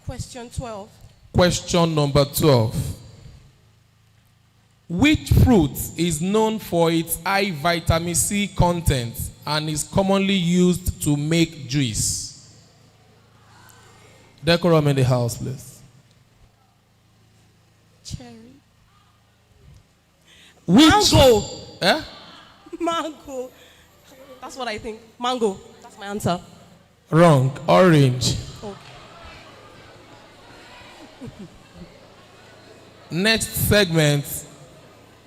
Question 12. Question number 12. Which fruit is known for its high vitamin C content and is commonly used to make juice? Decorum in the house, please. Cherry. Which? Mango. Eh? Mango. That's what I think. Mango. That's my answer. Wrong. Orange. Okay. Next segment.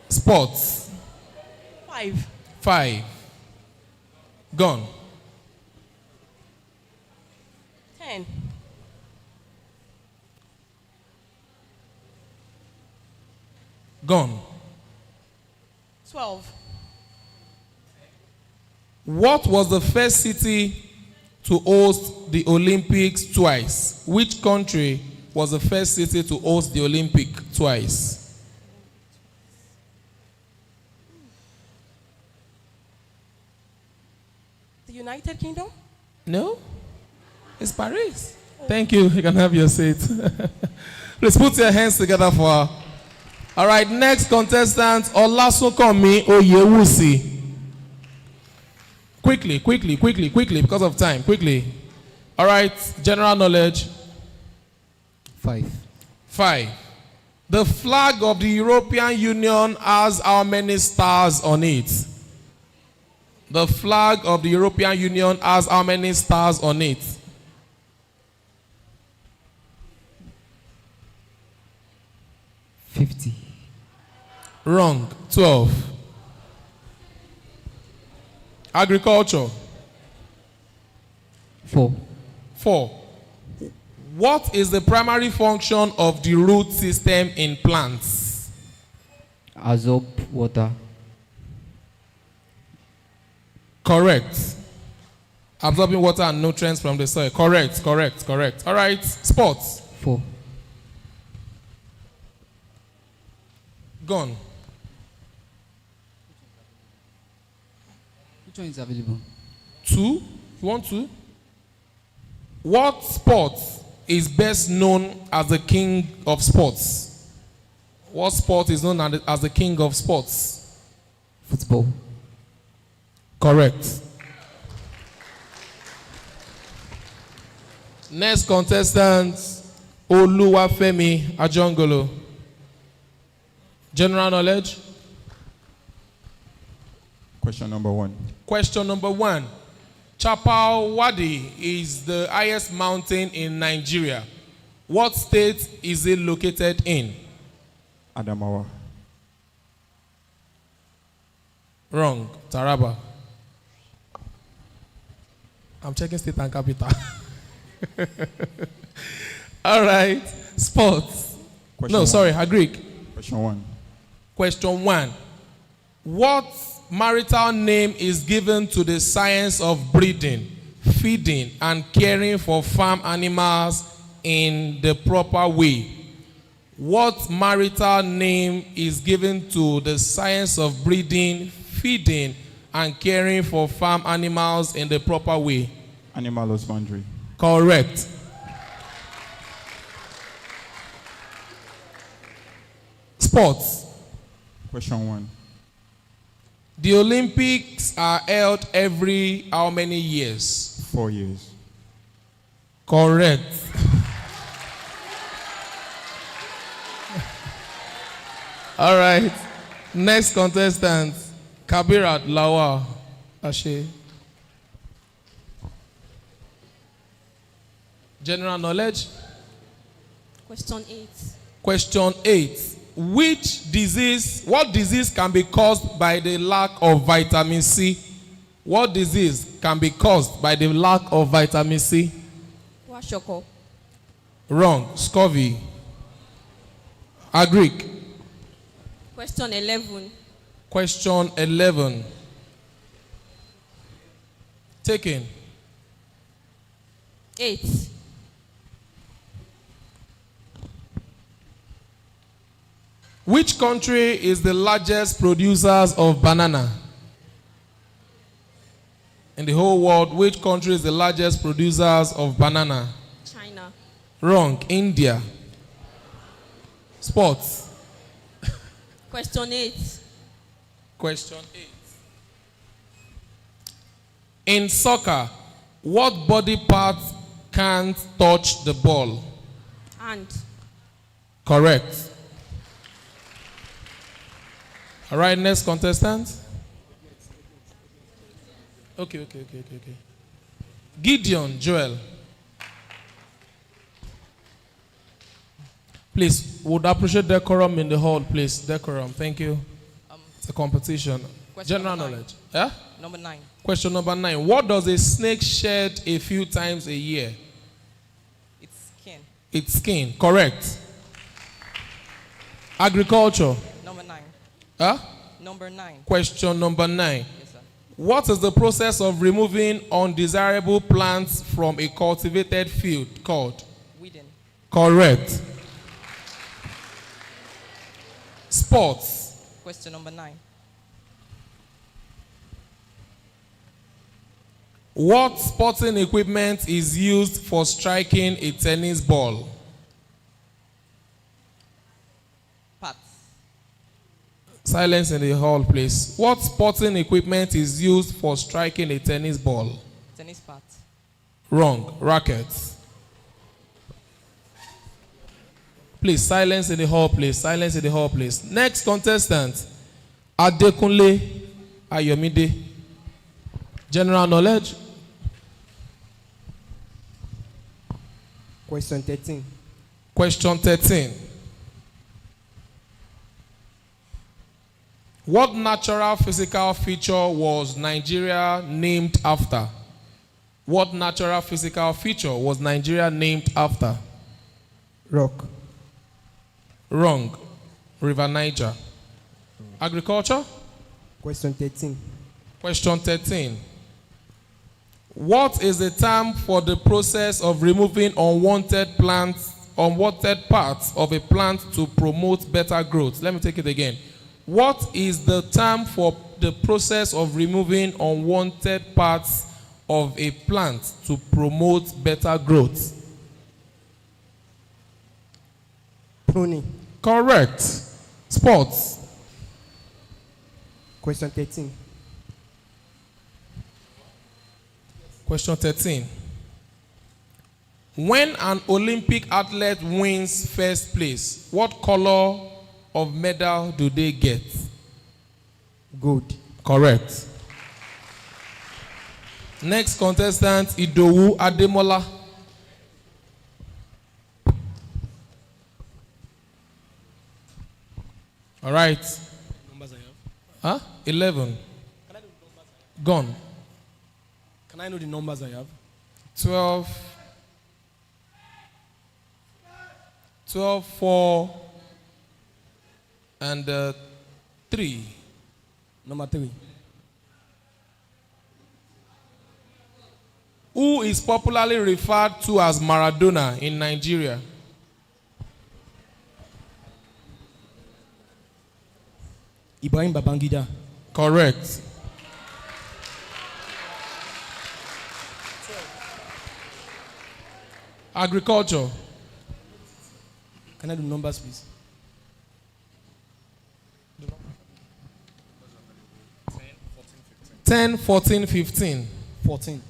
Sports. 5. 5. Gone. 10. Gone. 12. What was the first city to host the Olympics twice? Which country was the first city to host the Olympic twice? The United Kingdom? No? It's Paris. Thank you. You can have your seat. Please put your hands together for her. All right, next contestant, Olasokanmi Oyewusi. Quickly, because of time. Quickly. All right, general knowledge. 5. 5. The flag of the European Union has how many stars on it? The flag of the European Union has how many stars on it? 50. Wrong. 12. Agriculture. 4. 4. What is the primary function of the root system in plants? Absorb water. Correct. Absorbing water and nutrients from the soil. Correct. All right. Sports. 4. Gone. Which one is available? 2. You want 2? What sport is best known as the king of sports? What sport is known as the king of sports? Football. Correct. Next contestant, Oluwafemi Ajongolo. General knowledge. Question number 1. Question number 1. Chapal Wadi is the highest mountain in Nigeria. What state is it located in? Adamawa. Wrong. Taraba. I'm checking state and capital. All right. Sports. Question No, one. sorry, Agric. Question 1. Question 1. What marital name is given to the science of breeding, feeding, and caring for farm animals in the proper way? What marital name is given to the science of breeding, feeding, and caring for farm animals in the proper way? Animal husbandry. Correct. Sports. Question 1. The Olympics are held every how many years? 4 years. Correct. All right. Next contestant, Kabirat Lawa Ashe. General knowledge. Question 8. Question 8. What disease can be caused by the lack of vitamin C? What disease can be caused by the lack of vitamin C? Washoko. Wrong. Scurvy. Agric. Question 11. Question 11. Taken. 8. Which country is the largest producers of banana? In the whole world, which country is the largest producers of banana? China. Wrong. India. Sports. Question 8. Question 8. In soccer, what body part can't touch the ball? And Correct. All right, next contestant. Okay. Gideon Joel. Please, would appreciate decorum in the hall, please. Decorum, thank you. It's a competition. Question General number knowledge. Yeah? Number 9. Question number 9. What does a snake shed a few times a year? It's skin. Its skin. Correct. Agriculture. Number 9. Huh? Number 9. Question number 9. Yes, sir. What is the process of removing undesirable plants from a cultivated field called? Weeding. Correct. Sports. Question number 9. What sporting equipment is used for striking a tennis ball? Pads. Silence in the hall, please. What sporting equipment is used for striking a tennis ball? Tennis pads. Wrong. Rackets. Please, silence in the hall, please. Silence in the hall, please. Next contestant, Adekunle Ayomide. General knowledge. Question 13. Question 13. What natural physical feature was Nigeria named after? What natural physical feature was Nigeria named after? Rock. Wrong. River Niger. Agriculture. Question 13. Question 13. What is the term for the process of removing unwanted parts of a plant to promote better growth? Let me take it again. What is the term for the process of removing unwanted parts of a plant to promote better growth? Pruning. Correct. Sports. Question 13. Question 13. When an Olympic athlete wins first place, what color of medal do they get? Gold. Correct. Next contestant, Idowu Ademola. All right. Numbers I have. Huh? 11. Can I know the numbers I have? Gone. Can I know the numbers I have? 12. 12, 4, and 3. Number 3. Who is popularly referred to as Maradona in Nigeria? Ibrahim Babangida. Correct. Agriculture. Can I do numbers, please? 10, 14, 15. 14.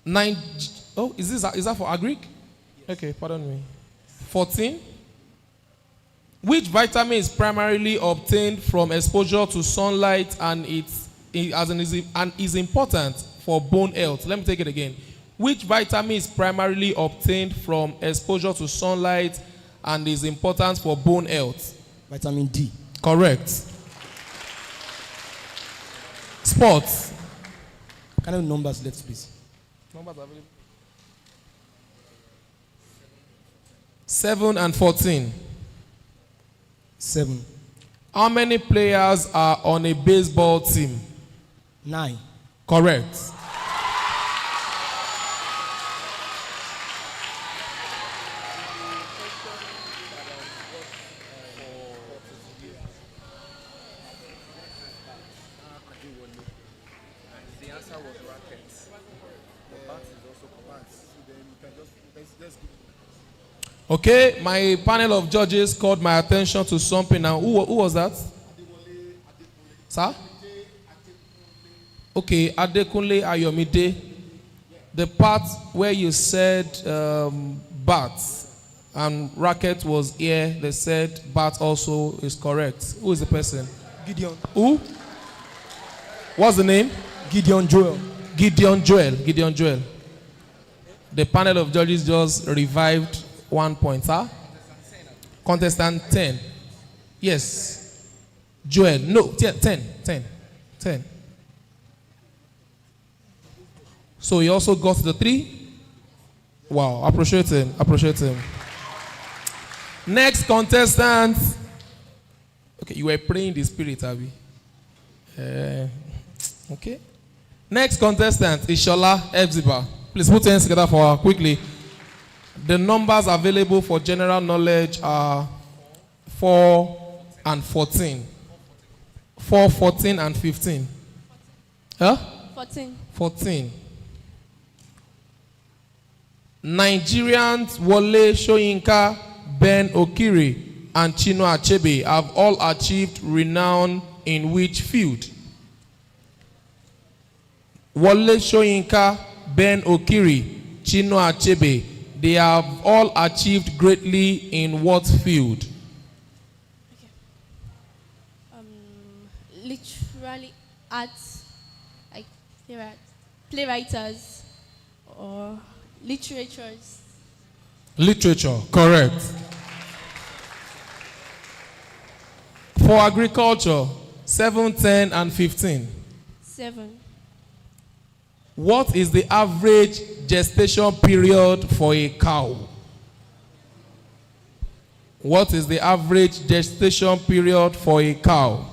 9. Oh, is that for agric? Yes. Okay, pardon me. 14. Which vitamin is primarily obtained from exposure to sunlight and is important for bone health? Let me take it again. Which vitamin is primarily obtained from exposure to sunlight and is important for bone health? Vitamin D. Correct. Sports. Can I have numbers left, please? Numbers available. 7 and 14. 7. How many players are on a baseball team? 9. Correct. Okay, my panel of judges called my attention to something now. Who was that? Sir? Okay, Adekunle Ayomide. The part where you said bat and racket was here, they said bat also is correct. Who is the person? Gideon. Who? What's the name? Gideon Joel. Gideon Joel. Gideon Joel. The panel of judges just revived 1 point. Huh? Contestant 10. Yes. Joel. No, 10. 10. So he also got the 3. Wow. Appreciate him. Appreciate him. Next contestant. Okay, you were praying the spirit, Abby. Okay. Next contestant is Shola Ebziba. Please put your hands together for her quickly. The numbers available for general knowledge are 4 and 14. 4, 14, and 15. Huh? 14. 14. Nigerians Wole Soyinka, Ben Okiri, and Chino Achebe have all achieved renown in which field? Wole Soyinka, Ben Okiri, Chino Achebe, they have all achieved greatly in what field? Literally arts, like playwriters or literatures. Literature, correct. For agriculture, 7, 10, and 15. 7. What is the average gestation period for a cow? What is the average gestation period for a cow?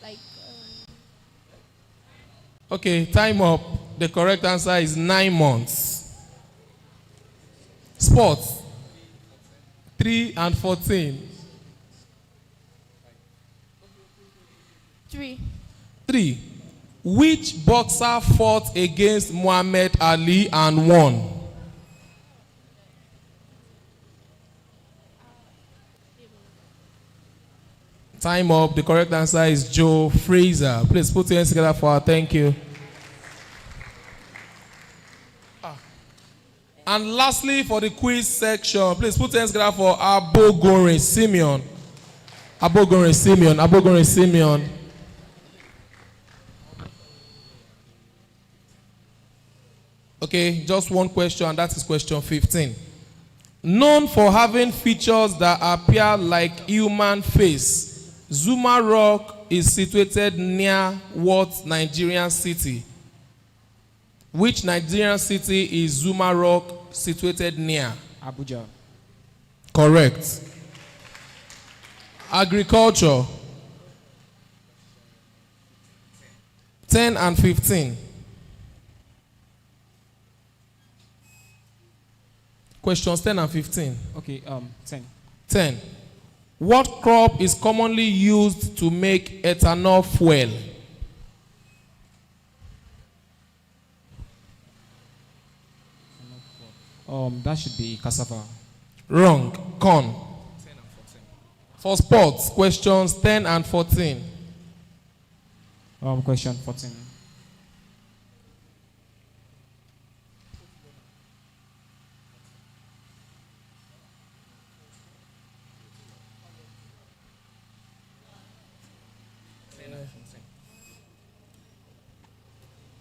Like Okay, time up. The correct answer is 9 months. Sports, 3 and 14. 3. 3. Which boxer fought against Muhammad Ali and won? Time up. The correct answer is Joe Frazier. Please put your hands together for her. Thank you. And lastly, for the quiz section, please put your hands together for Abogorin Simeon. Abogorin Simeon. Abogorin Simeon. Okay, just one question, and that is question 15. Known for having features that appear like human face, Zuma Rock is situated near what Nigerian city? Which Nigerian city is Zuma Rock situated near? Abuja. Correct. Agriculture. 10 and 15. Questions 10 and 15. Okay, 10. 10. What crop is commonly used to make ethanol fuel? That should be cassava. Wrong. Corn. For sports, questions 10 and 14. Question 14.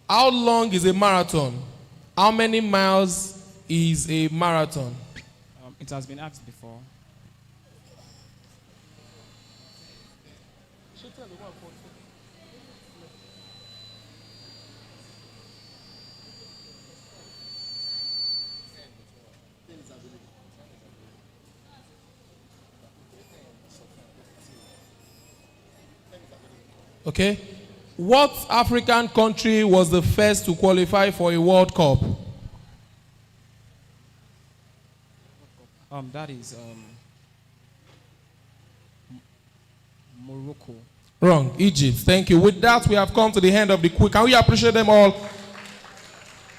How long is a marathon? How many miles is a marathon? It has been asked before. Okay. What African country was the first to qualify for a World Cup? That is Morocco. Wrong. Egypt. Thank you. With that, we have come to the end of the quiz. Can we appreciate them all?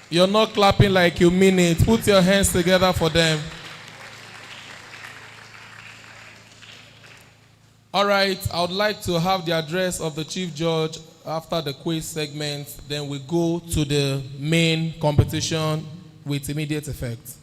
You're not clapping like you mean it. Put your hands together for them. All right, I would like to have the address of the Chief Judge after the quiz segment. Then we go to the main competition with immediate effect.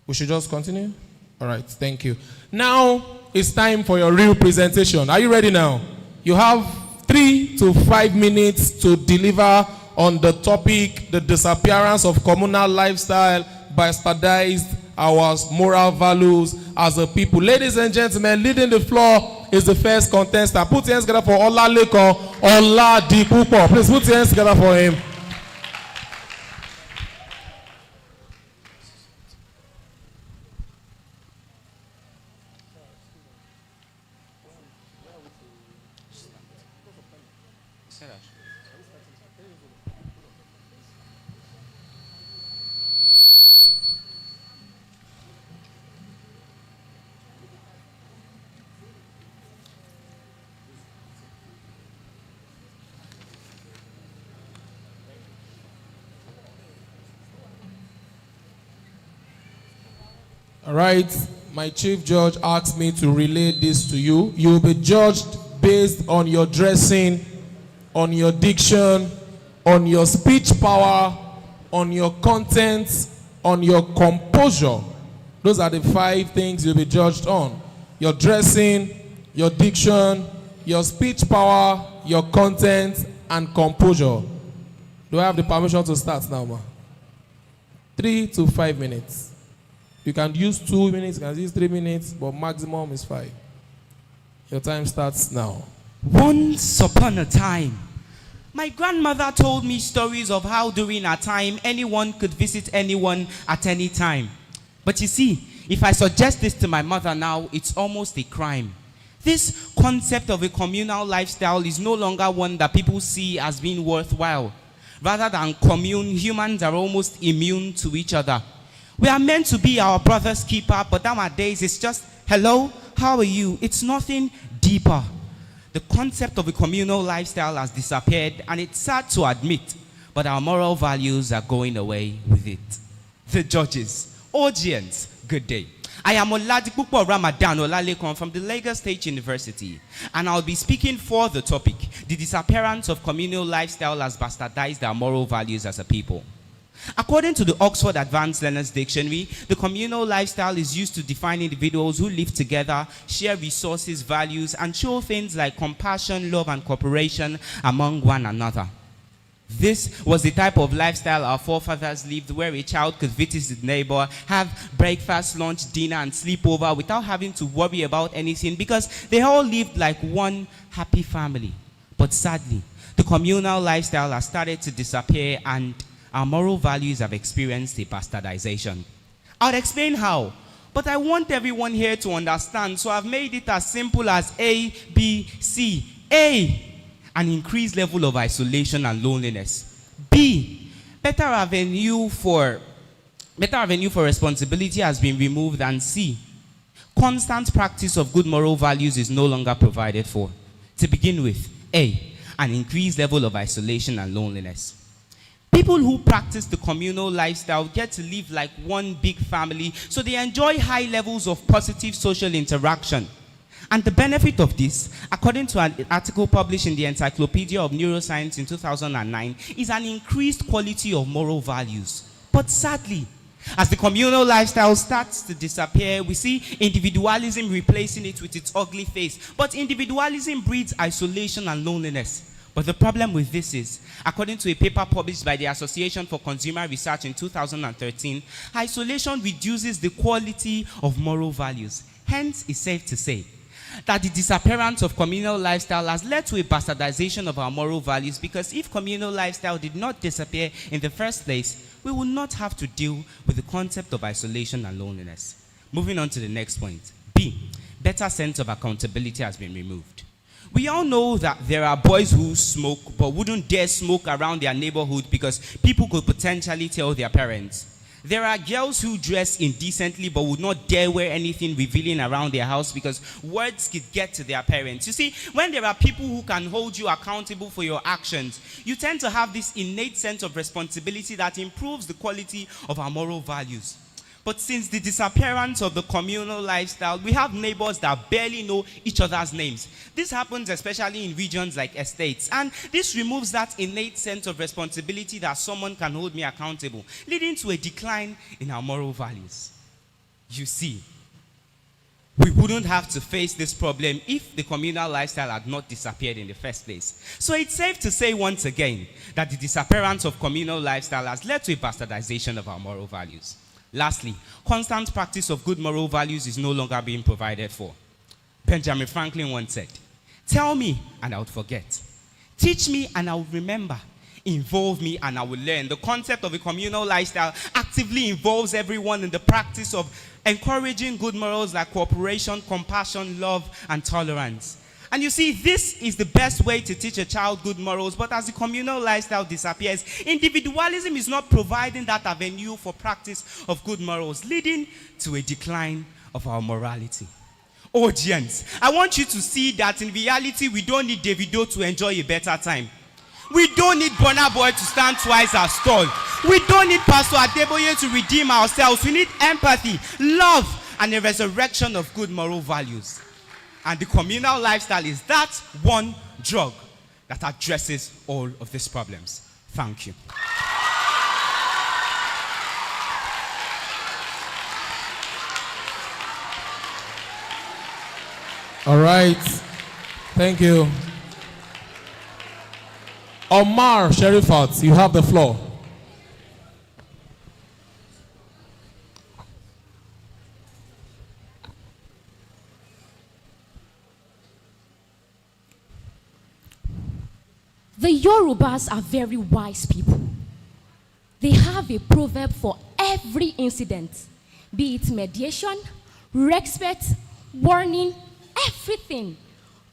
We should just continue? All right, thank you. Now it's time for your real presentation. Are you ready now? You have 3 to 5 minutes to deliver on the topic, the disappearance of communal lifestyle bastardized our moral values as a people. Ladies and gentlemen, leading the floor is the first contestant. Put your hands together for Olaleko Oladipupo. Please put your hands together for him. All right, my chief judge asked me to relay this to you. You'll be judged based on your dressing, on your diction, on your speech power, on your content, on your composure. Those are the 5 things you'll be judged on. Your dressing, your diction, your speech power, your content, and composure. Do I have the permission to start now, ma? 3 to 5 minutes. You can use 2 minutes, you can use 3 minutes, but maximum is 5. Your time starts now. Once upon a time, my grandmother told me stories of how during a time anyone could visit anyone at any time. But you see, if I suggest this to my mother now, it's almost a crime. This concept of a communal lifestyle is no longer one that people see as being worthwhile. Rather than commune, humans are almost immune to each other. We are meant to be our brother's keeper, but nowadays it's just, hello, how are you? It's nothing deeper. The concept of a communal lifestyle has disappeared, and it's sad to admit, but our moral values are going away with it. The judges, audience, good day. I am Oladipupo Ramadan Olalekon from the Lagos State University, and I'll be speaking for the topic, the disappearance of communal lifestyle has bastardized our moral values as a people. According to the Oxford Advanced Learners Dictionary, the communal lifestyle is used to define individuals who live together, share resources, values, and show things like compassion, love, and cooperation among one another. This was the type of lifestyle our forefathers lived, where a child could visit his neighbor, have breakfast, lunch, dinner, and sleep over without having to worry about anything because they all lived like one happy family. But sadly, the communal lifestyle has started to disappear and our moral values have experienced a bastardization. I'll explain how, but I want everyone here to understand, so I've made it as simple as A, B, C. A, an increased level of isolation and loneliness. B, better avenue for responsibility has been removed. And C, constant practice of good moral values is no longer provided for. To begin with, A, an increased level of isolation and loneliness. People who practice the communal lifestyle get to live like one big family, so they enjoy high levels of positive social interaction. And the benefit of this, according to an article published in the Encyclopedia of Neuroscience in 2009, is an increased quality of moral values. But sadly, as the communal lifestyle starts to disappear, we see individualism replacing it with its ugly face. But individualism breeds isolation and loneliness. But the problem with this is, according to a paper published by the Association for Consumer Research in 2013, isolation reduces the quality of moral values. Hence, it's safe to say that the disappearance of communal lifestyle has led to a bastardization of our moral values, because if communal lifestyle did not disappear in the first place, we would not have to deal with the concept of isolation and loneliness. Moving on to the next point. B, better sense of accountability has been removed. We all know that there are boys who smoke but wouldn't dare smoke around their neighborhood because people could potentially tell their parents. There are girls who dress indecently but would not dare wear anything revealing around their house because words could get to their parents. You see, when there are people who can hold you accountable for your actions, you tend to have this innate sense of responsibility that improves the quality of our moral values. But since the disappearance of the communal lifestyle, we have neighbors that barely know each other's names. This happens especially in regions like estates. And this removes that innate sense of responsibility that someone can hold me accountable, leading to a decline in our moral values. You see, we wouldn't have to face this problem if the communal lifestyle had not disappeared in the first place. So it's safe to say once again that the disappearance of communal lifestyle has led to a bastardization of our moral values. Lastly, constant practice of good moral values is no longer being provided for. Benjamin Franklin once said, "Tell me and I will forget. Teach me and I will remember. Involve me and I will learn." The concept of a communal lifestyle actively involves everyone in the practice of encouraging good morals like cooperation, compassion, love, and tolerance. And you see, this is the best way to teach a child good morals, but as the communal lifestyle disappears, individualism is not providing that avenue for practice of good morals, leading to a decline of our morality. Audience, I want you to see that in reality, we don't need Davido to enjoy a better time. We don't need Burna Boy to stand twice as tall. We don't need Pastor Adeboye to redeem ourselves. We need empathy, love, and a resurrection of good moral values. And the communal lifestyle is that one drug that addresses all of these problems. Thank you. All right. Thank you. Omar Sherifat, you have the floor. The Yorubas are very wise people. They have a proverb for every incident, be it mediation, respect, warning, everything.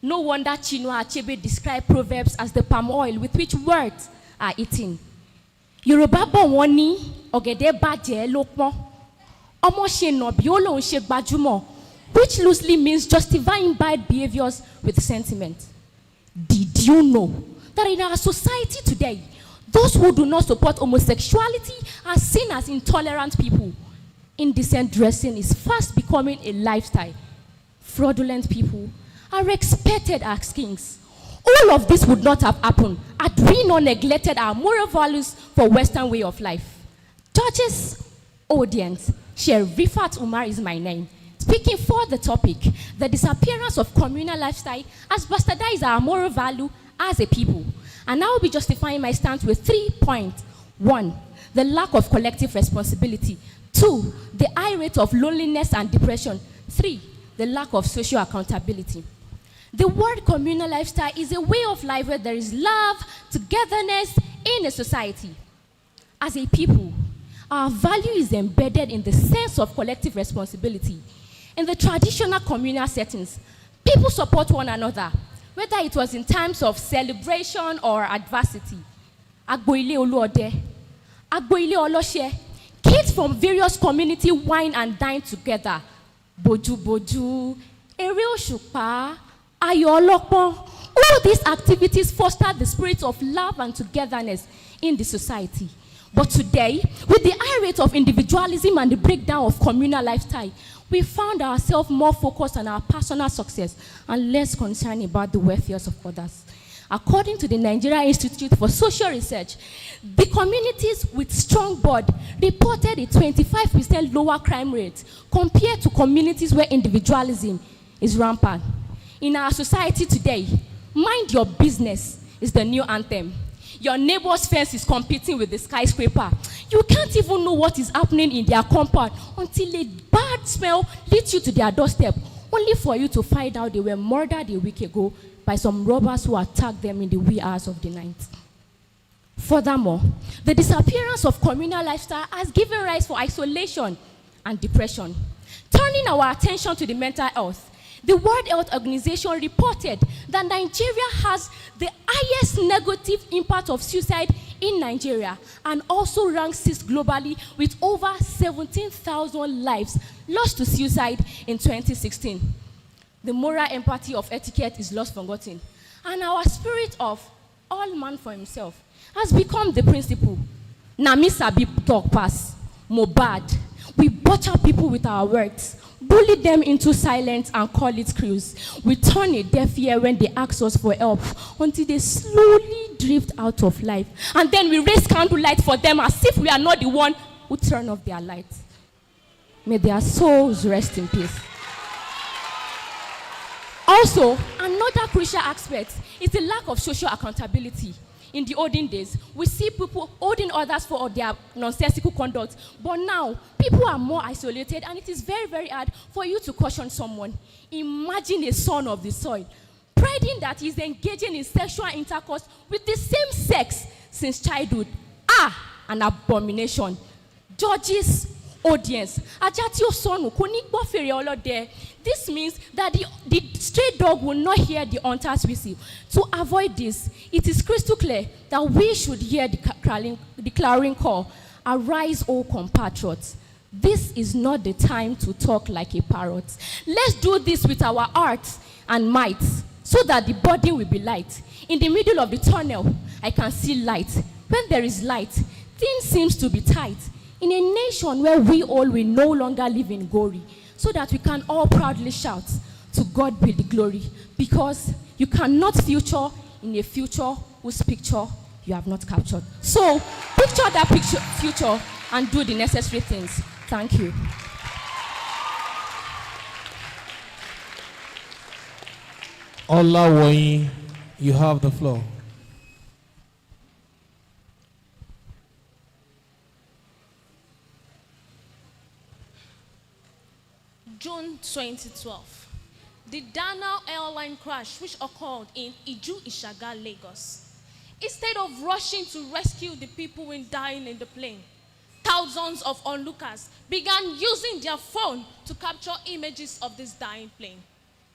No wonder Chinua Achebe described proverbs as the palm oil with which words are eaten. Yoruba bọ̀ wọ́n ní ọ̀gẹ̀dẹ̀ bàjẹ́ ló pọ́n. Ọmọ ṣe nà bí ó lòun ṣe gbajúmọ̀, which loosely means justifying bad behaviors with sentiment. Did you know that in our society today, those who do not support homosexuality are seen as intolerant people? Indecent dressing is fast becoming a lifestyle. Fraudulent people are expected as kings. All of this would not have happened had we not neglected our moral values for Western way of life. Judges, audience, Sherifat Umar is my name. Speaking for the topic, the disappearance of communal lifestyle has bastardized our moral value as a people. And I will be justifying my stance with 3 points. 1, the lack of collective responsibility. 2, the high rate of loneliness and depression. 3, the lack of social accountability. The word communal lifestyle is a way of life where there is love, togetherness in a society. As a people, our value is embedded in the sense of collective responsibility. In the traditional communal settings, people support one another, whether it was in times of celebration or adversity. Agboile Oluode, Agboile Oloshe, kids from various communities wine and dine together. Boju Boju, Ere Oshupa, Ayo Olopon. All these activities foster the spirit of love and togetherness in the society. But today, with the high rate of individualism and the breakdown of communal lifestyle, we found ourselves more focused on our personal success and less concerned about the welfare of others. According to the Nigeria Institute for Social Research, the communities with strong bond reported a 25% lower crime rate compared to communities where individualism is rampant. In our society today, mind your business is the new anthem. Your neighbor's fence is competing with the skyscraper. You can't even know what is happening in their compound until a bad smell leads you to their doorstep, only for you to find out they were murdered a week ago by some robbers who attacked them in the wee hours of the night. Furthermore, the disappearance of communal lifestyle has given rise for isolation and depression. Turning our attention to the mental health, the World Health Organization reported that Nigeria has the highest negative impact of suicide in Nigeria and also ranks 6th globally with over 17,000 lives lost to suicide in 2016. The moral empathy of etiquette is lost forgotten, and our spirit of all man for himself has become the principle. Nami sabi talk pass, Mobad. We butcher people with our words, bully them into silence and call it cruise. We turn a deaf ear when they ask us for help until they slowly drift out of life. And then we raise candlelight for them as if we are not the one who turn off their lights. May their souls rest in peace. Also, another crucial aspect is the lack of social accountability. In the olden days, we see people holding others for their nonsensical conduct, but now people are more isolated, and it is very, very hard for you to caution someone. Imagine a son of the soil, priding that he's engaging in sexual intercourse with the same sex since childhood. An abomination. Judges, audience, ajatio sonu koni gbo fere olode. This means that the stray dog will not hear the hunter's whistle. To avoid this, it is crystal clear that we should hear the clarion call. Arise, O compatriots. This is not the time to talk like a parrot. Let's do this with our hearts and might, so that the body will be light. In the middle of the tunnel, I can see light. When there is light, things seem to be tight. In a nation where we all will no longer live in glory, so that we can all proudly shout, to God be the glory, because you cannot future in a future whose picture you have not captured. So, picture that future and do the necessary things. Thank you. Olawoyin, you have the floor. June 2012, the Dana airline crash which occurred in Iju-Ishaga, Lagos. Instead of rushing to rescue the people dying in the plane, thousands of onlookers began using their phone to capture images of this dying plane.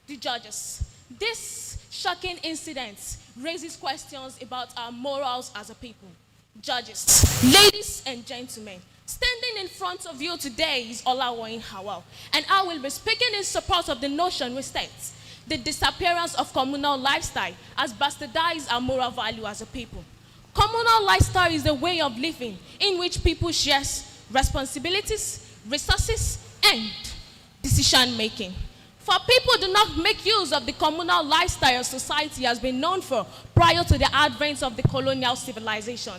The judges, this shocking incident raises questions about our morals as a people. Judges, ladies and gentlemen, standing in front of you today is Olawoyin Hawal, and I will be speaking in support of the notion which states the disappearance of communal lifestyle has bastardized our moral value as a people. Communal lifestyle is a way of living in which people share responsibilities, resources, and decision making. For people do not make use of the communal lifestyle society has been known for prior to the advent of the colonial civilization.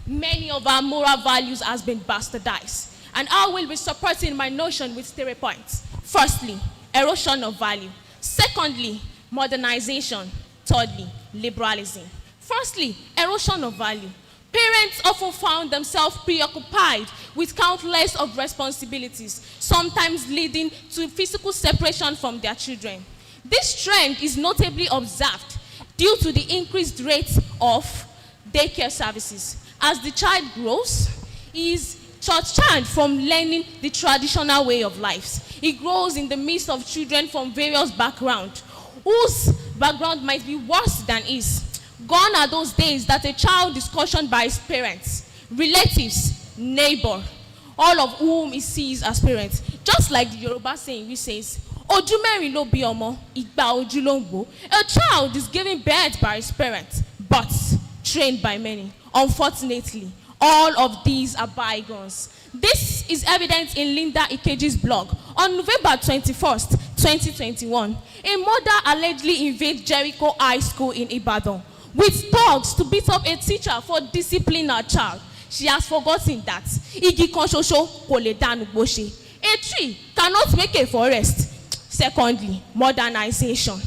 Many of our moral values has been bastardized, and I will be supporting my notion with 3 points. Firstly, erosion of value. Secondly, modernization. Thirdly, liberalism. Firstly, erosion of value. Parents often found themselves preoccupied with countless of responsibilities, sometimes leading to physical separation from their children. This trend is notably observed due to the increased rate of daycare services. As the child grows, he is short-changed from learning the traditional way of life. He grows in the midst of children from various backgrounds, whose background might be worse than his. Gone are those days that a child is cautioned by his parents, relatives, neighbor, all of whom he sees as parents. Just like the Yoruba saying which says, Oju mẹ́rin ló bí ọmọ, ìgbà ojú ló ń wò. A child is given birth by his parents, but trained by many. Unfortunately, all of these are bygones. This is evident in Linda Ikeji's blog. On November 21st, 2021, a mother allegedly invaded Jericho High School in Ibadan with dogs to beat up a teacher for disciplining her child. She has forgotten that igi kan ṣoṣo kò lè dànù bó ṣe. A tree cannot make a forest. Secondly, modernization.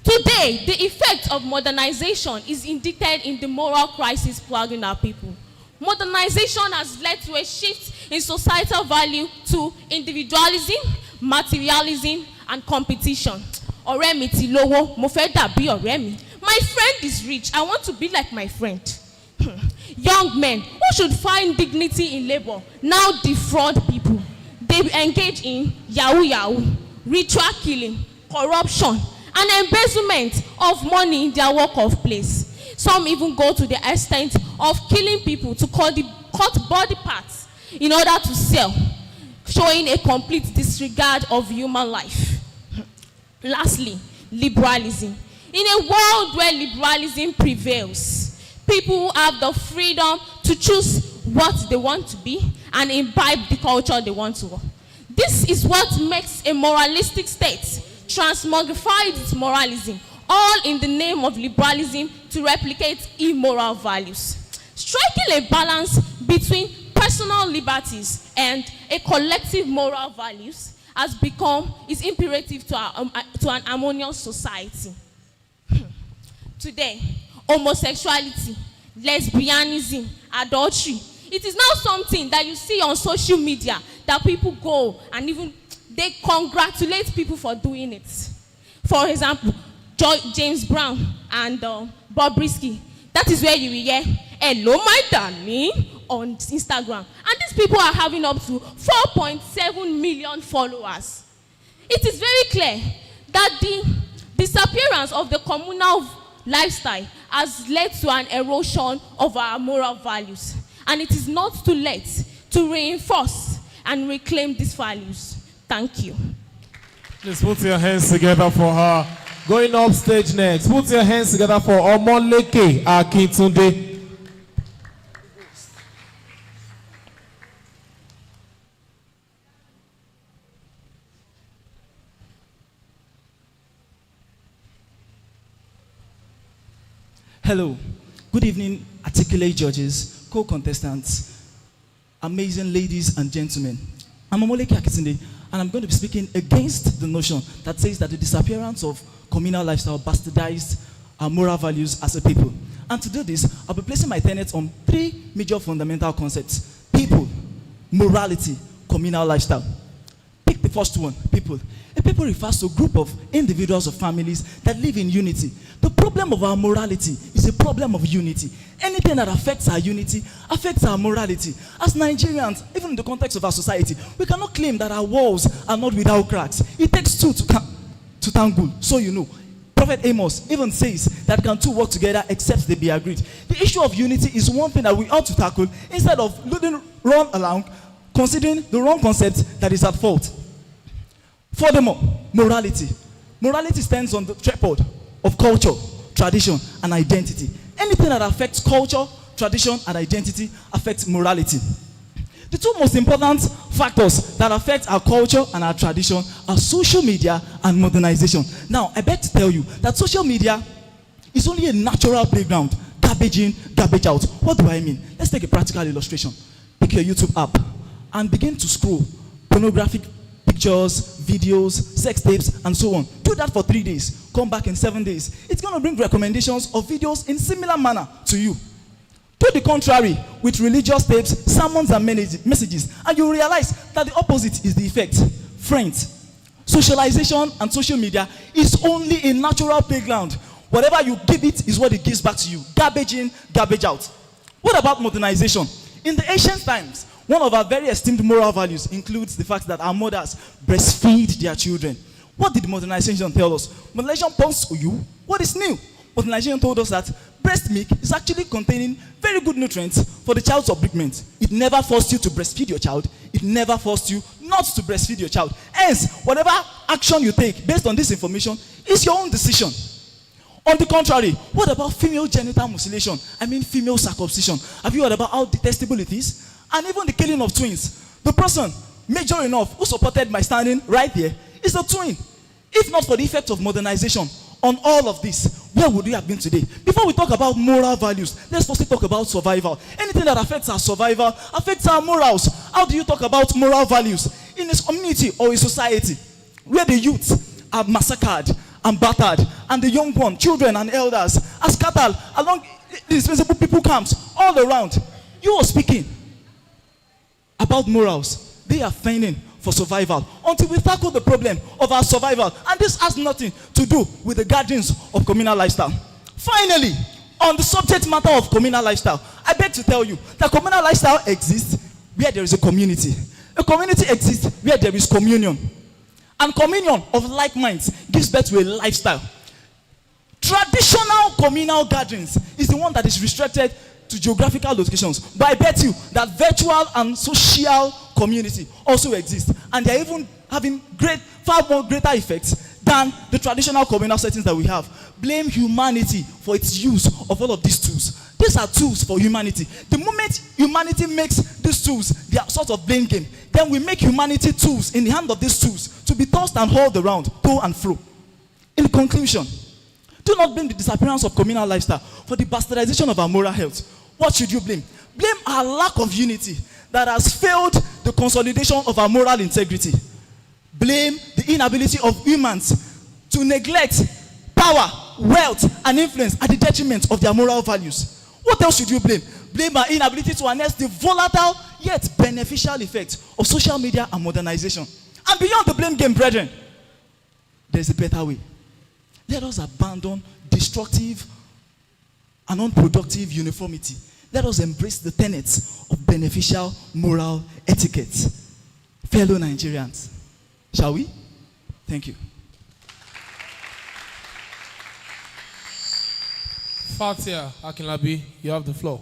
Today, the effect of modernization is indicted in the moral crisis plaguing our people. Modernization has led to a shift in societal value to individualism, materialism, and competition. Ọ̀rẹ́ mi ti lówó, mo fẹ́ dàbí ọ̀rẹ́ mi. My friend is rich, I want to be like my friend. Young men who should find dignity in labor now defraud people. They engage in yahoo, ritual killing, corruption, and embezzlement of money in their work of place. Some even go to the extent of killing people to cut body parts in order to sell, showing a complete disregard of human life. Lastly, liberalism. In a world where liberalism prevails, people have the freedom to choose what they want to be and imbibe the culture they want to. This is what makes a moralistic state transmogrify its moralism, all in the name of liberalism to replicate immoral values. Striking a balance between personal liberties and a collective moral values is imperative to an harmonious society. Today, homosexuality, lesbianism, adultery, it is now something that you see on social media that people go and even they congratulate people for doing it. For example, James Brown and Bobrisky. That is where you will hear, "Hello, my darling," on Instagram. And these people are having up to 4.7 million followers. It is very clear that the disappearance of the communal lifestyle has led to an erosion of our moral values. And it is not too late to reinforce and reclaim these values. Thank you. Please put your hands together for her. Going up stage next, put your hands together for Omoleke Akintunde. Hello, good evening, articulate judges, co-contestants, amazing ladies and gentlemen. I'm Omoleke Akintunde, and I'm going to be speaking against the notion that says that the disappearance of communal lifestyle bastardized our moral values as a people. And to do this, I'll be placing my tenets on three major fundamental concepts: people, morality, communal lifestyle. Pick the first one, people. A people refers to a group of individuals or families that live in unity. The problem of our morality is a problem of unity. Anything that affects our unity affects our morality. As Nigerians, even in the context of our society, we cannot claim that our walls are not without cracks. It takes two to tangle, so you know. Prophet Amos even says that can two work together except they be agreed. The issue of unity is one thing that we ought to tackle instead of run along considering the wrong concept that is at fault. Furthermore, morality. Morality stands on the tripod of culture, tradition, and identity. Anything that affects culture, tradition, and identity affects morality. The two most important factors that affect our culture and our tradition are social media and modernization. Now, I beg to tell you that social media is only a natural playground. Garbage in, garbage out. What do I mean? Let's take a practical illustration. Pick your YouTube app and begin to scroll pornographic pictures, videos, sex tapes, and so on. Do that for 3 days. Come back in 7 days. It's going to bring recommendations of videos in similar manner to you. Do the contrary with religious tapes, sermons, and messages, and you realize that the opposite is the effect. Friends, socialization and social media is only a natural playground. Whatever you give it is what it gives back to you. Garbage in, garbage out. What about modernization? In the ancient times, one of our very esteemed moral values includes the fact that our mothers breastfeed their children. What did modernization tell us? Modernization points to you what is new. Modernization told us that breast milk is actually containing very good nutrients for the child's upbringment. It never forced you to breastfeed your child. It never forced you not to breastfeed your child. Hence, whatever action you take based on this information is your own decision. On the contrary, what about female genital mutilation? I mean female circumcision. Have you heard about how detestable it is? And even the killing of twins. The person, major enough, who supported my standing right here, is a twin. If not for the effect of modernization on all of this, where would we have been today? Before we talk about moral values, let's first talk about survival. Anything that affects our survival affects our morals. How do you talk about moral values? In a community or a society where the youth are massacred and battered, and the young ones, children and elders, are scattered along indispensable people camps all around. You are speaking about morals. They are feigning for survival until we tackle the problem of our survival. And this has nothing to do with the gatherings of communal lifestyle. Finally, on the subject matter of communal lifestyle, I beg to tell you that communal lifestyle exists where there is a community. A community exists where there is communion. And communion of like minds gives birth to a lifestyle. Traditional communal gatherings is the one that is restricted to geographical locations. But I bet you that virtual and social community also exists. And they are even having far more greater effects than the traditional communal settings that we have. Blame humanity for its use of all of these tools. These are tools for humanity. The moment humanity makes these tools their sort of blame game, then we make humanity tools in the hand of these tools to be tossed and hauled around, to and fro. In conclusion, do not blame the disappearance of communal lifestyle for the bastardization of our moral health. What should you blame? Blame our lack of unity that has failed the consolidation of our moral integrity. Blame the inability of humans to neglect power, wealth, and influence at the detriment of their moral values. What else should you blame? Blame our inability to harness the volatile yet beneficial effects of social media and modernization. And beyond the blame game, brethren, there's a better way. Let us abandon destructive and unproductive uniformity. Let us embrace the tenets of beneficial moral etiquette. Fellow Nigerians, shall we? Thank you. Fatia Akinlabi, you have the floor.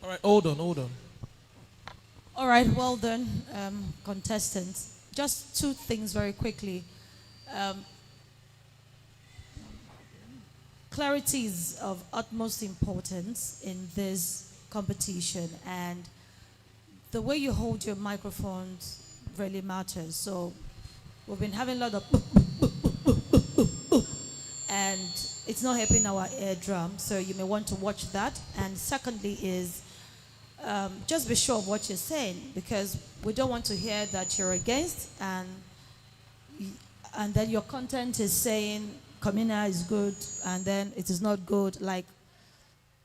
All right, hold on. All right, well done, contestants. Just two things very quickly. Clarity is of utmost importance in this competition, and the way you hold your microphones really matters. So we've been having a lot of and it's not helping our eardrum, so you may want to watch that. And secondly is just be sure of what you're saying, because we don't want to hear that you're against and then your content is saying Communal is good and then it is not good. Like,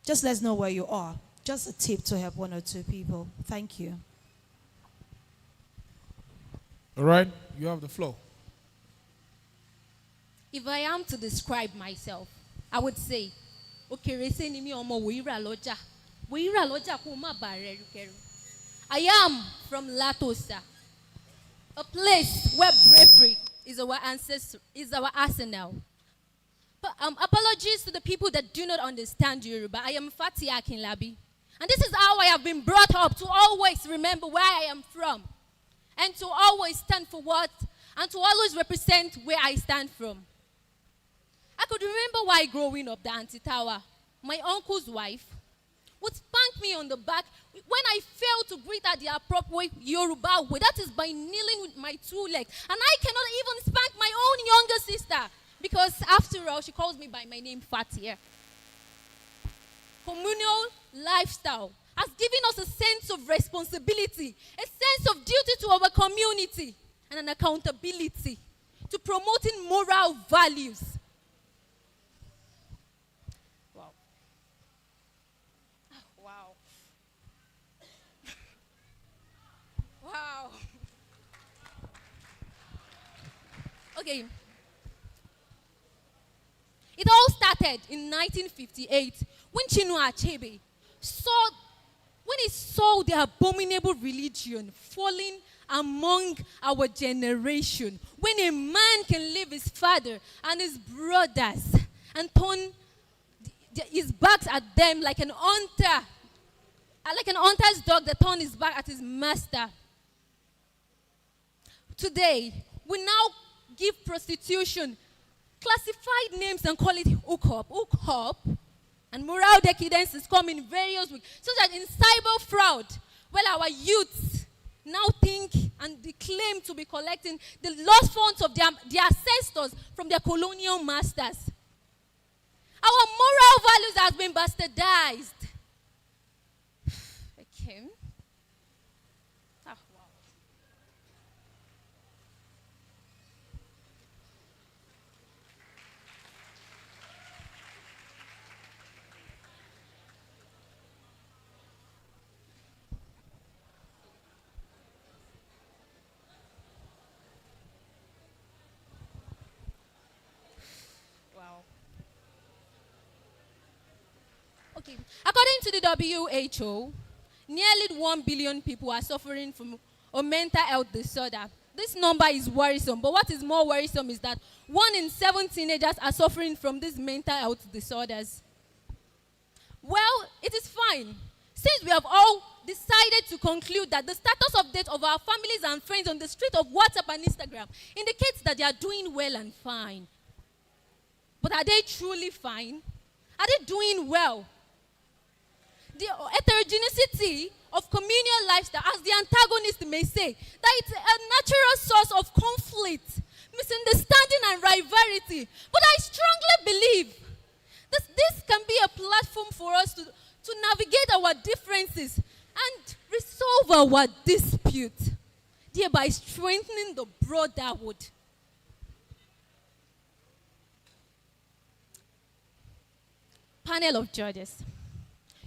just let us know where you are. Just a tip to help one or two people. Thank you. All right, you have the floor. If I am to describe myself, I would say, okay, I am from Latosa, a place where bravery is our ancestor, is our arsenal. But, apologies to the people that do not understand Yoruba. I am Fatia Akinlabi. And this is how I have been brought up, to always remember where I am from. And to always stand for what, and to always represent where I stand from. I could remember while growing up the Auntie Tower, my uncle's wife would spank me on the back when I failed to greet her the appropriate Yoruba way. That is by kneeling with my two legs. And I cannot even spank my own younger sister, because after all, she calls me by my name, Fatia. Communal lifestyle has given us a sense of responsibility, a sense of duty to our community, and an accountability to promoting moral values. Wow. Wow. Wow. Okay. It all started in 1958 when Chinua Achebe saw the abominable religion falling among our generation, when a man can leave his father and his brothers and turn his backs at them like an hunter's dog that turned his back at his master. Today, we now give prostitution classified names and call it hook-up, and moral decadence is coming in various ways, so that in cyber fraud, well, our youths now think and they claim to be collecting the lost funds of their ancestors from their colonial masters. Our moral values have been bastardized. Okay. Wow. Okay. According to the WHO, nearly 1 billion people are suffering from a mental health disorder. This number is worrisome, but what is more worrisome is that 1 in 7 teenagers are suffering from these mental health disorders. Well, it is fine. Since we have all decided to conclude that the status update of our families and friends on the street of WhatsApp and Instagram indicates that they are doing well and fine. But are they truly fine? Are they doing well? The heterogeneity of communal lifestyle, as the antagonist may say, that it's a natural source of conflict, misunderstanding, and rivalry. But I strongly believe that this can be a platform for us to navigate our differences and resolve our dispute, thereby strengthening the brotherhood. Panel of judges,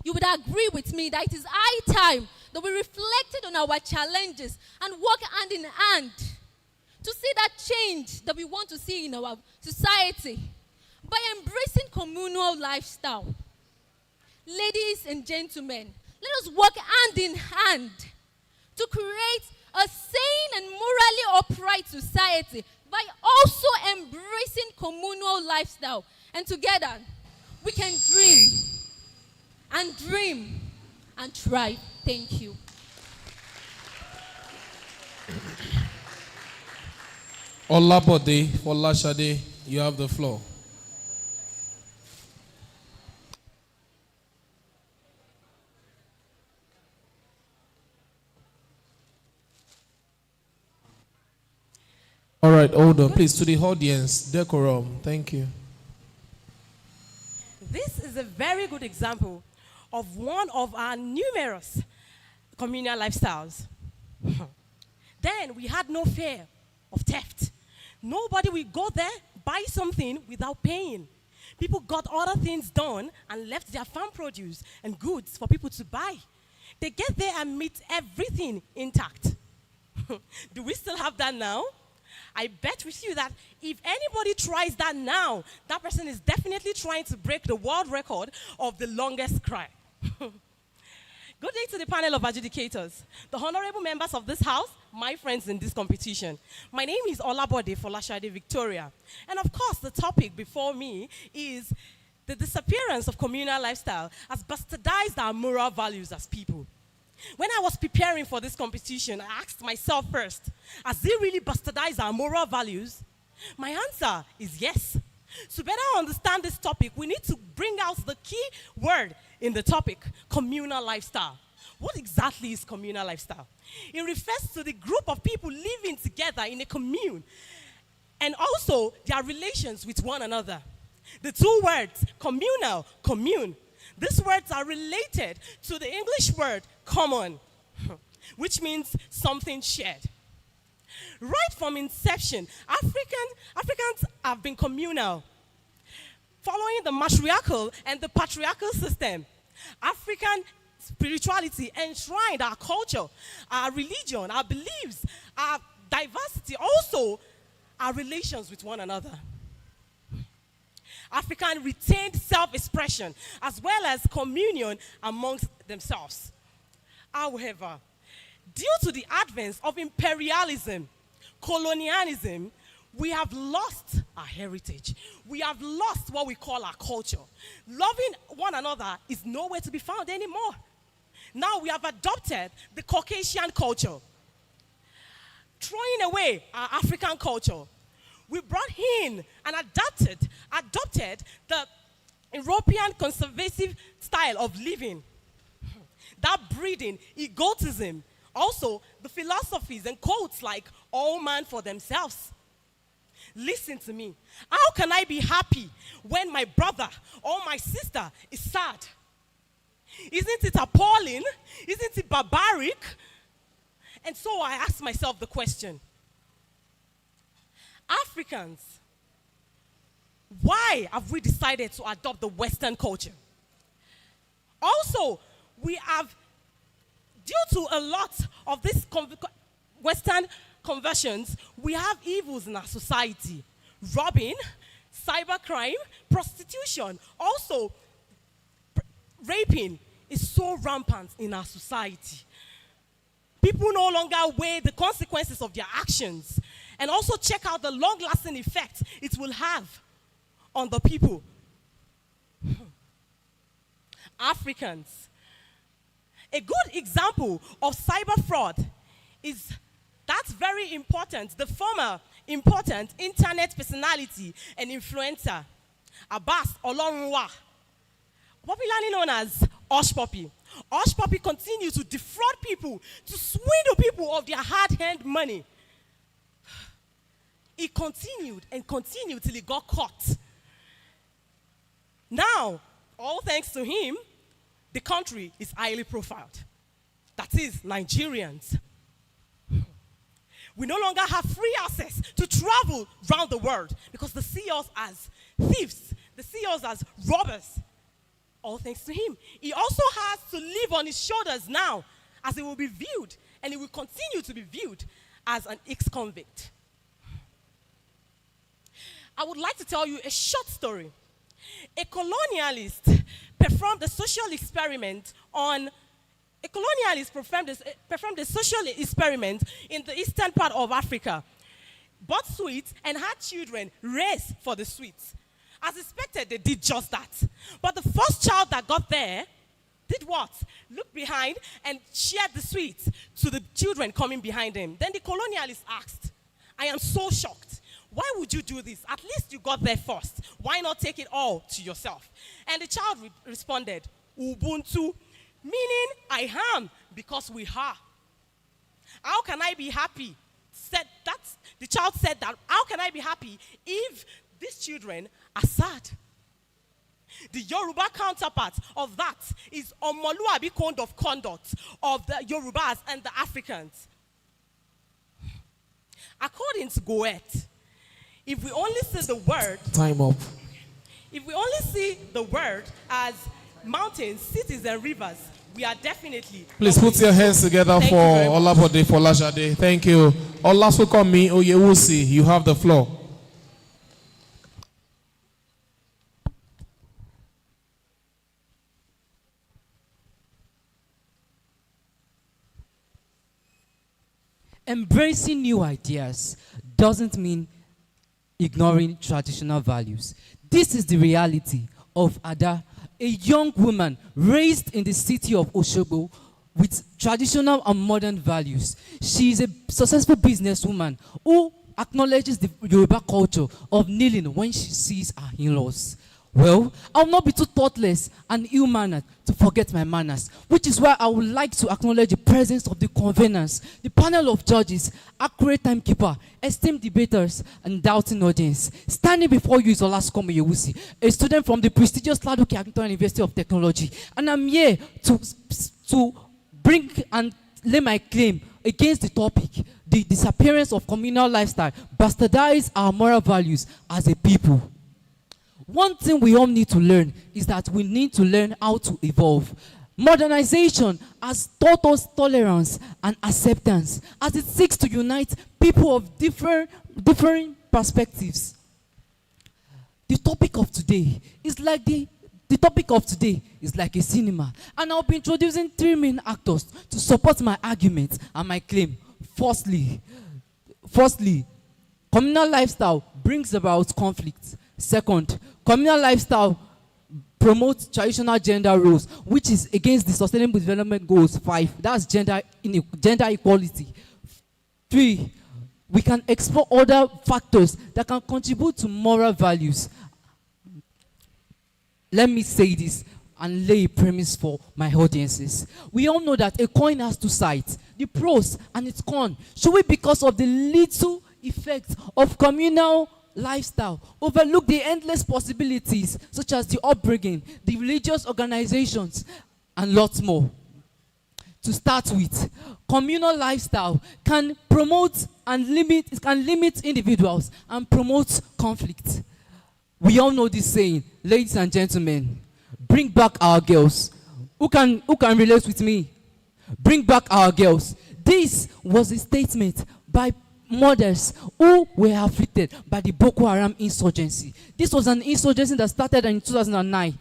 you would agree with me that it is high time that we reflected on our challenges and work hand in hand to see that change that we want to see in our society by embracing communal lifestyle. Ladies and gentlemen, let us work hand in hand to create a sane and morally upright society by also embracing communal lifestyle. And together, we can dream and thrive. Thank you. Olabode Folashade, you have the floor. All right, hold on, please, to the audience, decorum. Thank you. This is a very good example of one of our numerous communal lifestyles. Then we had no fear of theft. Nobody will go there, buy something without paying. People got other things done and left their farm produce and goods for people to buy. They get there and meet everything intact. Do we still have that now? I bet with you that if anybody tries that now, that person is definitely trying to break the world record of the longest cry. Good day to the panel of adjudicators, the honorable members of this house, my friends in this competition. My name is Olabode Folashade Victoria. And of course, the topic before me is the disappearance of communal lifestyle has bastardized our moral values as people. When I was preparing for this competition, I asked myself first, has it really bastardized our moral values? My answer is yes. To better understand this topic, we need to bring out the key word in the topic, communal lifestyle. What exactly is communal lifestyle? It refers to the group of people living together in a commune and also their relations with one another. The two words, communal, commune, these words are related to the English word common, which means something shared. Right from inception, Africans have been communal, following the matriarchal and the patriarchal system. African spirituality enshrined our culture, our religion, our beliefs, our diversity, also our relations with one another. African retained self-expression as well as communion amongst themselves. However, due to the advance of imperialism, colonialism, we have lost our heritage. We have lost what we call our culture. Loving one another is nowhere to be found anymore. Now we have adopted the Caucasian culture, throwing away our African culture. We brought in and adopted the European conservative style of living, that breeding, egotism, also the philosophies and quotes like all man for themselves. Listen to me. How can I be happy when my brother or my sister is sad? Isn't it appalling? Isn't it barbaric? And so I ask myself the question, Africans, why have we decided to adopt the Western culture? Also, we have, due to a lot of these Western conversions, we have evils in our society. Robbing, cybercrime, prostitution, also raping, is so rampant in our society. People no longer weigh the consequences of their actions and also check out the long-lasting effect it will have on the people. Africans. A good example of cyber fraud is that's very important. The former important internet personality and influencer, Abbas Olorunwa, popularly known as Hush Puppy. Hush Puppy continues to defraud people, to swindle people of their hard-earned money. He continued and continued till he got caught. Now, all thanks to him, the country is highly profiled. That is, Nigerians. We no longer have free access to travel around the world because they see us as thieves. They see us as robbers. All thanks to him. He also has to live on his shoulders now, as he will be viewed, and he will continue to be viewed as an ex-convict. I would like to tell you a short story. A colonialist performed a social experiment performed a social experiment in the eastern part of Africa. Bought sweets and had children raised for the sweets. As expected, they did just that. But the first child that got there did what? Looked behind and shared the sweets to the children coming behind him. Then the colonialist asked, I am so shocked. Why would you do this? At least you got there first. Why not take it all to yourself? And the child responded, Ubuntu, meaning I am because we are. How can I be happy? The child said that, how can I be happy if these children are sad? The Yoruba counterpart of that is Omoluabi code of conduct of the Yorubas and the Africans. According to Goethe, if we only see the word, Time up. if we only see the word as mountains, cities, and rivers, we are definitely. Please put your hands together Thank for you very much. Olabode Folashade. Thank you. Olasukomi Oyewusi, you have the floor. Embracing new ideas doesn't mean ignoring traditional values. This is the reality of Ada, a young woman raised in the city of Osogbo with traditional and modern values. She is a successful businesswoman who acknowledges the Yoruba culture of kneeling when she sees her in-laws. Well, I will not be too thoughtless and ill-mannered to forget my manners, which is why I would like to acknowledge the presence of the conveners, the panel of judges, accurate timekeeper, esteemed debaters, and doubting audience. Standing before you is Olasukomi Oyewusi, a student from the prestigious Ladoke Akintola University of Technology, and I'm here to bring and lay my claim against the topic, the disappearance of communal lifestyle bastardize our moral values as a people. One thing we all need to learn is that we need to learn how to evolve. Modernization has taught us tolerance and acceptance as it seeks to unite people of different perspectives. The topic of today is like a cinema, and I'll be introducing 3 main actors to support my argument and my claim. Firstly, communal lifestyle brings about conflict. Second, communal lifestyle promotes traditional gender roles, which is against the Sustainable Development Goals 5. That's gender equality. 3, we can explore other factors that can contribute to moral values. Let me say this and lay a premise for my audiences. We all know that a coin has 2 sides, the pros and its cons. Should we, because of the little effects of communal lifestyle, overlook the endless possibilities such as the upbringing, the religious organizations, and lots more? To start with, communal lifestyle can limit individuals and promote conflict. We all know this saying, ladies and gentlemen, bring back our girls. Who can relate with me? Bring back our girls. This was a statement by mothers who were afflicted by the Boko Haram insurgency. This was an insurgency that started in 2009.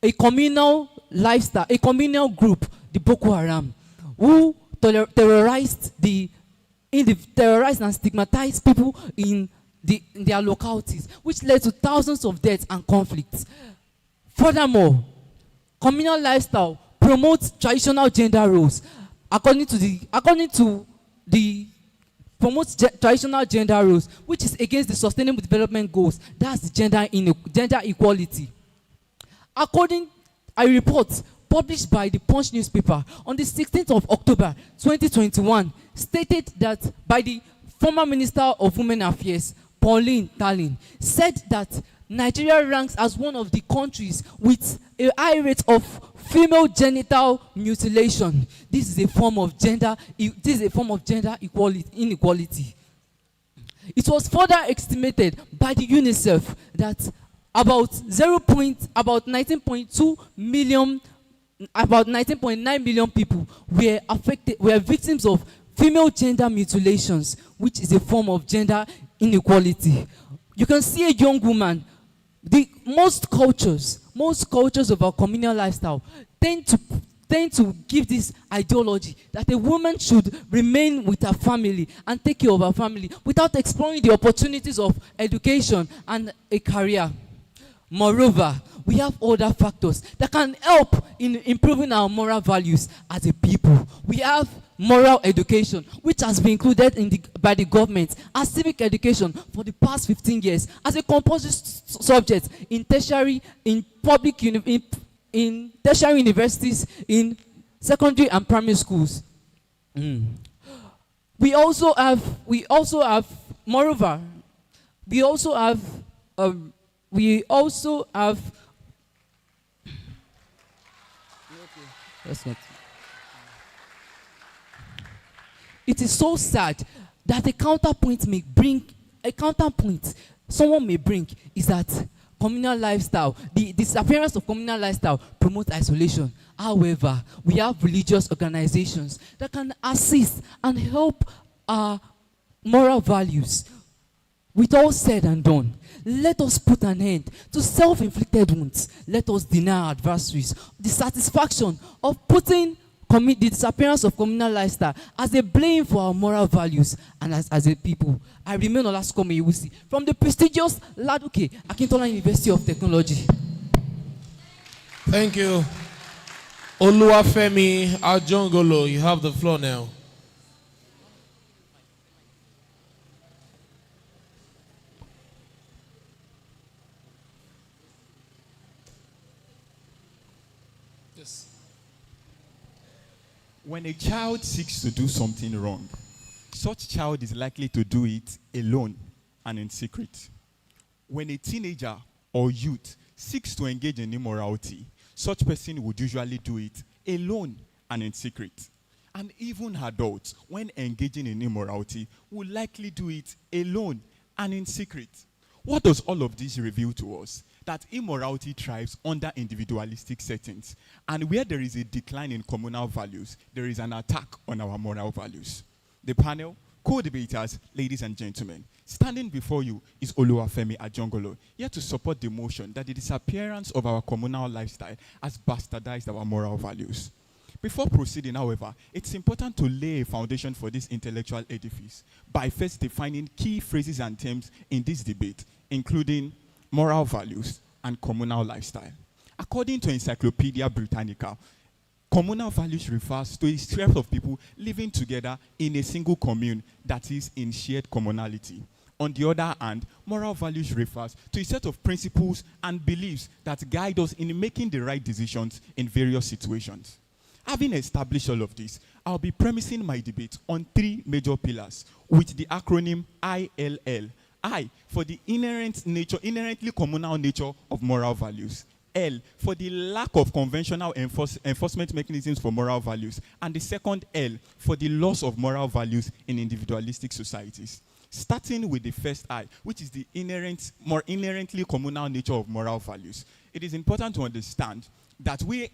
A communal lifestyle, a communal group, the Boko Haram, who terrorized terrorized and stigmatized people in their localities, which led to thousands of deaths and conflicts. Furthermore, communal lifestyle promotes traditional gender roles. Traditional gender roles, which is against the Sustainable Development Goals. That's the gender equality. According a report published by the Punch newspaper on the 16th of October 2021, stated that by the former Minister of Women Affairs, Pauline Talin, said that Nigeria ranks as one of the countries with a high rate of female genital mutilation. This is a form of gender inequality. It was further estimated by the UNICEF that about 19.9 million people were victims of female gender mutilations, which is a form of gender inequality. You can see a young woman. Most cultures of our communal lifestyle tend to give this ideology that a woman should remain with her family and take care of her family without exploring the opportunities of education and a career. Moreover, we have other factors that can help in improving our moral values as a people. We have moral education, which has been included by the government as civic education for the past 15 years as a compulsory subject in tertiary universities, in secondary and primary schools. We also have it is so sad that a counterpoint someone may bring is that communal lifestyle, the disappearance of communal lifestyle promotes isolation. However, we have religious organizations that can assist and help our moral values. With all said and done, let us put an end to self-inflicted wounds. Let us deny our adversaries the satisfaction of putting the disappearance of communal lifestyle as a blame for our moral values and as a people. I remain Olaskome Iwusi from the prestigious Laduke Akintola University of Technology. Thank you. Oluwafemi Ajongolo, you have the floor now. Yes. When a child seeks to do something wrong, such child is likely to do it alone and in secret. When a teenager or youth seeks to engage in immorality, such person would usually do it alone and in secret. And even adults, when engaging in immorality, will likely do it alone and in secret. What does all of this reveal to us? That immorality thrives under individualistic settings. And where there is a decline in communal values, there is an attack on our moral values. The panel, co-debaters, ladies and gentlemen, standing before you is Oluwafemi Ajongolo, here to support the motion that the disappearance of our communal lifestyle has bastardized our moral values. Before proceeding, however, it's important to lay a foundation for this intellectual edifice by first defining key phrases and terms in this debate, including moral values and communal lifestyle. According to Encyclopedia Britannica, communal values refers to a set of people living together in a single commune that is in shared commonality. On the other hand, moral values refers to a set of principles and beliefs that guide us in making the right decisions in various situations. Having established all of this, I'll be premising my debate on three major pillars with the acronym ILL. I, for the inherently communal nature of moral values. L, for the lack of conventional enforcement mechanisms for moral values. And the second L, for the loss of moral values in individualistic societies. Starting with the first I, which is the more inherently communal nature of moral values. It is important to understand that when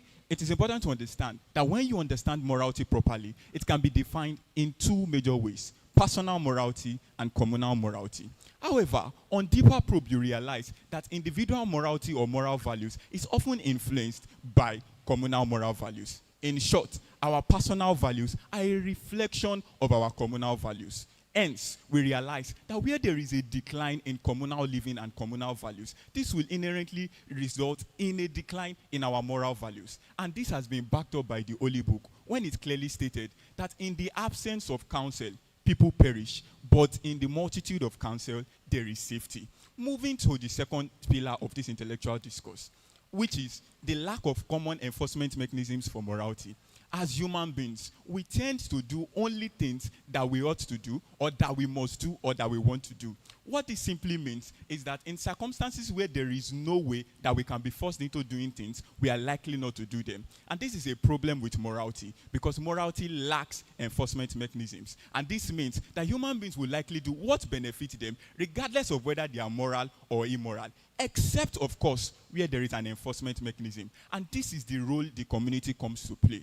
you understand morality properly, it can be defined in two major ways: personal morality and communal morality. However, on deeper probe, you realize that individual morality or moral values is often influenced by communal moral values. In short, our personal values are a reflection of our communal values. Hence, we realize that where there is a decline in communal living and communal values, this will inherently result in a decline in our moral values. And this has been backed up by the Holy Book when it clearly stated that in the absence of counsel, people perish, but in the multitude of counsel, there is safety. Moving to the second pillar of this intellectual discourse, which is the lack of common enforcement mechanisms for morality. As human beings, we tend to do only things that we ought to do, or that we must do, or that we want to do. What this simply means is that in circumstances where there is no way that we can be forced into doing things, we are likely not to do them. And this is a problem with morality, because morality lacks enforcement mechanisms. And this means that human beings will likely do what benefits them, regardless of whether they are moral or immoral, except, of course, where there is an enforcement mechanism. And this is the role the community comes to play.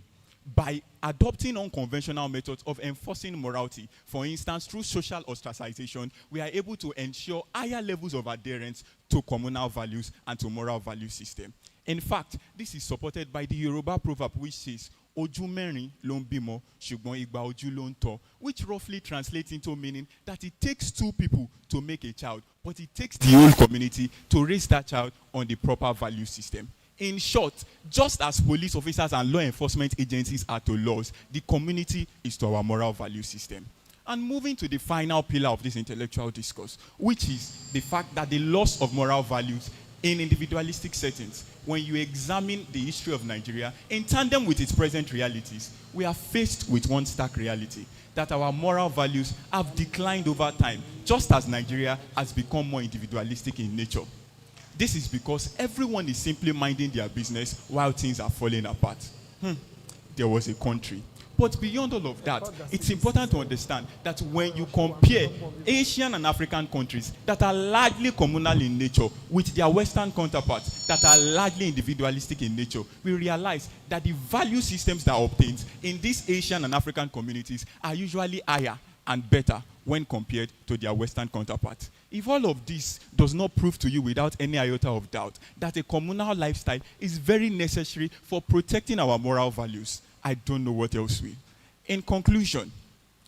By adopting unconventional methods of enforcing morality, for instance, through social ostracization, we are able to ensure higher levels of adherence to communal values and to moral value system. In fact, this is supported by the Yoruba proverb which says, Ojú mẹ́rin ló ń bímọ, ṣùgbọ́n igba ojú ló ń tọ́, which roughly translates into meaning that it takes two people to make a child, but it takes the whole community to raise that child on the proper value system. In short, just as police officers and law enforcement agencies are to laws, the community is to our moral value system. And moving to the final pillar of this intellectual discourse, which is the fact that the loss of moral values in individualistic settings, when you examine the history of Nigeria in tandem with its present realities, we are faced with one stark reality, that our moral values have declined over time, just as Nigeria has become more individualistic in nature. This is because everyone is simply minding their business while things are falling apart. There was a country. But beyond all of that, it's important to understand that when you compare Asian and African countries that are largely communal in nature with their Western counterparts that are largely individualistic in nature, we realize that the value systems that are obtained in these Asian and African communities are usually higher and better when compared to their Western counterparts. If all of this does not prove to you without any iota of doubt that a communal lifestyle is very necessary for protecting our moral values, I don't know what else will. In conclusion,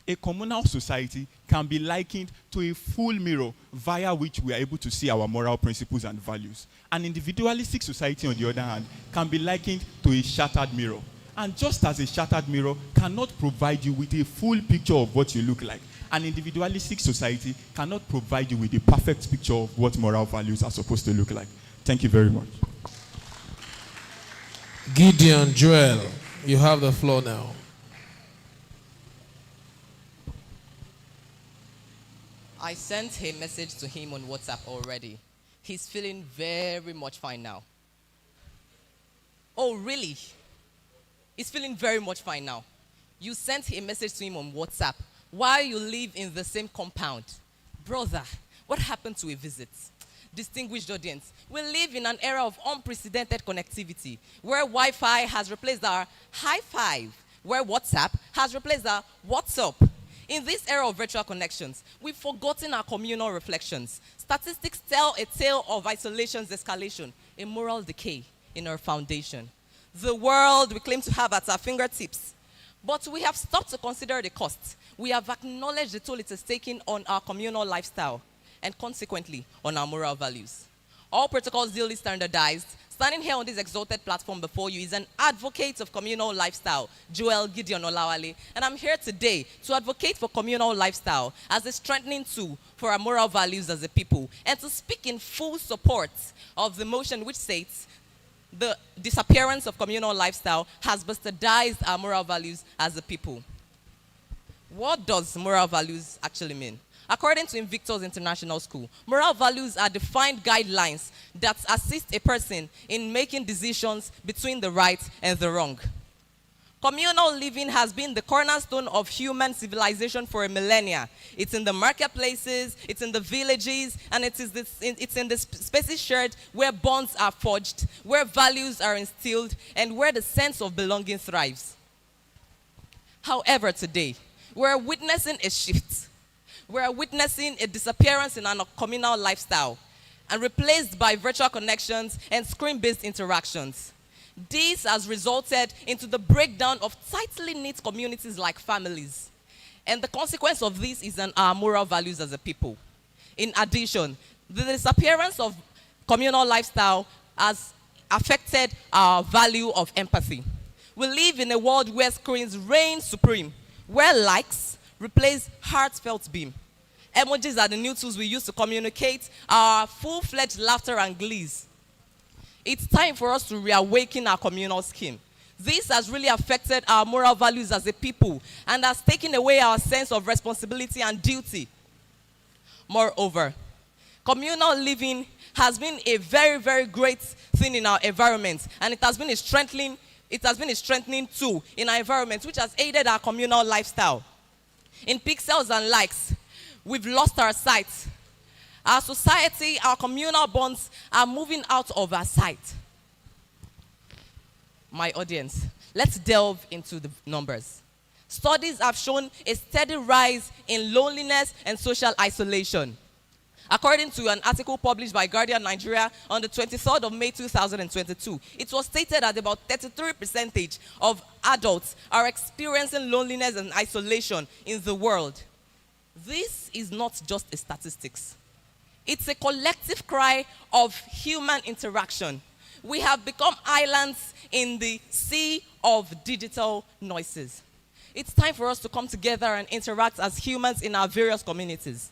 a communal society can be likened to a full mirror via which we are able to see our moral principles and values. An individualistic society, on the other hand, can be likened to a shattered mirror. And just as a shattered mirror cannot provide you with a full picture of what you look like, an individualistic society cannot provide you with a perfect picture of what moral values are supposed to look like. Thank you very much. Gideon Joel, you have the floor now. I sent a message to him on WhatsApp already. He's feeling very much fine now. Oh, really? He's feeling very much fine now. You sent a message to him on WhatsApp while you live in the same compound. Brother, what happened to a visit? Distinguished audience, we live in an era of unprecedented connectivity where Wi-Fi has replaced our high five, where WhatsApp has replaced our WhatsApp. In this era of virtual connections, we've forgotten our communal reflections. Statistics tell a tale of isolation's escalation, a moral decay in our foundation. The world we claim to have at our fingertips. But we have stopped to consider the cost. We have acknowledged the toll it is taking on our communal lifestyle and consequently on our moral values. All protocols duly standardized. Standing here on this exalted platform before you is an advocate of communal lifestyle, Joel Gideon Olawale, and I'm here today to advocate for communal lifestyle as a strengthening tool for our moral values as a people, and to speak in full support of the motion which states the disappearance of communal lifestyle has bastardized our moral values as a people. What does moral values actually mean? According to Invictus International School, moral values are defined guidelines that assist a person in making decisions between the right and the wrong. Communal living has been the cornerstone of human civilization for a millennia. It's in the marketplaces, it's in the villages, and it's in the spaces shared where bonds are forged, where values are instilled, and where the sense of belonging thrives. However, today, we're witnessing a shift. We're witnessing a disappearance in our communal lifestyle and replaced by virtual connections and screen-based interactions. This has resulted into the breakdown of tightly knit communities like families. And the consequence of this is on our moral values as a people. In addition, the disappearance of communal lifestyle has affected our value of empathy. We live in a world where screens reign supreme, where likes replace heartfelt beam. Emojis are the new tools we use to communicate our full-fledged laughter and glees. It's time for us to reawaken our communal scheme. This has really affected our moral values as a people and has taken away our sense of responsibility and duty. Moreover, communal living has been a very, very great thing in our environment, and it has been a strengthening tool in our environment, which has aided our communal lifestyle. In pixels and likes, we've lost our sight. Our society, our communal bonds are moving out of our sight. My audience, let's delve into the numbers. Studies have shown a steady rise in loneliness and social isolation. According to an article published by Guardian Nigeria on the 23rd of May 2022, it was stated that about 33% of adults are experiencing loneliness and isolation in the world. This is not just a statistics. It's a collective cry of human interaction. We have become islands in the sea of digital noises. It's time for us to come together and interact as humans in our various communities.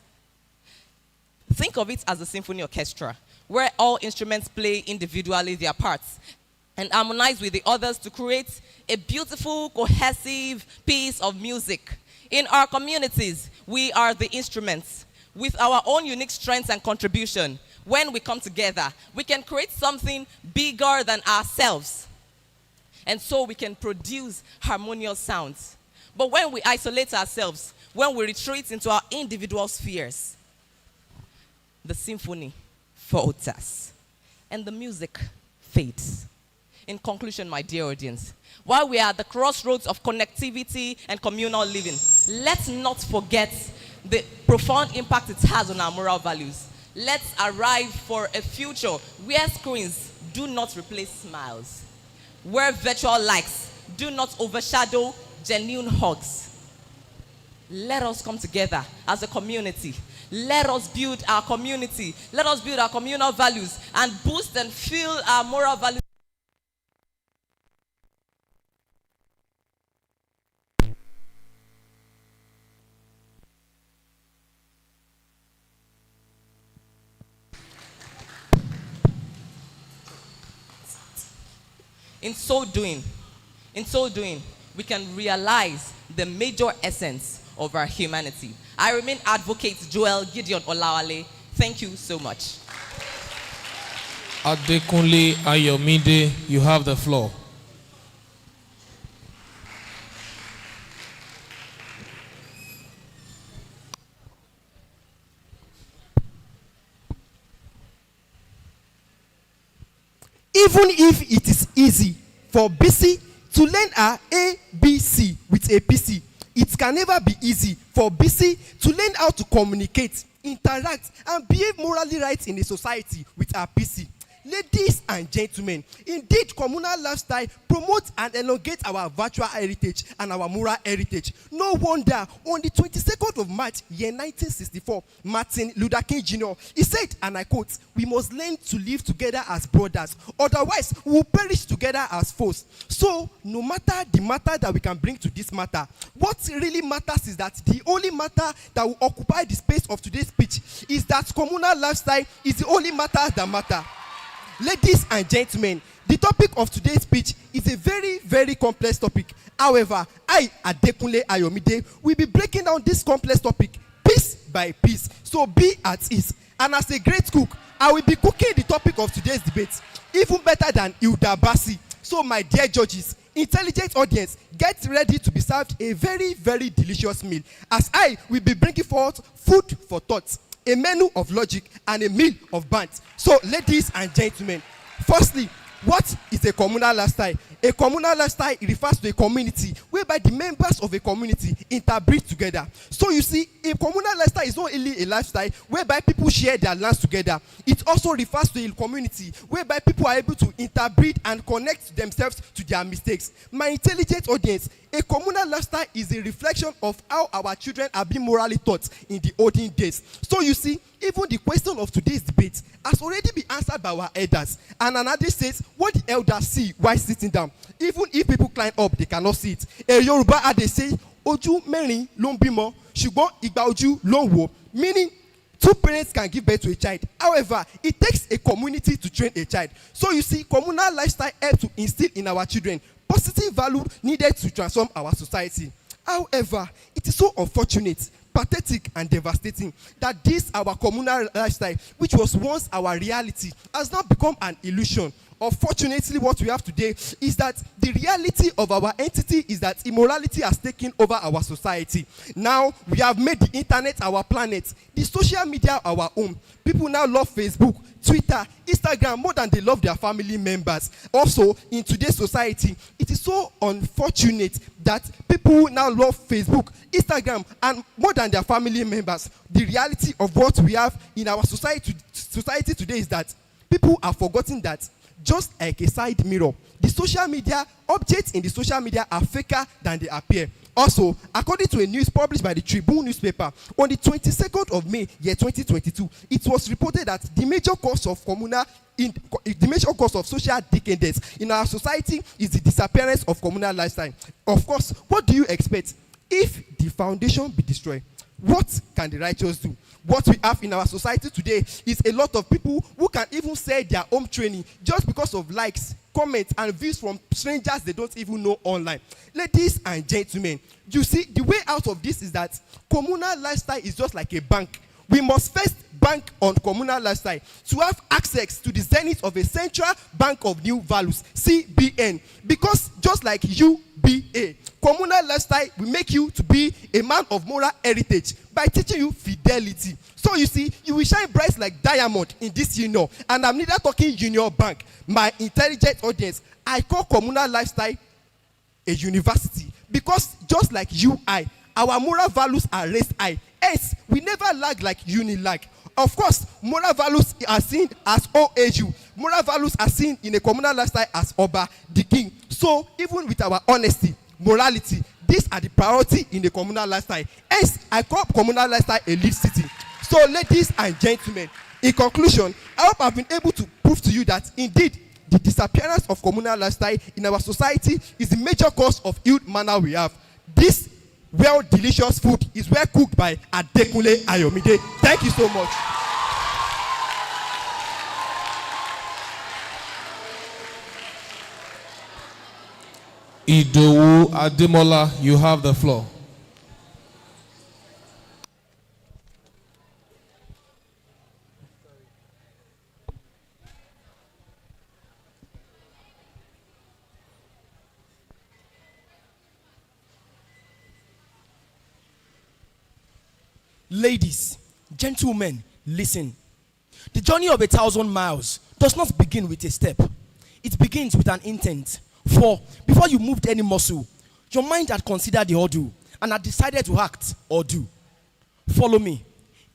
Think of it as a symphony orchestra, where all instruments play individually their parts and harmonize with the others to create a beautiful, cohesive piece of music. In our communities, we are the instruments. With our own unique strengths and contribution, when we come together, we can create something bigger than ourselves. And so we can produce harmonious sounds. But when we isolate ourselves, when we retreat into our individual spheres, the symphony falters and the music fades. In conclusion, my dear audience, while we are at the crossroads of connectivity and communal living, let's not forget the profound impact it has on our moral values. Let's arrive for a future where screens do not replace smiles, where virtual likes do not overshadow genuine hugs. Let us come together as a community. Let us build our community. Let us build our communal values and boost and fuel our moral values. In so doing, we can realize the major essence of our humanity. I remain Advocate Joel Gideon Olawale. Thank you so much. Adekunle Ayomide, you have the floor. Even if it is easy for BC to learn her ABC with a PC, it can never be easy for BC to learn how to communicate, interact, and behave morally right in a society with her PC. Ladies and gentlemen, indeed, communal lifestyle promotes and elongates our virtual heritage and our moral heritage. No wonder, on the 22nd of March, year 1964, Martin Luther King Jr., he said, and I quote, "We must learn to live together as brothers, otherwise we will perish together as foes." So, no matter the matter that we can bring to this matter, what really matters is that the only matter that will occupy the space of today's speech is that communal lifestyle is the only matter that matters. Ladies and gentlemen, the topic of today's speech is a very, very complex topic. However, I, Adekunle Ayomide, will be breaking down this complex topic piece by piece. So be at ease. And as a great cook, I will be cooking the topic of today's debate even better than Hilda Basi. So my dear judges, intelligent audience, get ready to be served a very, very delicious meal, as I will be bringing forth food for thought, a menu of logic, and a meal of bant. So, ladies and gentlemen, firstly, what is a communal lifestyle? A communal lifestyle refers to a community whereby the members of a community interbreed together. So you see, a communal lifestyle is not only a lifestyle whereby people share their lands together. It also refers to a community whereby people are able to interbreed and connect themselves to their mistakes. My intelligent audience, a communal lifestyle is a reflection of how our children are being morally taught in the olden days. So you see, even the question of today's debate has already been answered by our elders. And another says, what the elders see while sitting down, even if people climb up, they cannot see it. A Yoruba adage say, ojú mẹ́rin ló ń bímọ, ṣùgbọ́n ìgbà ojú ló ń wò. Meaning, two parents can give birth to a child. However, it takes a community to train a child. So you see, communal lifestyle helps to instill in our children positive value needed to transform our society. However, it is so unfortunate, pathetic and devastating that this our communal lifestyle, which was once our reality, has now become an illusion. Unfortunately, what we have today is that the reality of our entity is that immorality has taken over our society. Now, we have made the internet our planet, the social media our home. People now love Facebook, Twitter, Instagram more than they love their family members. Also, in today's society, it is so unfortunate that people now love Facebook, Instagram, and more than their family members. The reality of what we have in our society today is that people are forgetting that just like a side mirror, the social media objects in the social media are faker than they appear. Also, according to a news published by the Tribune newspaper on the 22nd of May, year 2022, it was reported that the major cause of social decadence in our society is the disappearance of communal lifestyle. Of course, what do you expect? If the foundation be destroyed, what can the righteous do? What we have in our society today is a lot of people who can even sell their home training just because of likes, comments, and views from strangers they don't even know online. Ladies and gentlemen, you see, the way out of this is that communal lifestyle is just like a bank. We must first bank on communal lifestyle to have access to the zenith of a central bank of new values, CBN. Because just like UBA, communal lifestyle will make you to be a man of moral heritage by teaching you fidelity. So you see, you will shine bright like diamond in this union. And I'm neither talking Union Bank. My intelligent audience, I call communal lifestyle a university. Because just like UI, our moral values are raised high. Hence, we never lag like Unilag. Of course, moral values are seen as OAU. Moral values are seen in a communal lifestyle as Oba, the king. So, even with our honesty, morality, these are the priority in the communal lifestyle. Hence, I call communal lifestyle a lead city. So, ladies and gentlemen, in conclusion, I hope I've been able to prove to you that indeed, the disappearance of communal lifestyle in our society is the major cause of ill manner we have. This well delicious food is well cooked by Adekunle Ayomide. Thank you so much. Idowu Ademola, you have the floor. Ladies, gentlemen, listen. The journey of 1,000 miles does not begin with a step. It begins with an intent. For before you moved any muscle, your mind had considered the ordeal and had decided to act or do. Follow me.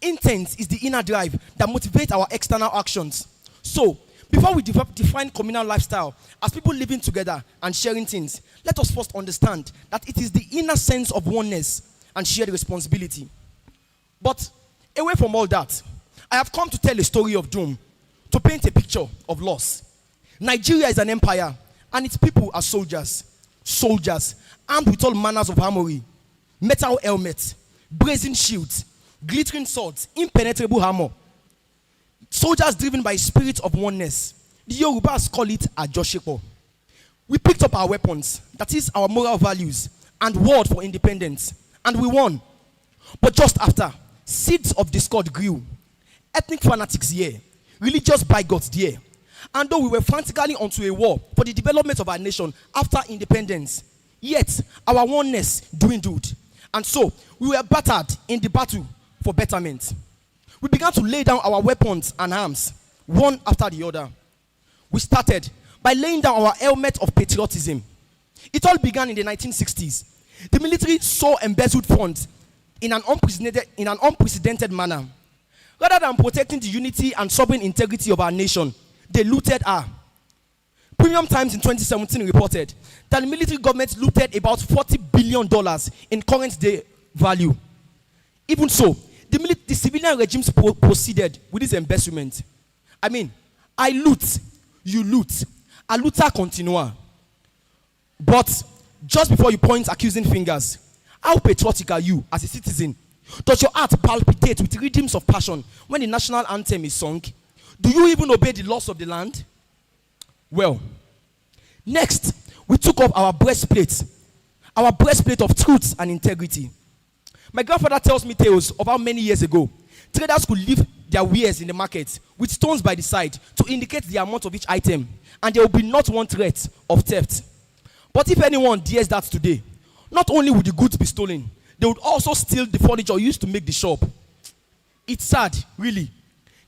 Intent is the inner drive that motivates our external actions. So, before we define communal lifestyle as people living together and sharing things, let us first understand that it is the inner sense of oneness and shared responsibility. But away from all that, I have come to tell a story of doom, to paint a picture of loss. Nigeria is an empire, and its people are soldiers. Soldiers armed with all manners of armory, metal helmets, brazen shields, glittering swords, impenetrable armor. Soldiers driven by a spirit of oneness. The Yorubas call it Ajoshepo. We picked up our weapons, that is our moral values, and warred for independence, and we won. But just after, seeds of discord grew. Ethnic fanatics here, religious bigots there. And though we were frantically onto a war for the development of our nation after independence, yet our oneness dwindled. And so we were battered in the battle for betterment. We began to lay down our weapons and arms, one after the other. We started by laying down our helmet of patriotism. It all began in the 1960s. The military saw embezzled funds in an unprecedented manner. Rather than protecting the unity and sovereign integrity of our nation, they looted her. Premium Times in 2017 reported that the military government looted about $40 billion in current day value. Even so, the civilian regimes proceeded with this embezzlement. I mean, I loot, you loot, a looter continua. But just before you point accusing fingers, how patriotic are you as a citizen? Does your heart palpitate with rhythms of passion when the national anthem is sung? Do you even obey the laws of the land? Well, next, we took up our breastplate of truth and integrity. My grandfather tells me tales of how many years ago, traders could leave their wares in the market with stones by the side to indicate the amount of each item, and there will be not one threat of theft. But if anyone dares that today, not only would the goods be stolen, they would also steal the furniture used to make the shop. It's sad, really.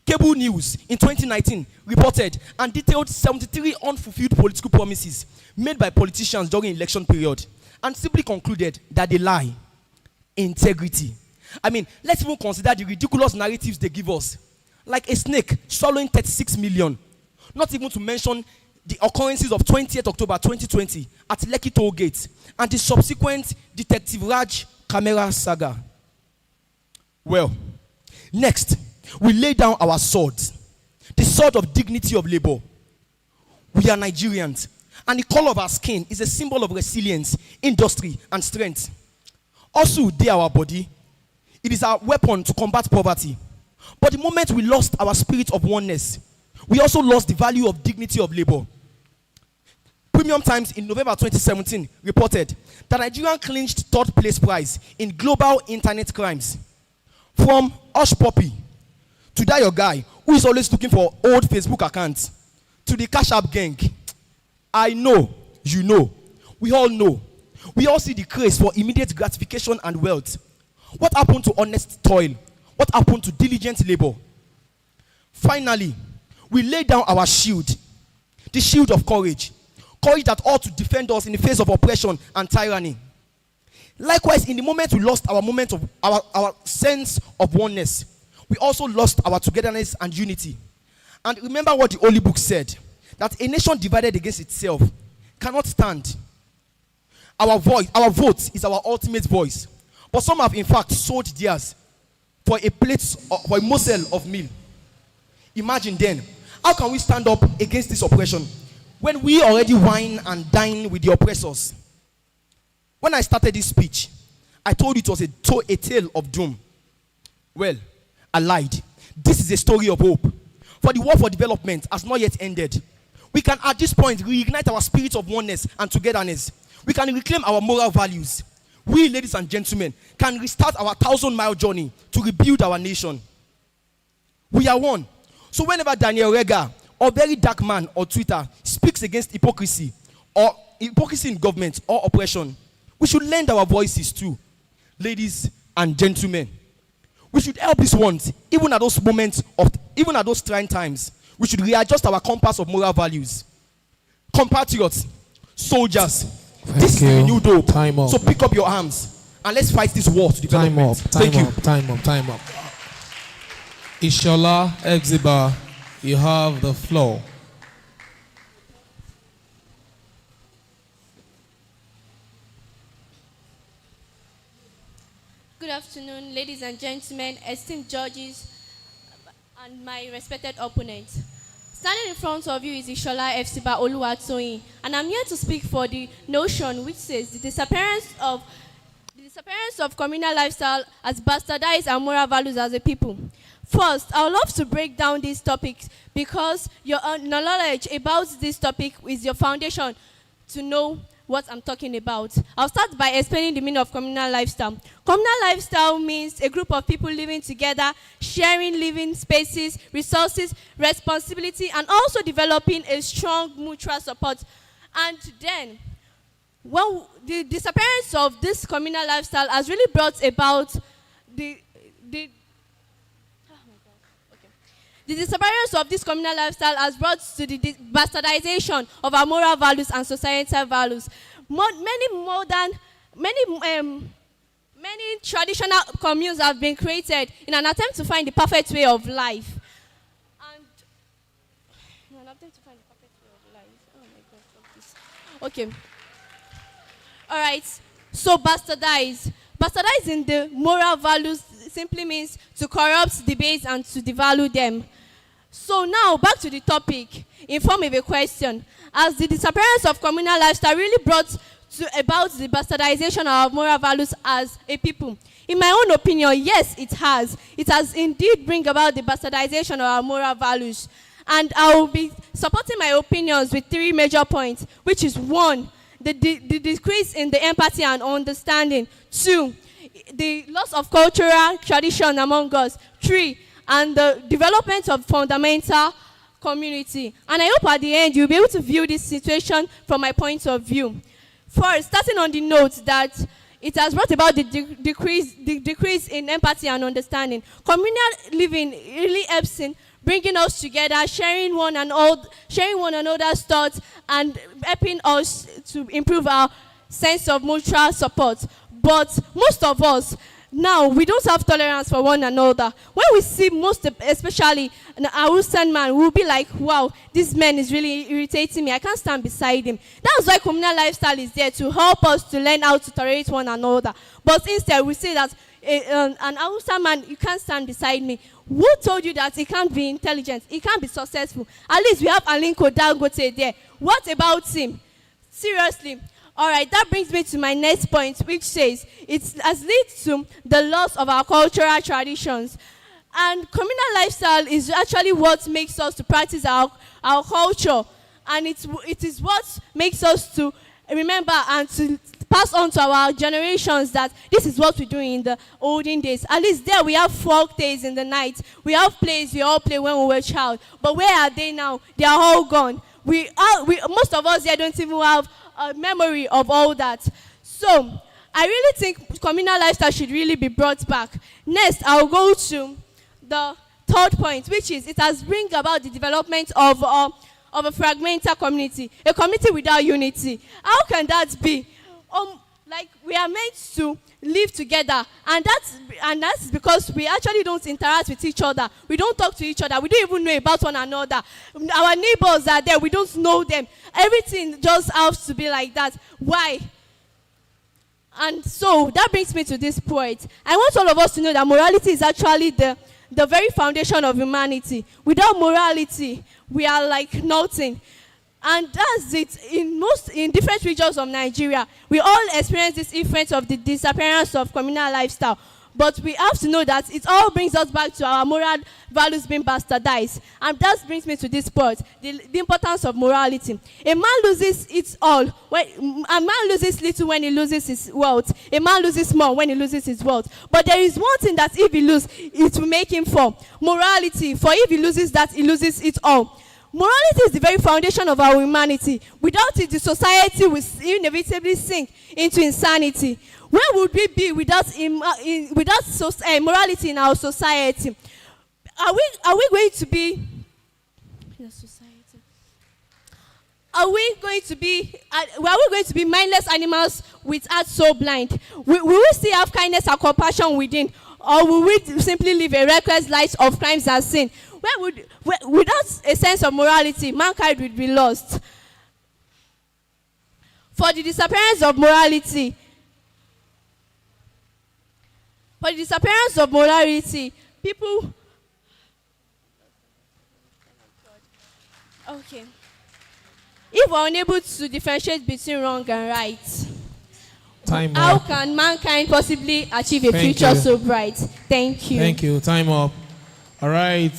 Cable News in 2019 reported and detailed 73 unfulfilled political promises made by politicians during election period and simply concluded that they lie. Integrity. I mean, let's even consider the ridiculous narratives they give us. Like a snake swallowing 36 million. Not even to mention the occurrences of 20th October 2020 at Lekki Toll Gate and the subsequent Detective Raj camera saga. Well, next, we lay down our sword, the sword of dignity of labor. We are Nigerians, and the color of our skin is a symbol of resilience, industry, and strength. Also, they are our body. It is our weapon to combat poverty. But the moment we lost our spirit of oneness, we also lost the value of dignity of labor. Premium Times in November 2017 reported that Nigeria clinched third place prize in global internet crimes. From Hush Puppy to that your guy who is always looking for old Facebook accounts to the Cash App gang. I know, you know, we all know. We all see the craze for immediate gratification and wealth. What happened to honest toil? What happened to diligent labor? Finally, we lay down our shield, the shield of courage. Courage that ought to defend us in the face of oppression and tyranny. Likewise, in the moment we lost our moment of our sense of oneness, we also lost our togetherness and unity. And remember what the Holy Book said, that a nation divided against itself cannot stand. Our vote is our ultimate voice. But some have in fact sold theirs for a morsel of meal. Imagine then, how can we stand up against this oppression when we already wine and dine with the oppressors? When I started this speech, I told you it was a tale of doom. Well, I lied. This is a story of hope. For the war for development has not yet ended. We can at this point reignite our spirit of oneness and togetherness. We can reclaim our moral values. We, ladies and gentlemen, can restart our 1,000-mile journey to rebuild our nation. We are one. So whenever Daniel Rega or very dark man on Twitter speaks against hypocrisy or hypocrisy in government or oppression, we should lend our voices too. Ladies and gentlemen, we should help these ones, even at those trying times. We should readjust our compass of moral values. Compatriots, soldiers, this is the new dope. Time up. So pick up your arms and let's fight this war to development. Thank you. Time up. Ishola Exiba, you have the floor. Good afternoon, ladies and gentlemen, esteemed judges, and my respected opponents. Standing in front of you is Ishola Efsiba Oluwatoyin, and I'm here to speak for the notion which says the disappearance of communal lifestyle has bastardized our moral values as a people. First, I would love to break down these topics because your knowledge about this topic is your foundation to know what I'm talking about. I'll start by explaining the meaning of communal lifestyle. Communal lifestyle means a group of people living together, sharing living spaces, resources, responsibility, and also developing a strong mutual support. And then, well, the disappearance of this communal lifestyle has really brought about the The disappearance of this communal lifestyle has brought to the bastardization of our moral values and societal values. Many traditional communes have been created in an attempt to find the perfect way of life. Okay. All right. So bastardize. Bastardizing the moral values simply means to corrupt the base and to devalue them. So now back to the topic in form of a question. Has the disappearance of communal lifestyle really brought about the bastardization of our moral values as a people? In my own opinion, yes, it has. It has indeed bring about the bastardization of our moral values. And I will be supporting my opinions with 3 major points, which is 1, the decrease in the empathy and understanding. 2, the loss of cultural tradition among us. 3, and the development of fundamental community. And I hope at the end you'll be able to view this situation from my point of view. First, starting on the note that it has brought about the decrease in empathy and understanding. Communal living really helps in bringing us together, sharing one another's thoughts, and helping us to improve our sense of mutual support. But most of us, now, we don't have tolerance for one another. When we see especially an Hausan man, we'll be like, wow, this man is really irritating me. I can't stand beside him. That's why communal lifestyle is there, to help us to learn how to tolerate one another. But instead, we say that an Hausan man, you can't stand beside me. Who told you that he can't be intelligent? He can't be successful? At least we have Alinko Dangote there. What about him? Seriously. All right, that brings me to my next point, which says it has led to the loss of our cultural traditions. And communal lifestyle is actually what makes us to practice our culture. And it is what makes us to remember and to pass on to our generations that this is what we do in the olden days. At least there we have folk days in the night. We have plays we all play when we were a child. But where are they now? They are all gone. Most of us here don't even have a memory of all that. So I really think communal lifestyle should really be brought back. Next, I'll go to the 3rd point, which is it has bring about the development of a fragmented community, a community without unity. How can that be? Like, we are meant to live together, and that's because we actually don't interact with each other. We don't talk to each other. We don't even know about one another. Our neighbors are there. We don't know them. Everything just has to be like that. Why? And so that brings me to this point. I want all of us to know that morality is actually the very foundation of humanity. Without morality, we are like nothing. And that's it. In different regions of Nigeria, we all experience this effect of the disappearance of communal lifestyle. But we have to know that it all brings us back to our moral values being bastardized. And that brings me to this point, the importance of morality. A man loses it all. A man loses little when he loses his wealth. A man loses more when he loses his wealth. But there is one thing that if he loses, it will make him fall. Morality. For if he loses that, he loses it all. Morality is the very foundation of our humanity. Without it, the society will inevitably sink into insanity. Where would we be without morality in our society? Are we going to be in a society? Are we going to be mindless animals with hearts so blind? Will we still have kindness and compassion within, or will we simply live a reckless life of crimes and sin? Without a sense of morality, mankind would be lost. For the disappearance of morality, people. Okay. If we're unable to differentiate between wrong and right, how can mankind possibly achieve a future so bright? Thank you. Thank you. Time up. All right.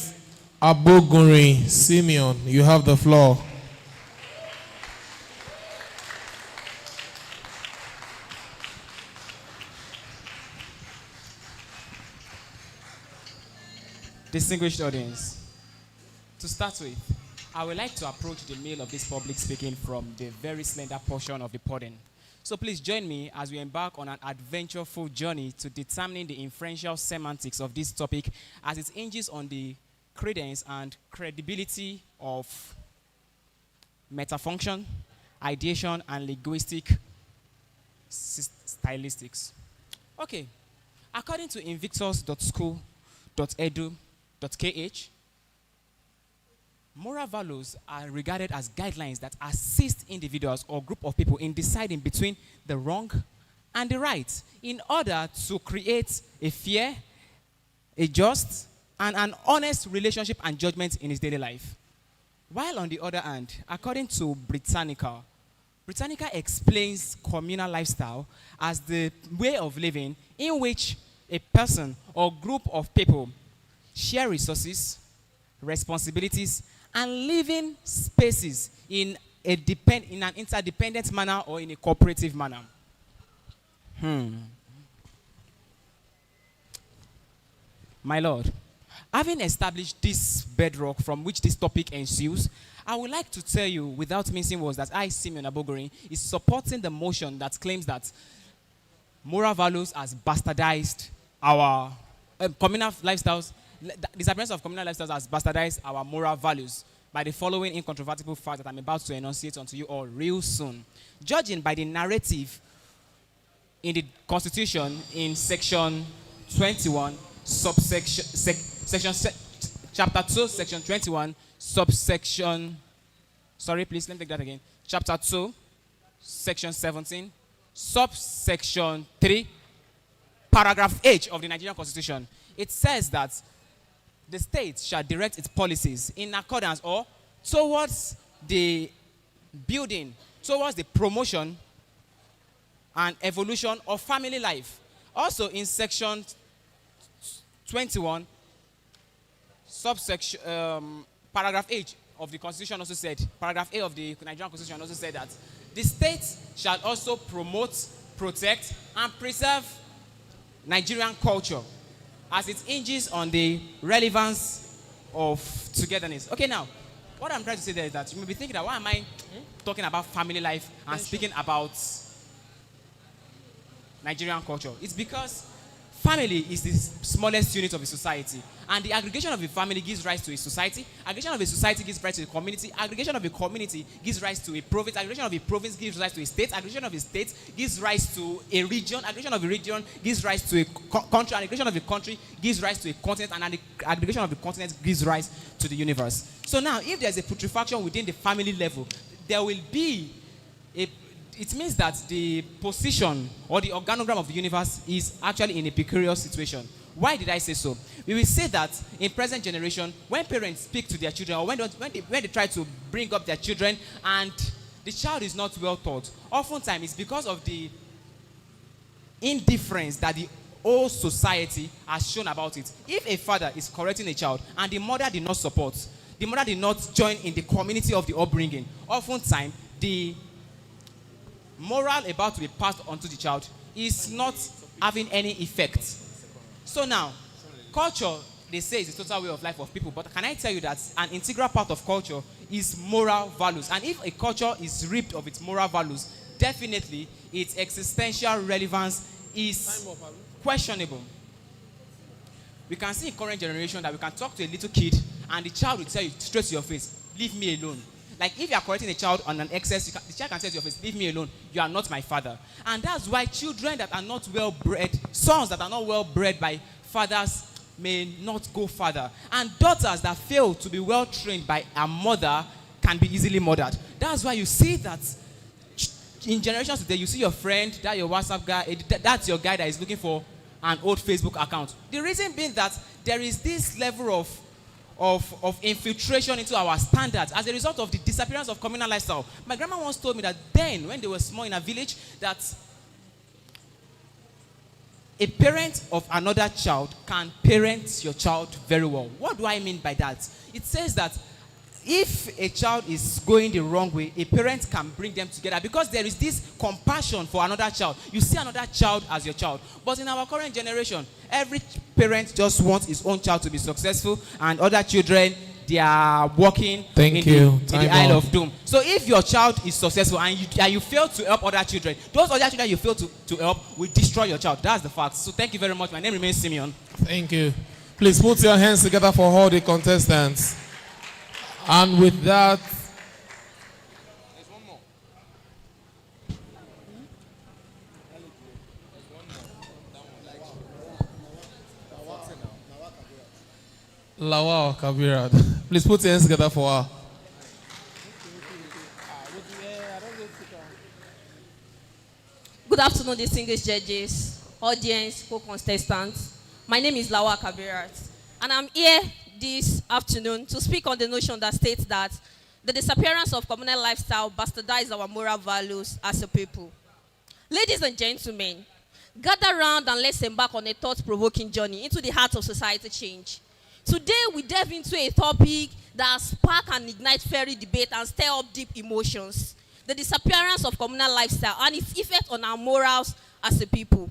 Aboguri Simeon, you have the floor. Distinguished audience, to start with, I would like to approach the meal of this public speaking from the very slender portion of the podium. So please join me as we embark on an adventureful journey to determining the inferential semantics of this topic as it hinges on the credence and credibility of metafunction, ideation, and linguistic stylistics. Okay, according to invictus.school.edu.kh, moral values are regarded as guidelines that assist individuals or group of people in deciding between the wrong and the right in order to create a fair, a just, and an honest relationship and judgment in his daily life. While on the other hand, according to Britannica explains communal lifestyle as the way of living in which a person or group of people share resources, responsibilities, and living spaces in an interdependent manner or in a cooperative manner. My Lord, having established this bedrock from which this topic ensues, I would like to tell you, without mincing words, that I, Simeon Abogorin, is supporting the motion that claims that moral values has bastardized our communal lifestyles. The disappearance of communal lifestyles has bastardized our moral values by the following incontrovertible fact that I'm about to enunciate unto you all real soon. Judging by the narrative in the Constitution in section 21, chapter 2, section 21, subsection, sorry, please, let me take that again. Chapter 2, section 17, subsection 3, paragraph H of the Nigerian Constitution. It says that the state shall direct its policies in accordance or towards the building, towards the promotion and evolution of family life. Also in section 21, subsection, paragraph H of the Constitution also said, paragraph A of the Nigerian Constitution also said that the state shall also promote, protect, and preserve Nigerian culture as it hinges on the relevance of togetherness. Okay, now, what I'm trying to say there is that you may be thinking that why am I talking about family life and speaking about Nigerian culture? It's because family is the smallest unit of a society, and the aggregation of a family gives rise to a society. Aggregation of a society gives rise to a community. Aggregation of a community gives rise to a province. Aggregation of a province gives rise to a state. Aggregation of a state gives rise to a region. Aggregation of a region gives rise to a country. Aggregation of a country gives rise to a continent, and the aggregation of the continent gives rise to the universe. So now, if there's a putrefaction within the family level, there will be a it means that the position or the organogram of the universe is actually in a precarious situation. Why did I say so? We will say that in present generation, when parents speak to their children or when they try to bring up their children and the child is not well taught, oftentimes it's because of the indifference that the whole society has shown about it. If a father is correcting a child and the mother did not support, the mother did not join in the community of the upbringing, oftentimes the moral about to be passed on to the child is not having any effect. So now, culture, they say, is the total way of life of people, but can I tell you that an integral part of culture is moral values? And if a culture is ripped of its moral values, definitely its existential relevance is questionable. We can see in current generation that we can talk to a little kid and the child will tell you straight to your face, leave me alone. Like if you are correcting a child on an excess, the child can say to your face, leave me alone, you are not my father. And that's why children that are not well bred, sons that are not well bred by fathers may not go further. And daughters that fail to be well trained by a mother can be easily murdered. That's why you see that in generations today, you see your friend, that your WhatsApp guy, that's your guy that is looking for an old Facebook account. The reason being that there is this level of infiltration into our standards as a result of the disappearance of communal lifestyle. My grandma once told me that then, when they were small in a village, that a parent of another child can parent your child very well. What do I mean by that? It says that if a child is going the wrong way, a parent can bring them together because there is this compassion for another child. You see another child as your child. But in our current generation, every parent just wants his own child to be successful, and other children, they are walking in the aisle of doom. So if your child is successful and you fail to help other children, those other children you fail to help will destroy your child. That's the fact. So thank you very much. My name remains Simeon. Thank you. Please put your hands together for all the contestants. And with that, Lawal Kabirat. Please put your hands together for her. Good afternoon, distinguished judges, audience, co-contestants. My name is Lawal Kabirat, and I'm here this afternoon to speak on the notion that states that the disappearance of communal lifestyle bastardizes our moral values as a people. Ladies and gentlemen, gather round and let's embark on a thought-provoking journey into the heart of society change. Today, we delve into a topic that spark and ignite fiery debate and stir up deep emotions: the disappearance of communal lifestyle and its effect on our morals as a people.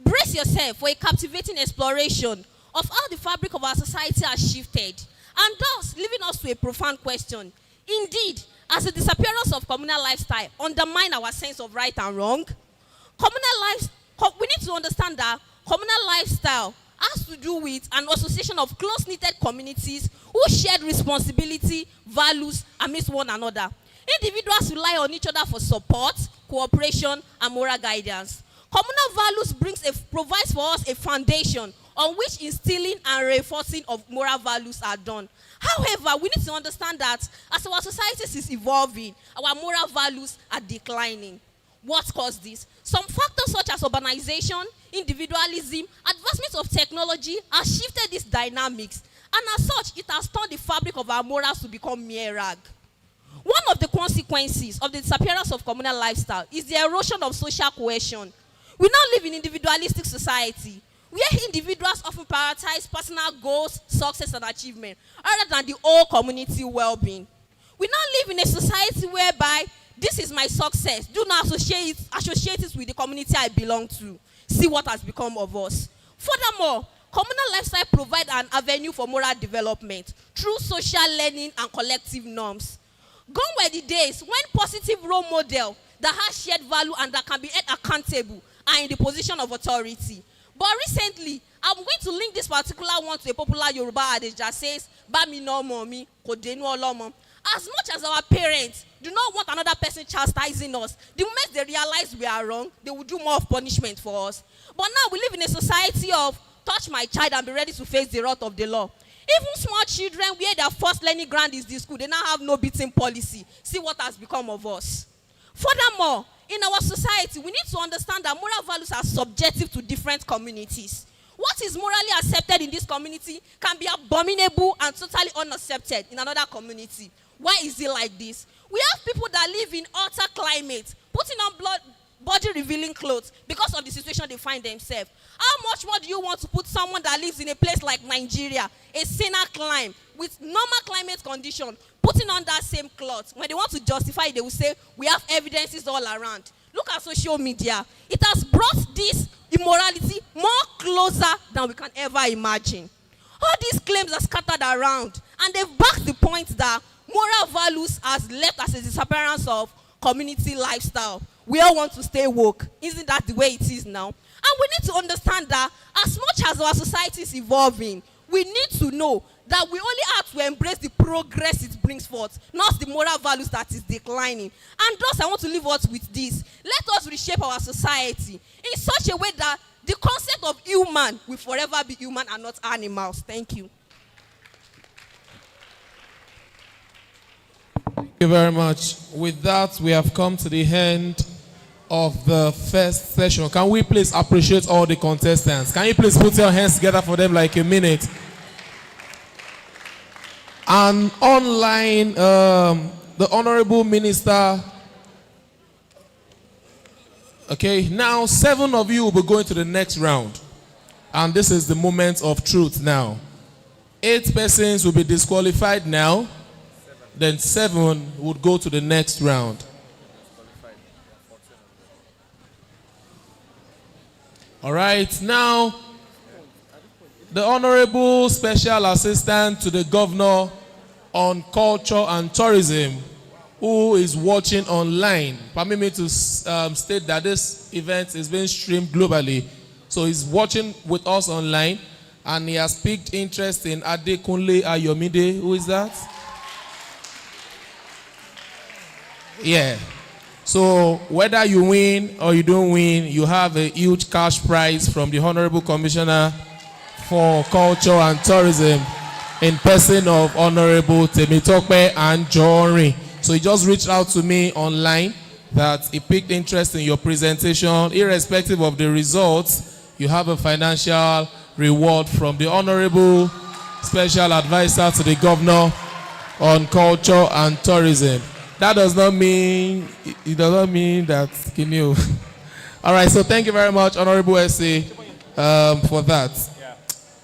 Brace yourself for a captivating exploration of how the fabric of our society has shifted, and thus leaving us to a profound question. Indeed, as the disappearance of communal lifestyle undermine our sense of right and wrong, we need to understand that communal lifestyle has to do with an association of close-knitted communities who shared responsibility, values, amidst one another. Individuals rely on each other for support, cooperation, and moral guidance. Communal values provides for us a foundation on which instilling and reinforcing of moral values are done. However, we need to understand that as our society is evolving, our moral values are declining. What caused this? Some factors such as urbanization, individualism, advancement of technology have shifted these dynamics, and as such, it has turned the fabric of our morals to become mere rag. One of the consequences of the disappearance of communal lifestyle is the erosion of social cohesion. We now live in individualistic society, where individuals often prioritize personal goals, success, and achievement, rather than the whole community well-being. We now live in a society whereby this is my success. Do not associate it with the community I belong to. See what has become of us. Furthermore, communal lifestyle provides an avenue for moral development through social learning and collective norms. Gone were the days when positive role model that has shared value and that can be held accountable are in the position of authority. But recently, I'm going to link this particular one to a popular Yoruba adage that says, "Ba mi no mo mi, ko denu olomo." As much as our parents do not want another person chastising us, the moment they realize we are wrong, they will do more of punishment for us. But now we live in a society of touch my child and be ready to face the wrath of the law. Even small children, where their first learning ground is the school, they now have no beating policy. See what has become of us. Furthermore, in our society, we need to understand that moral values are subjective to different communities. What is morally accepted in this community can be abominable and totally unaccepted in another community. Why is it like this? We have people that live in utter climate, putting on body-revealing clothes because of the situation they find themselves. How much more do you want to put someone that lives in a place like Nigeria, a sinner climb, with normal climate condition, putting on that same cloth? When they want to justify it, they will say, we have evidences all around. Look at social media. It has brought this immorality more closer than we can ever imagine. All these claims are scattered around, and they've backed the point that moral values has left as a disappearance of community lifestyle. We all want to stay woke. Isn't that the way it is now? And we need to understand that as much as our society is evolving, we need to know that we only have to embrace the progress it brings forth, not the moral values that is declining. And thus, I want to leave us with this. Let us reshape our society in such a way that the concept of human will forever be human and not animals. Thank you. Thank you very much. With that, we have come to the end of the first session. Can we please appreciate all the contestants? Can you please put your hands together for them like a minute? And online, the Honorable Minister. Okay, now 7 of you will be going to the next round. And this is the moment of truth now. 8 persons will be disqualified now. Then 7 would go to the next round. All right, now the Honorable Special Assistant to the Governor on Culture and Tourism, who is watching online. Permit me to state that this event is being streamed globally. So he's watching with us online. and he has piqued interest in Adekunle Ayomide. Who is that? Yeah. So whether you win or you don't win, you have a huge cash prize from the Honorable Commissioner for Culture and Tourism in person of Honorable Temitope Anjorin. So he just reached out to me online that he piqued interest in your presentation. Irrespective of the results, you have a financial reward from the Honorable Special Advisor to the Governor on Culture and Tourism. That does not mean, it does not mean that, can you? All right, so thank you very much, Honorable S.A., for that.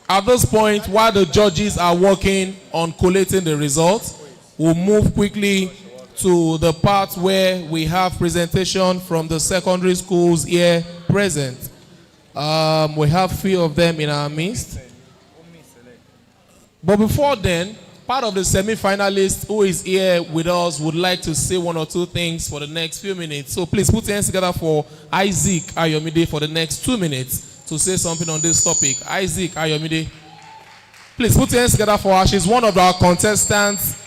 At this point, while the judges are working on collating the results, we'll move quickly to the part where we have presentation from the secondary schools here present. We have a few of them in our midst. But before then, part of the semi-finalist who is here with us would like to say one or two things for the next few minutes. So please put your hands together for Isaac Ayomide for the next 2 minutes to say something on this topic. Isaac Ayomide. Please put your hands together for her. She's one of our contestants,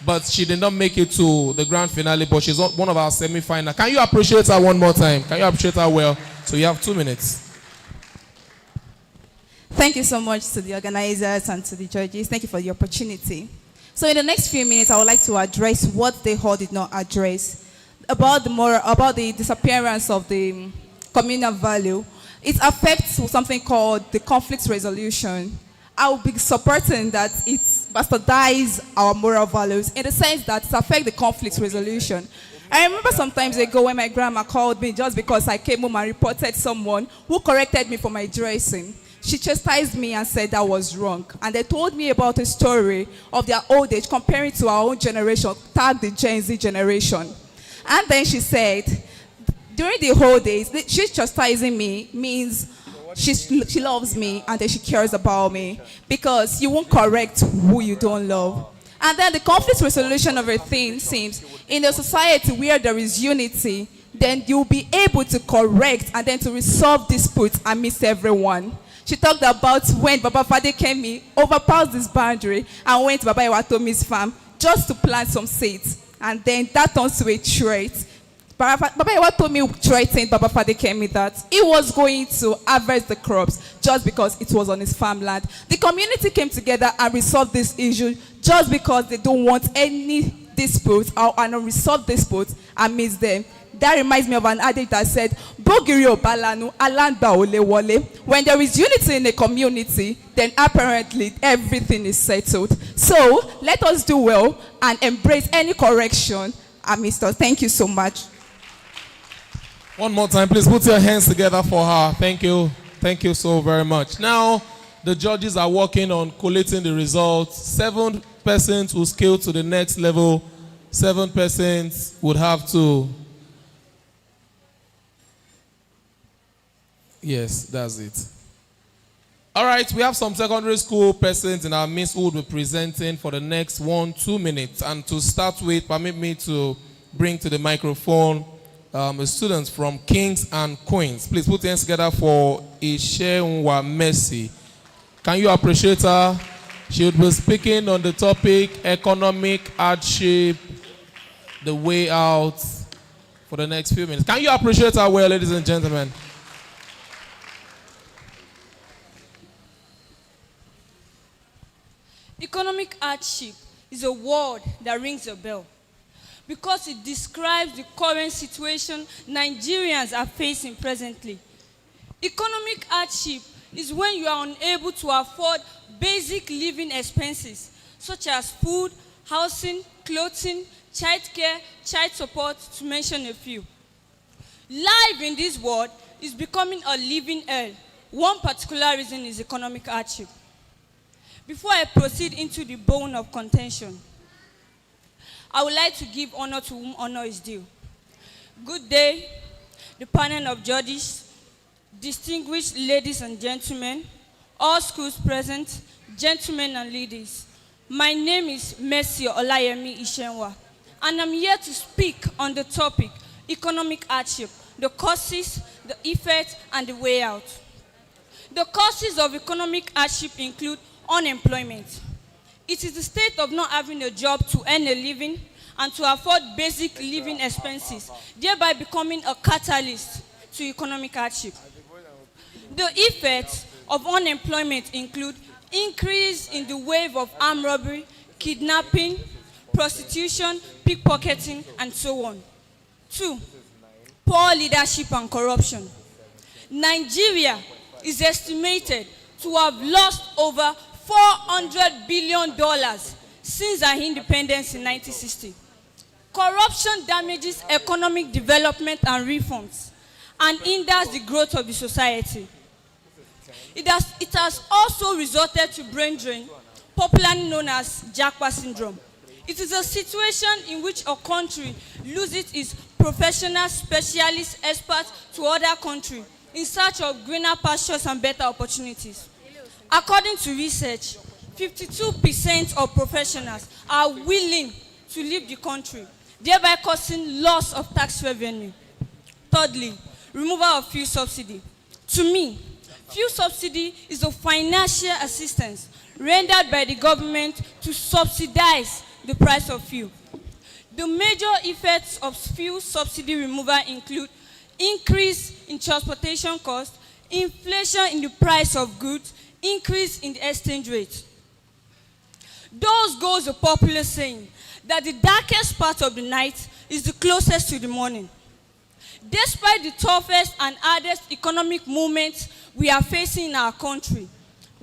but she did not make it to the grand finale, but she's one of our semi-final. Can you appreciate her one more time? Can you appreciate her well? So you have 2 minutes. Thank you so much to the organizers and to the judges. Thank you for the opportunity. So in the next few minutes, I would like to address what they all did not address about the disappearance of the communal value. It affects something called the conflict resolution. I will be supporting that it bastardize our moral values in the sense that it affects the conflict resolution. I remember some times ago when my grandma called me just because I came home and reported someone who corrected me for my dressing. She chastised me and said that was wrong. And they told me about a story of their old age comparing to our own generation, tag the Gen Z generation. And then she said, during the whole days, she's chastising me means she loves me and then she cares about me because you won't correct who you don't love. And then the conflict resolution of a thing seems in a society where there is unity, then you'll be able to correct and then to resolve disputes amidst everyone. She talked about when Baba Fadekemi overpassed this boundary and went to Baba Iwatomi's farm just to plant some seeds. And then that turns to a trait. Baba Iwatomi threatened Baba Fadekemi that he was going to harvest the crops just because it was on his farmland. The community came together and resolved this issue just because they don't want any disputes or unresolved disputes amidst them. That reminds me of an adage that said, Bogiri obalanu, alanda ole wole. When there is unity in a community, then apparently everything is settled. So let us do well and embrace any correction amidst us. Thank you so much. One more time, please put your hands together for her. Thank you. Thank you so very much. Now, the judges are working on collating the results. 7 persons will scale to the next level. 7 persons would have to. Yes, that's it. All right, we have some secondary school persons in our midst who will be presenting for the next 1-2 minutes. And to start with, permit me to bring to the microphone students from Kings and Queens. Please put your hands together for Isheunwa Mercy. Can you appreciate her? She will be speaking on the topic economic hardship, the way out, for the next few minutes. Can you appreciate her well, ladies and gentlemen? Economic hardship is a word that rings a bell because it describes the current situation Nigerians are facing presently. Economic hardship is when you are unable to afford basic living expenses such as food, housing, clothing, childcare, child support, to mention a few. Life in this world is becoming a living hell. One particular reason is economic hardship. Before I proceed into the bone of contention, I would like to give honor to whom honor is due. Good day, the panel of judges, distinguished ladies and gentlemen, all schools present, gentlemen and ladies. My name is Mercy Olayemi Ishenwa, and I'm here to speak on the topic, economic hardship, the causes, the effects, and the way out. The causes of economic hardship include unemployment. It is the state of not having a job to earn a living and to afford basic living expenses, thereby becoming a catalyst to economic hardship. The effects of unemployment include increase in the wave of armed robbery, kidnapping, prostitution, pickpocketing, and so on. 2. Poor leadership and corruption. Nigeria is estimated to have lost over $400 billion since our independence in 1960. Corruption damages economic development and reforms and hinders the growth of the society. It has also resulted to brain drain, popularly known as Japa syndrome. It is a situation in which a country loses its professional specialist experts to other countries in search of greener pastures and better opportunities. According to research, 52% of professionals are willing to leave the country, thereby causing loss of tax revenue. Thirdly, removal of fuel subsidy. To me, fuel subsidy is a financial assistance rendered by the government to subsidize the price of fuel. The major effects of fuel subsidy removal include increase in transportation costs, inflation in the price of goods, increase in the exchange rate. Thus goes a popular saying that the darkest part of the night is the closest to the morning. Despite the toughest and hardest economic moments we are facing in our country,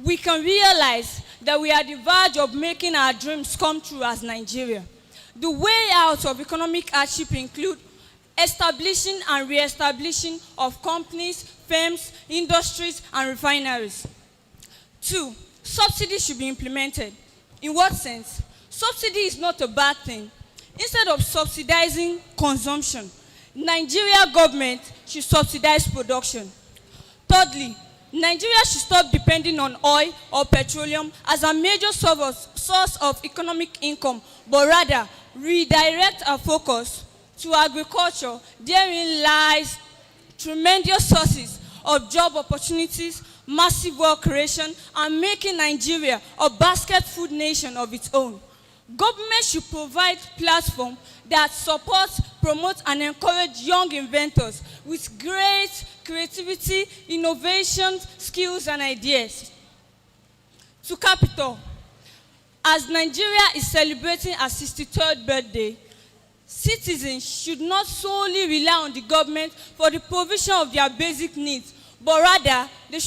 we can realize that we are at the verge of making our dreams come true as Nigeria. The way out of economic hardship include establishing and re-establishing of companies, firms, industries, and refineries. 2, subsidy should be implemented. In what sense? Subsidy is not a bad thing. Instead of subsidizing consumption, Nigeria government should subsidize production. Thirdly, Nigeria should stop depending on oil or petroleum as a major source of economic income, but rather redirect our focus to agriculture. Therein lies tremendous sources of job opportunities, massive wealth creation, and making Nigeria a basket food nation of its own. Government should provide platforms that support, promote, and encourage young inventors with great creativity, innovation, skills, and ideas. To capital, as Nigeria is celebrating its 63rd birthday, citizens should not solely rely on the government for the provision of their basic needs, but rather they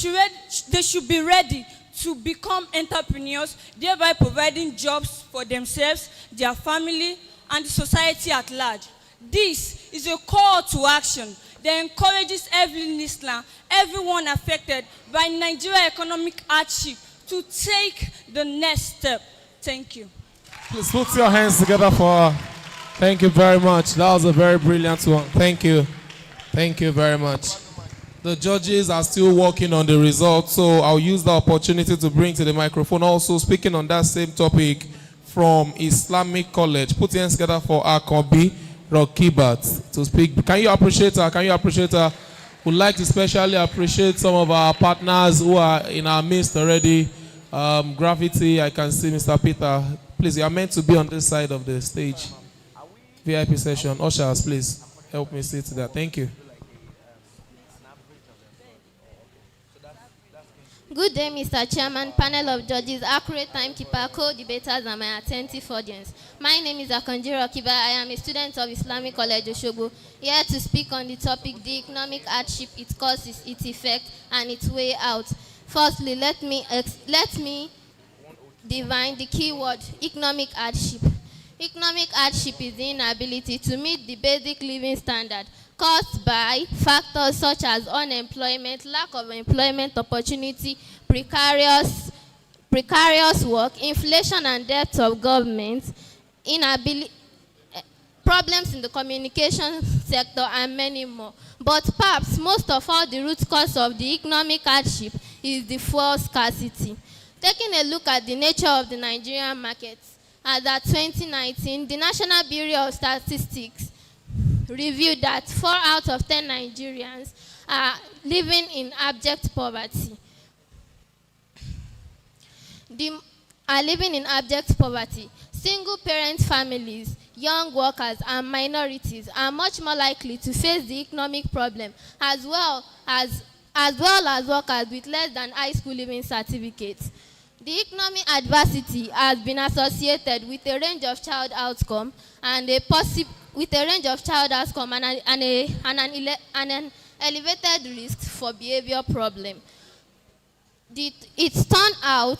should be ready to become entrepreneurs, thereby providing jobs for themselves, their family, and the society at large. This is a call to action that encourages every listener, everyone affected by Nigeria economic hardship, to take the next step. Thank you. Please put your hands together for her. Thank you very much. That was a very brilliant one. Thank you. Thank you very much. The judges are still working on the results, so I'll use the opportunity to bring to the microphone also speaking on that same topic from Islamic College. Put your hands together for Akobi Rokibat to speak. Can you appreciate her? Can you appreciate her? Would like to especially appreciate some of our partners who are in our midst already. Gravity, I can see Mr. Peter. Please, you are meant to be on this side of the stage. VIP session. Ushers, please help me sit there. Thank you. Good day, Mr. Chairman, panel of judges, accurate timekeeper, co-debaters, and my attentive audience. My name is Akonji Rokiba. I am a student of Islamic College, Osogbo, here to speak on the topic, the economic hardship, its causes, its effect, and its way out. Firstly, let me define the keyword, economic hardship. Economic hardship is the inability to meet the basic living standard caused by factors such as unemployment, lack of employment opportunity, precarious work, inflation and debt of government, problems in the communication sector, and many more. But perhaps most of all, the root cause of the economic hardship is the fuel scarcity. Taking a look at the nature of the Nigerian market, as at 2019, the National Bureau of Statistics revealed that 4 out of 10 Nigerians are living in abject poverty. are living in abject poverty. Single parent families, young workers, and minorities are much more likely to face the economic problem, as well as workers with less than high school living certificates. The economic adversity has been associated with a range of child outcome and an elevated risk for behavior problem. Its turnout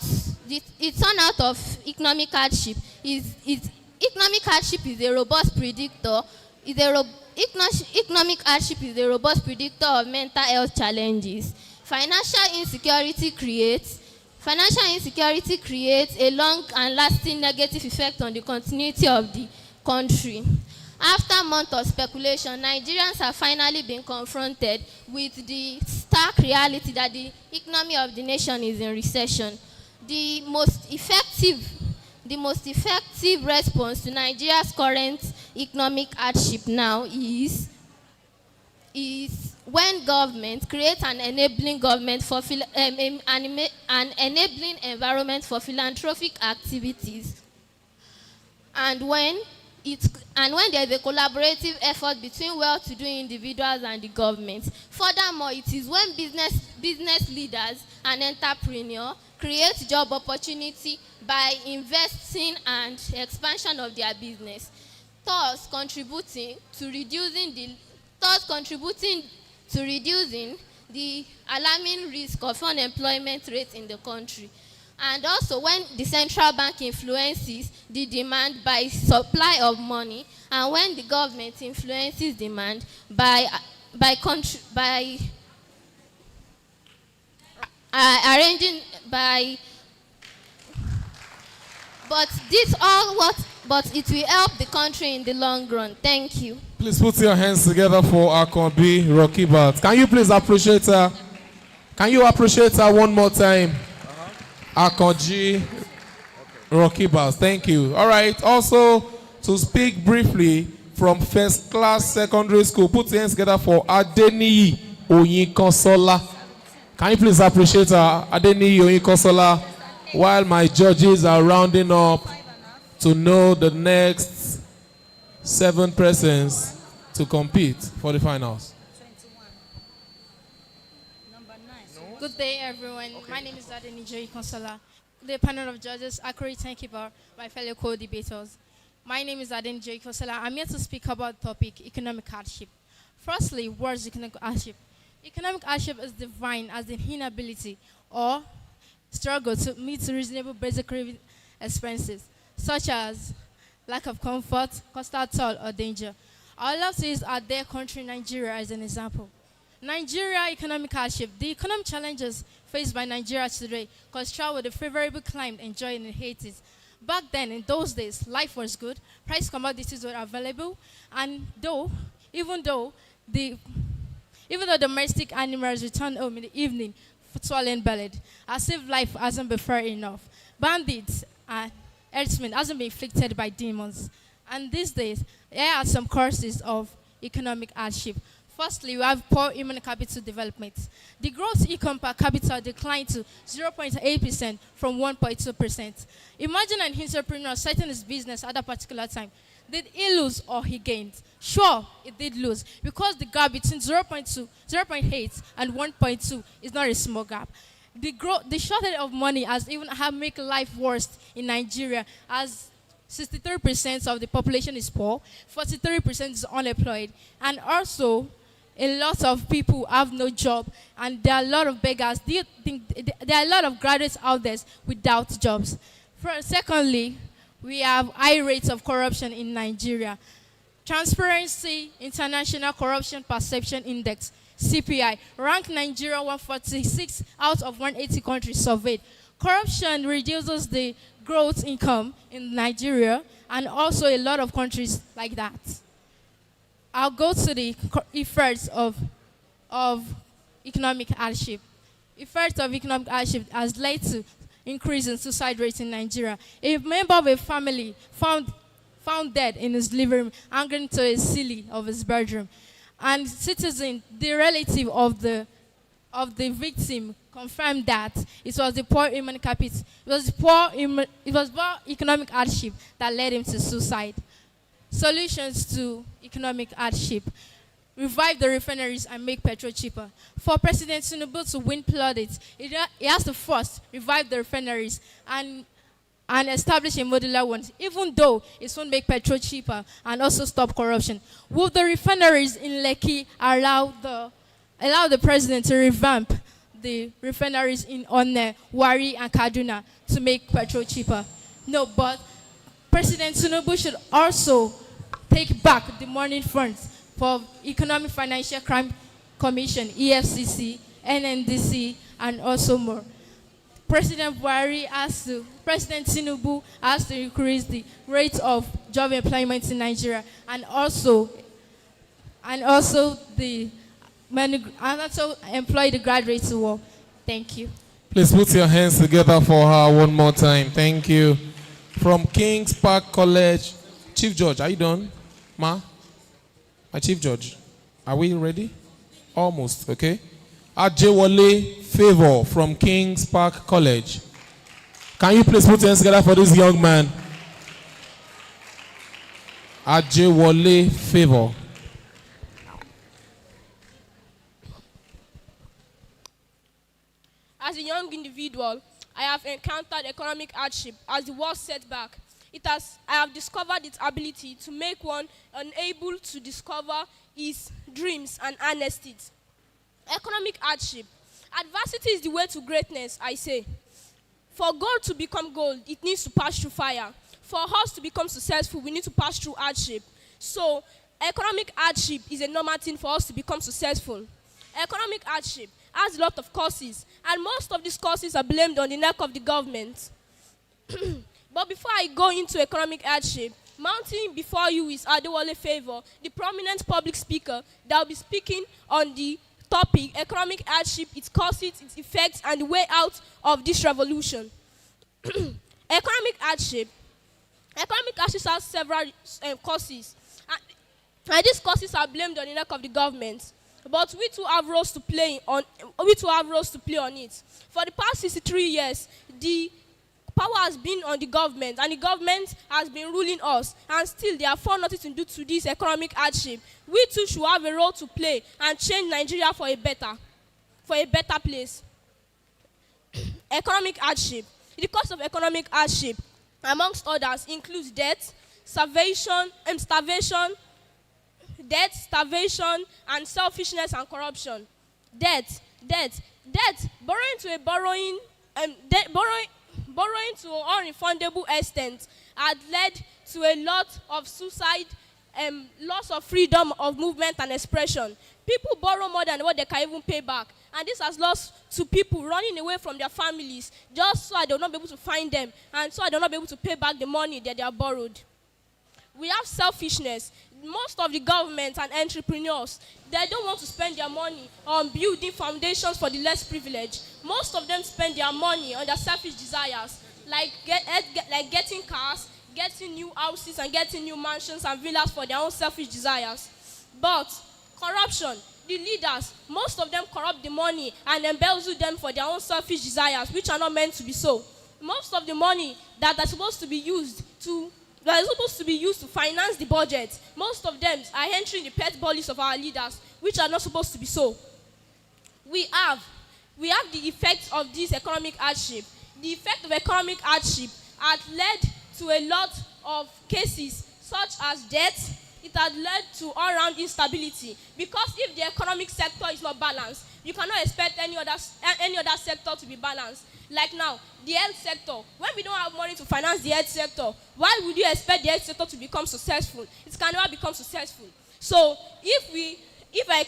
of economic hardship is a robust predictor. Economic hardship is a robust predictor of mental health challenges. Financial insecurity creates a long and lasting negative effect on the continuity of the country. After months of speculation, Nigerians have finally been confronted with the stark reality that the economy of the nation is in recession. The most effective response to Nigeria's current economic hardship now is when government creates an enabling environment for philanthropic activities, and when there is a collaborative effort between well-to-do individuals and the government. Furthermore, it is when business leaders and entrepreneurs create job opportunity by investing and expansion of their business, thus contributing to reducing the alarming risk of unemployment rate in the country. And also when the central bank influences the demand by supply of money, and when the government influences demand by arranging by. But it will help the country in the long run. Thank you. Please put your hands together for Akonbi Rokibat. Can you please appreciate her? Can you appreciate her one more time? Akonji Rokibat. Thank you. All right. Also, to speak briefly from First Class Secondary School, put your hands together for Adeniyi Oyinkansola. Can you please appreciate her? Adeniyi Oyinkansola. While my judges are rounding up to know the next 7 persons to compete for the finals. Good day, everyone. My name is Adeniyi Konsola. The panel of judges, Akuri, thank you for my fellow co-debaters. My name is Adeniyi Konsola. I'm here to speak about the topic economic hardship. Firstly, what is economic hardship? Economic hardship is defined as the inability or struggle to meet reasonable basic living expenses, such as lack of comfort, constant toil, or danger. I would love to use our dear country, Nigeria, as an example. Nigeria economic hardship. The economic challenges faced by Nigeria today contrast with the favorable climate enjoyed in the 80s. Back then, in those days, life was good, price commodities were available, and even though domestic animals returned home in the evening, swollen bellied, as if life hasn't been fair enough. Bandits and herdsmen hasn't been inflicted by demons. And these days, here are some causes of economic hardship. Firstly, we have poor human capital development. The gross income per capita declined to 0.8% from 1.2%. Imagine an entrepreneur starting his business at a particular time. Did he lose or he gained? Sure, it did lose, because the gap between 0.8 and 1.2 is not a small gap. The shortage of money has even made life worse in Nigeria, as 63% of the population is poor, 43% is unemployed, and also a lot of people have no job, and there are a lot of beggars. Do you think there are a lot of graduates out there without jobs? Secondly, we have high rates of corruption in Nigeria. Transparency International Corruption Perception Index, CPI, ranked Nigeria 146 out of 180 countries surveyed. Corruption reduces the growth income in Nigeria and also a lot of countries like that. I'll go to the effects of economic hardship. Effects of economic hardship has led to increase in suicide rates in Nigeria. A member of a family found dead in his living room, hanging to a ceiling of his bedroom. And citizen, the relative of the of the victim confirmed that it was the poor human capital, it was poor economic hardship that led him to suicide. Solutions to economic hardship: revive the refineries and make petrol cheaper. For President Tinubu to win plaudits, he has to first revive the refineries and establish a modular one, even though it won't make petrol cheaper and also stop corruption. Will the refineries in Lekki allow the president to revamp the refineries in Onne, Wari, and Kaduna to make petrol cheaper? No, but President Tinubu should also take back the money funds for Economic Financial Crime Commission, EFCC, NNDC, and also more. President Tinubu has to increase the rate of job employment in Nigeria, and also employ the graduates to work. Thank you. Please put your hands together for her one more time. Thank you. From Kings Park College, Chief Judge, are you done? Ma? My Chief Judge, are we ready? Almost, okay. Ajewole Favor from Kings Park College. Can you please put your hands together for this young man? Ajewole Favor. As a young individual, I have encountered economic hardship as the worst setback. I have discovered its ability to make one unable to discover his dreams and earnest it. Economic hardship. Adversity is the way to greatness, I say. For gold to become gold, it needs to pass through fire. For us to become successful, we need to pass through hardship. So, economic hardship is a normal thing for us to become successful. Economic hardship has a lot of causes, and most of these causes are blamed on the neck of the government. But before I go into economic hardship, mounting before you is Adewole Favor, the prominent public speaker that will be speaking on the topic, economic hardship, its causes, its effects, and the way out of this revolution. Economic hardship has several causes, and these causes are blamed on the neck of the government. But we too have roles to play on it. For the past 63 years, the power has been on the government, and the government has been ruling us, and still they have found nothing to do to this economic hardship. We too should have a role to play and change Nigeria for a better place. Economic hardship. The cause of economic hardship, amongst others, includes debt, starvation, and selfishness and corruption. Debt. Borrowing to unrefundable extent had led to a lot of suicide, loss of freedom of movement and expression. People borrow more than what they can even pay back, and this has lost to people running away from their families just so they will not be able to find them, and so they will not be able to pay back the money that they have borrowed. We have selfishness. Most of the government and entrepreneurs, they don't want to spend their money on building foundations for the less privileged. Most of them spend their money on their selfish desires, like getting cars, getting new houses, and getting new mansions and villas for their own selfish desires. But corruption, the leaders, most of them corrupt the money and embezzle them for their own selfish desires, which are not meant to be so. Most of the money that are supposed to be used to finance the budget, most of them are entering the pet bodies of our leaders, which are not supposed to be so. We have the effects of this economic hardship. The effect of economic hardship has led to a lot of cases such as debt. It has led to all-round instability, because if the economic sector is not balanced, you cannot expect any other sector to be balanced. Like now, the health sector. When we don't have money to finance the health sector, why would you expect the health sector to become successful? It can never become successful. So, if we are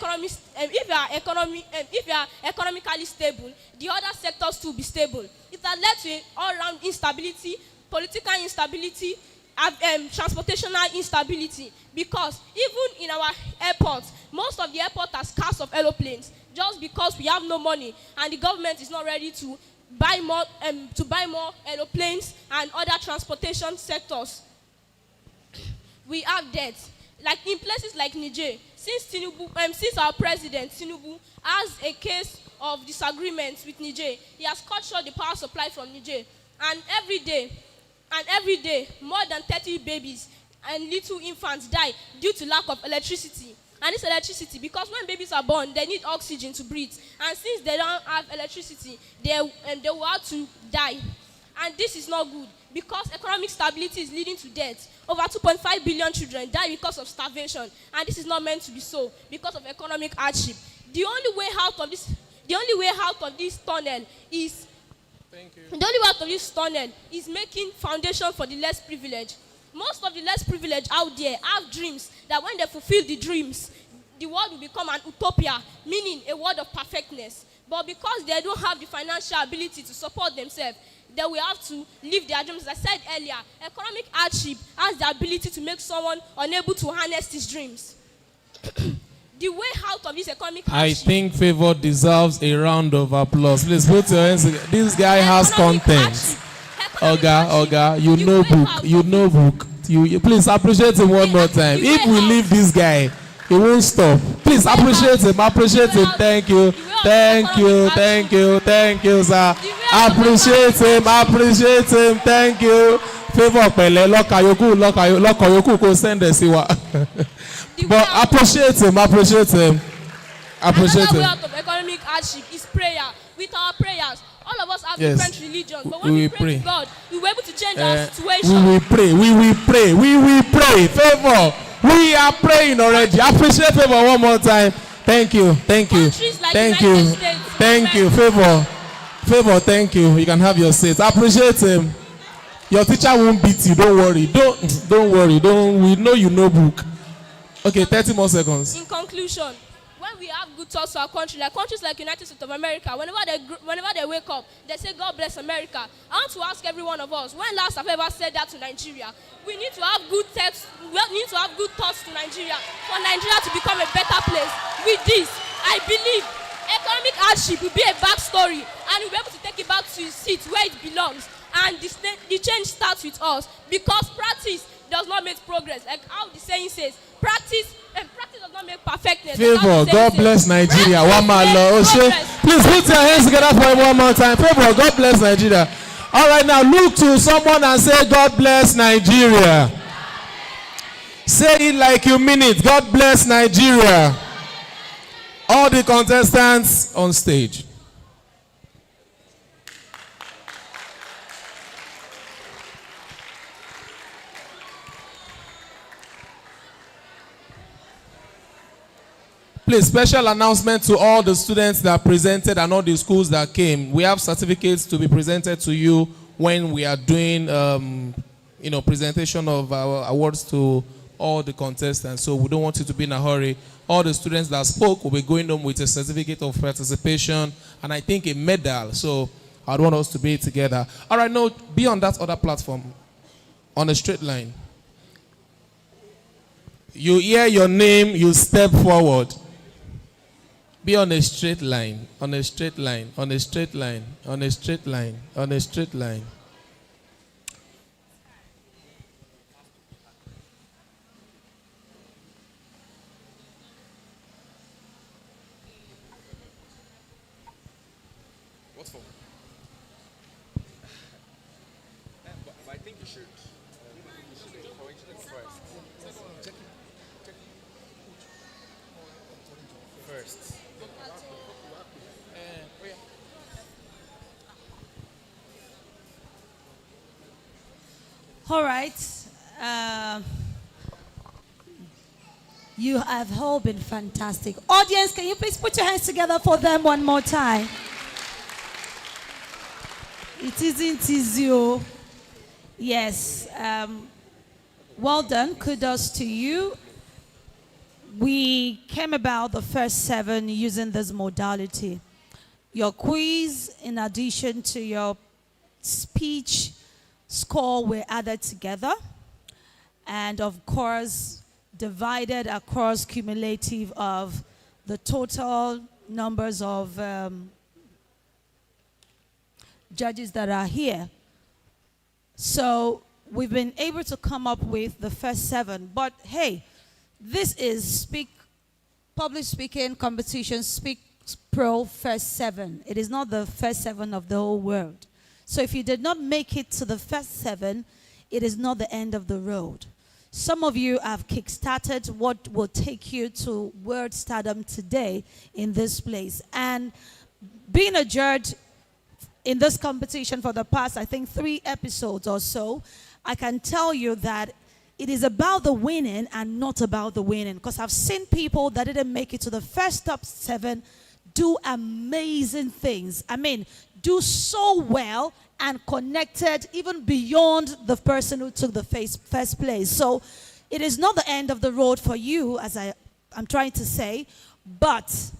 economically stable, the other sectors too be stable. It has led to all-round instability, political instability, transportational instability, because even in our airports, most of the airports are scarce of aeroplanes, just because we have no money and the government is not ready to buy more aeroplanes and other transportation sectors. We have debt. like in places like Niger, since our president Tinubu has a case of disagreement with Niger, he has cut short the power supply from Niger, and every day, more than 30 babies and little infants die due to lack of electricity. And this electricity, because when babies are born, they need oxygen to breathe, and since they don't have electricity, they will have to die. And this is not good, because economic stability is leading to death. Over 2.5 billion children die because of starvation, and this is not meant to be so because of economic hardship. The only way out of this tunnel is making foundation for the less privileged. Most of the less privileged out there have dreams that when they fulfill the dreams, the world will become an utopia, meaning a world of perfectness. But because they don't have the financial ability to support themselves, they will have to live their dreams. As I said earlier, economic hardship has the ability to make someone unable to harness his dreams. The way out of this economic I hardship, think Favor deserves a round of applause. Please put your hands together. This guy has content. Oga, you know book. You please appreciate him one more time. If we leave this guy, he won't stop. Please appreciate him. Thank you, sir. Appreciate him. Thank you. Favor pẹ̀lẹ́ lọ́kà yòókù kò send ẹ̀ sí wa. But appreciate him. another way out of economic hardship is prayer. With our prayers, all of us have different religions, but when we pray to God, we were able to change our situation. We will pray. Favor, we are praying already. Appreciate Favor one more time. Thank you. Favor, thank you. You can have your seat. Appreciate him. Your teacher won't beat you. Don't worry. Don't worry. We know you know book. Okay, 30 more seconds. In conclusion, when we have good thoughts for our country, like countries like United States of America, whenever they wake up, they say, God bless America. I want to ask every one of us, when last have ever said that to Nigeria? We need to have good thoughts to Nigeria, for Nigeria to become a better place. With this, I believe economic hardship will be a backstory, and we'll be able to take it back to its seat where it belongs. And the change starts with us, because practice does not make progress. Like how the saying says, practice does not make perfectness. Favor, God bless Nigeria. One more Lord. Please put your hands together for him one more time. Favor, God bless Nigeria. All right, now look to someone and say, God bless Nigeria. Say it like you mean it. God bless Nigeria. All the contestants on stage. Please, special announcement to all the students that presented and all the schools that came. We have certificates to be presented to you when we are doing, presentation of our awards to all the contestants. So we don't want you to be in a hurry. All the students that spoke will be going home with a certificate of participation and I think a medal. So I'd want us to be together. All right, no, be on that other platform on a straight line. You hear your name, you step forward. Be on a straight line, on a straight line, on a straight line, on a straight line, on a straight line. What for? But I think you should encourage them first. First. All right. You have all been fantastic. Audience, can you please put your hands together for them one more time? It isn't easy. Oh. Yes. Well done. Kudos to you. We came about the first 7 using this modality. Your quiz, in addition to your speech score, were added together. And of course, divided across cumulative of the total numbers of judges that are here. So we've been able to come up with the first 7. But hey, This is public speaking competition, Speak Pro First 7. It is not the first 7 of the whole world. So if you did not make it to the first 7, it is not the end of the road. Some of you have kickstarted what will take you to world stardom today in this place. And being a judge in this competition for the past, I think, 3 episodes or so, I can tell you that it is about the winning and not about the winning. Because I've seen people that didn't make it to the first top 7 do amazing things. I mean, do so well and connected even beyond the person who took the first place. So it is not the end of the road for you, as I'm trying to say, but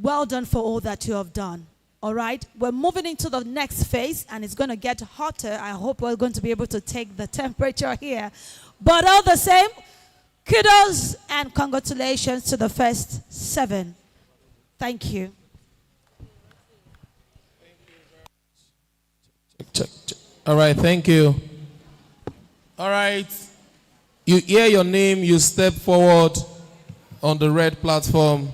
well done for all that you have done. All right, we're moving into the next phase, and it's going to get hotter. I hope we're going to be able to take the temperature here. But all the same, kudos and congratulations to the first 7. Thank you. Check. All right, thank you. All right, you hear your name, you step forward on the red platform.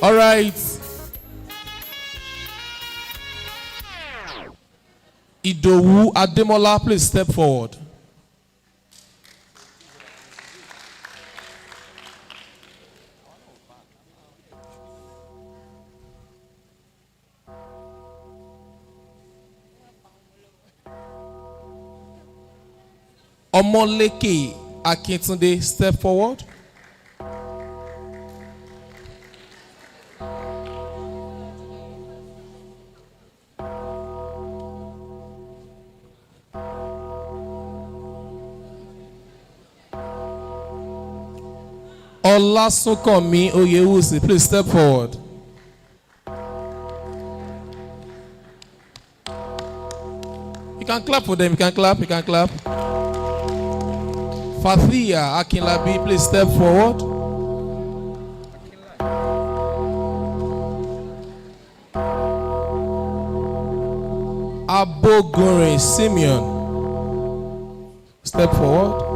All right. Idowu Ademola, please step forward. Omoleke Akintunde, step forward. Olasunkanmi Oyewusi, please step forward. You can clap for them, you can clap. Fathia Akinlabi, please step forward. Abogore Simeon, step forward.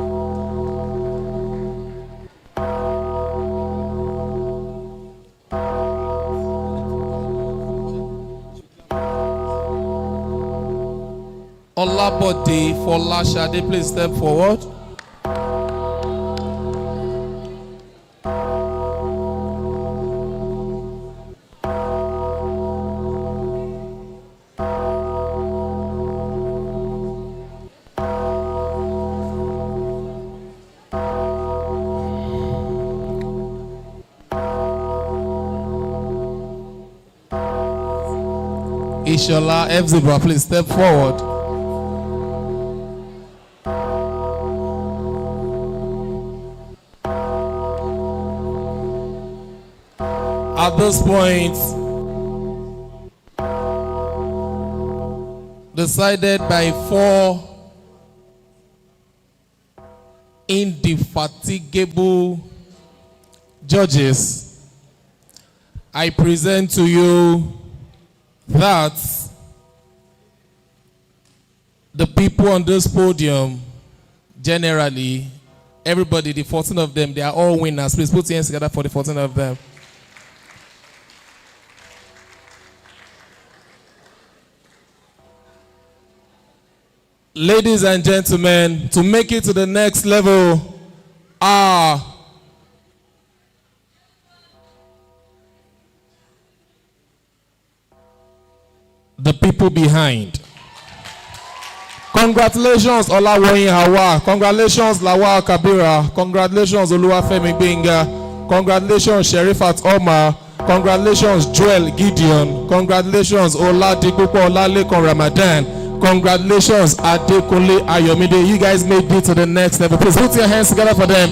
Olabode Folashade, please step forward. Ishola F-Zebra, please step forward. At this point, decided by 4 indefatigable judges, I present to you that the people on this podium generally Everybody, the 14 of them, they are all winners. Please put your hands together for the 14 of them. Ladies and gentlemen, to make it to the next level are the people behind. Congratulations, Olawoyin Hawa. Congratulations, Lawal Kabira. Congratulations, Oluwafemi Gbenga. Congratulations, Sherifat Omar. Congratulations, Joel Gideon. Congratulations, Oladipupo Olalekan Ramadan. Congratulations, Adekunle Ayomide. You guys made it to the next level. Please put your hands together for them.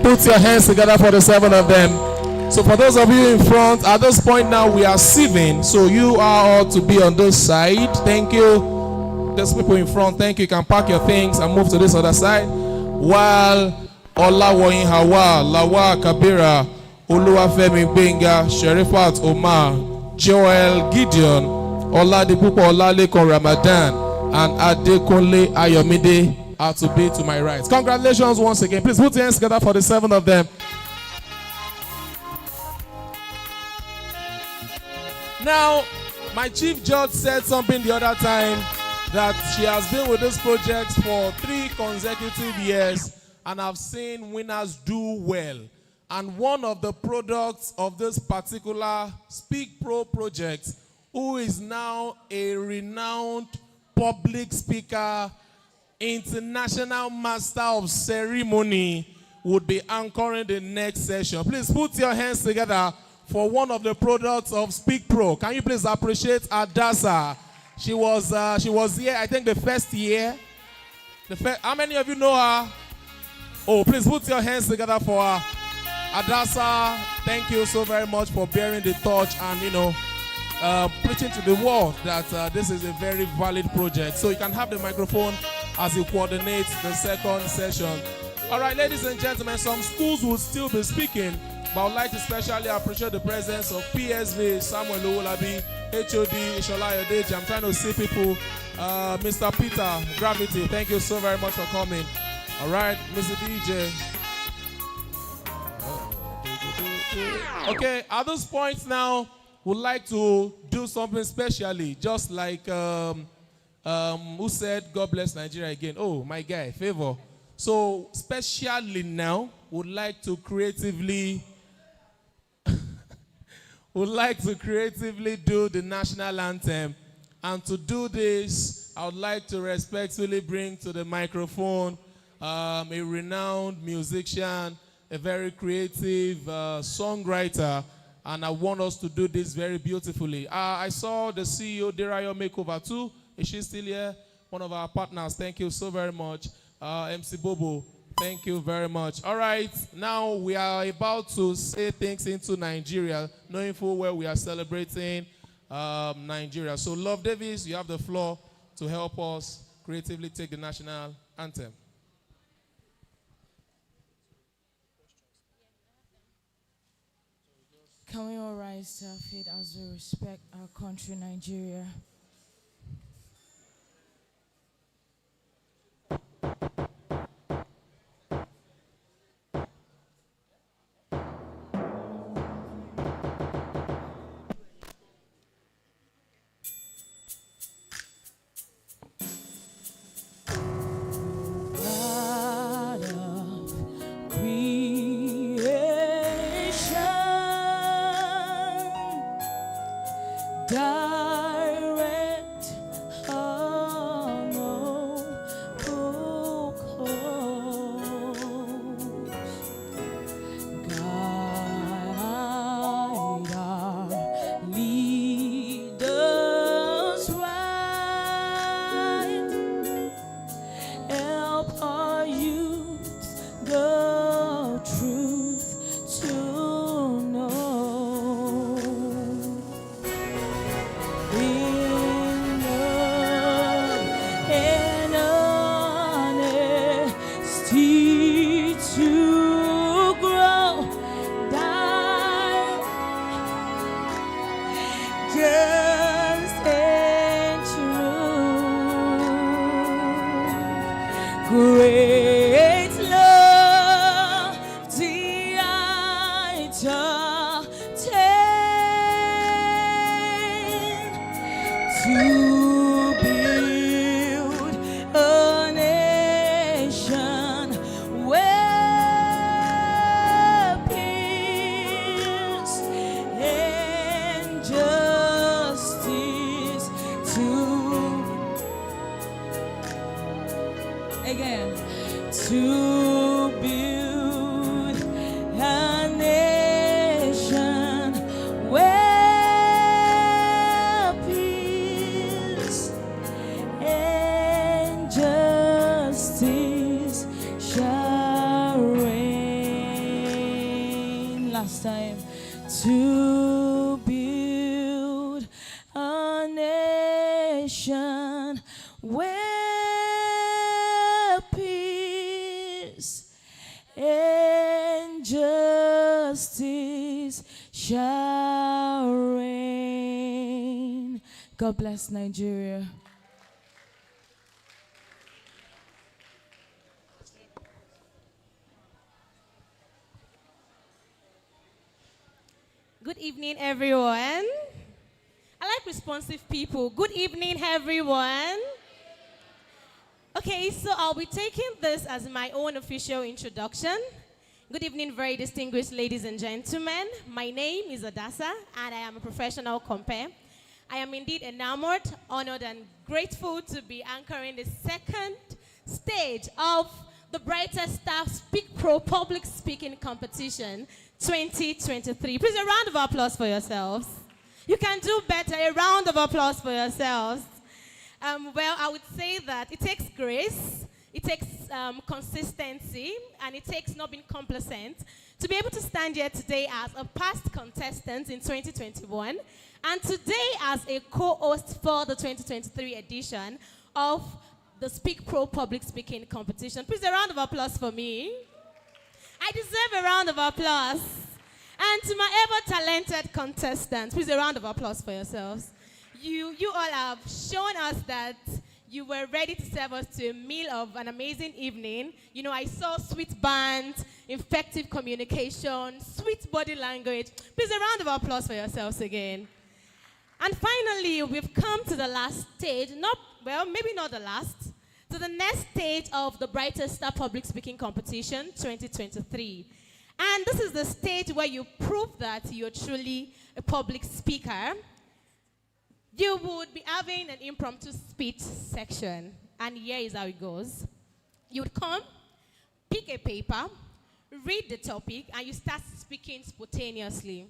Put your hands together for the 7 of them. So for those of you in front, at this point now we are sieving. So you are all to be on this side. Thank you. There's people in front. Thank you. You can pack your things and move to this other side. While Olawoyin Hawa, Lawal Kabira, Oluwafemi Gbenga, Sherifat Omar, Joel Gideon, Oladipupo Olalekan Ramadan, and Adekunle Ayomide are to be to my right. Congratulations once again. Please put your hands together for the 7 of them. Now, my chief judge said something the other time that she has been with this project for 3 consecutive years and I've seen winners do well. And one of the products of this particular Speak Pro project, who is now a renowned public speaker, international master of ceremony, would be anchoring the next session. Please put your hands together for one of the products of Speak Pro. Can you please appreciate Adasa? She was here, I think, the first year. How many of you know her? Oh, please put your hands together for her. Adasa, thank you so very much for bearing the torch and, preaching to the world that this is a very valid project. So you can have the microphone as you coordinate the second session. All right, ladies and gentlemen, some schools will still be speaking, but I would like to especially appreciate the presence of PSV, Samuel Owolabi, HOD, Ishola Ayodeji. I'm trying to see people. Mr. Peter, Gravity, thank you so very much for coming. All right, Mr. DJ. Okay, at this point now, we'd like to do something specially, just like who said, God bless Nigeria again. Oh, my guy, Favor. So, specially now, would like to creatively do the national anthem. And to do this, I would like to respectfully bring to the microphone a renowned musician, a very creative songwriter, and I want us to do this very beautifully. I saw the CEO, Derayo Makeover too. Is she still here? One of our partners. Thank you so very much. MC Bobo, thank you very much. All right, now we are about to say things into Nigeria, knowing full well we are celebrating Nigeria. So, Love Davis, you have the floor to help us creatively take the national anthem. Can we all rise to our feet as we respect our country, Nigeria? Great love. Again. To build a nation where peace and justice shall reign. Last time. To build a nation where peace and justice shall reign. God bless Nigeria. Good evening, everyone. I like responsive people. Good evening, everyone. Okay, so I'll be taking this as my own official introduction. Good evening, very distinguished ladies and gentlemen. My name is Adasa, and I am a professional compere. I am indeed enamored, honored, and grateful to be anchoring the second stage of the Brighter Star Speak Pro Public Speaking Competition 2023. Please, a round of applause for yourselves. You can do better. A round of applause for yourselves. Well, I would say that it takes grace, it takes consistency, and it takes not being complacent to be able to stand here today as a past contestant in 2021 and today as a co-host for the 2023 edition of the Speak Pro Public Speaking Competition. Please, a round of applause for me. I deserve a round of applause. And to my ever-talented contestants, please, a round of applause for yourselves. You all have shown us that you were ready to serve us to a meal of an amazing evening. You know, I saw sweet bands, effective communication, sweet body language. Please, a round of applause for yourselves again. And finally, we've come to the last stage, maybe not the last, to the next stage of the Brighter Star Public Speaking Competition 2023. And this is the stage where you prove that you're truly a public speaker. You would be having an impromptu speech section, and here is how it goes. You would come, pick a paper, read the topic, and you start speaking spontaneously.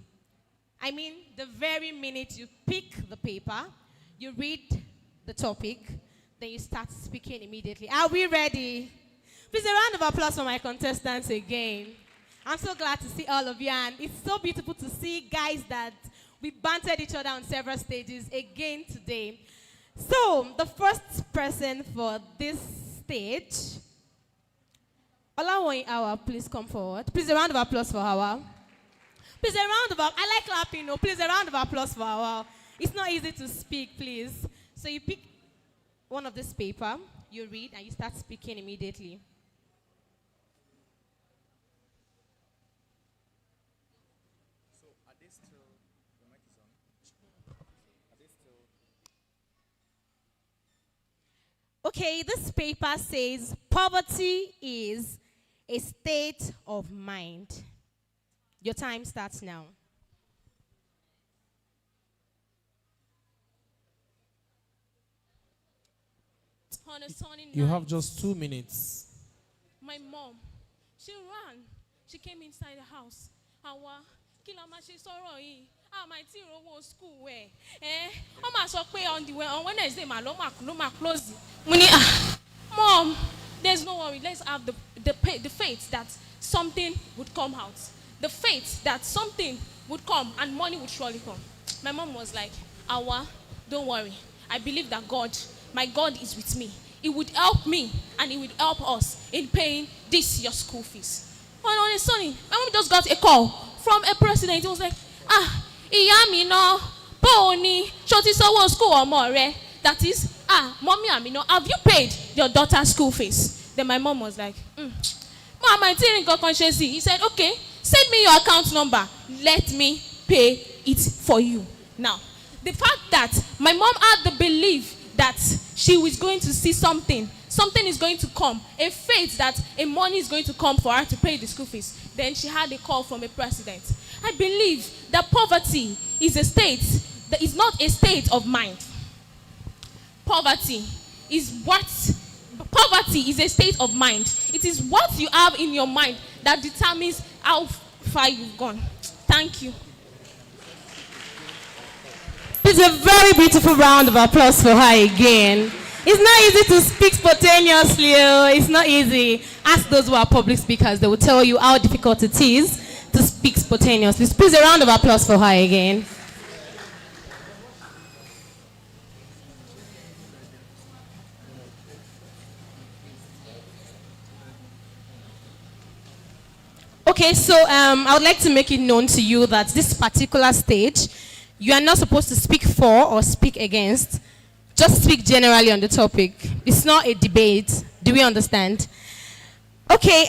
I mean, the very minute you pick the paper, you read the topic, then you start speaking immediately. Are we ready? Please, a round of applause for my contestants again. I'm so glad to see all of you, and it's so beautiful to see guys that we bantered each other on several stages again today. So, the first person for this stage, Olawoyin Awa, please come forward. Please, a round of applause for Awa. Please, a round of applause. I like clapping, no? Please, a round of applause for Awa. It's not easy to speak, please. So, you pick one of this paper, you read, and you start speaking immediately. Okay, this paper says poverty is a state of mind. Your time starts now. On a sunny You night, have just 2 minutes. my mom, she ran. She came inside the house. Awa, kí la máa ṣe sọ̀rọ̀ yìí? My tea rowo school where? On my sọ pé on Wednesday, my ló máa close. Money, Mom, there's no worry. Let's have the faith that something would come out. The faith that something would come and money would surely come. My mom was like, Awa, don't worry. I believe that my God is with me. It would help me and it would help us in paying your school fees. And on a Sunday, my mom just got a call from a president. He was like, ìyá mi náà, bó ni, ṣó ti sanwó school ọmọ rẹ? That is, mommy Amina, have you paid your daughter's school fees? Then my mom was like, Mom, I didn't go conscious. He said, okay, send me your account number. Let me pay it for you. Now, the fact that my mom had the belief that she was going to see something is going to come, a faith that a money is going to come for her to pay the school fees, then she had a call from a president. I believe that poverty is a state that is not a state of mind. Poverty is Poverty is a state of mind. It is what you have in your mind that determines how far you've gone. Thank you. It's a very beautiful round of applause for her again. It's not easy to speak spontaneously. It's not easy. Ask those who are public speakers. They will tell you how difficult it is to speak spontaneously. Please, a round of applause for her again. Okay, so I would like to make it known to you that this particular stage, you are not supposed to speak for or speak against. Just speak generally on the topic. It's not a debate. Do we understand? Okay,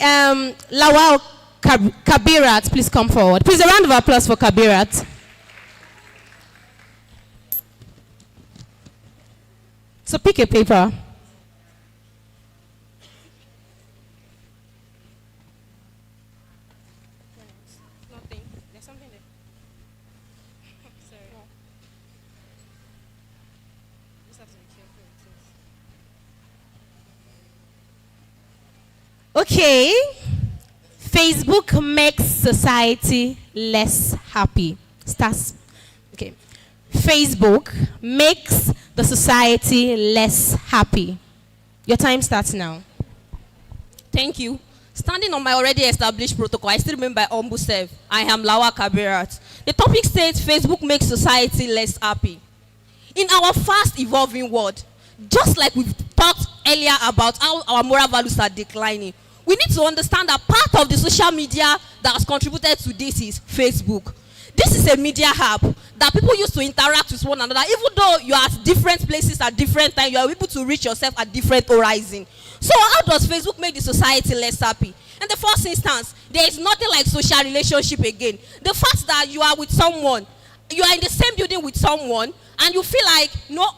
Lawal Kabirat, please come forward. Please, a round of applause for Kabirat. So pick a paper. Okay. Facebook makes society less happy. Starts. Okay. Facebook makes the society less happy. Your time starts now. Thank you. Standing on my already established protocol, I still remember by humble self. I am Lawa Kabirat. The topic states Facebook makes society less happy. In our fast evolving world, just like we've talked earlier about how our moral values are declining, we need to understand that part of the social media that has contributed to this is Facebook. This is a media hub that people use to interact with one another. Even though you are at different places at different times, you are able to reach yourself at different horizons. So how does Facebook make the society less happy? In the first instance, there is nothing like social relationship again. The fact that you are with someone, you are in the same building with someone, and you feel like, no,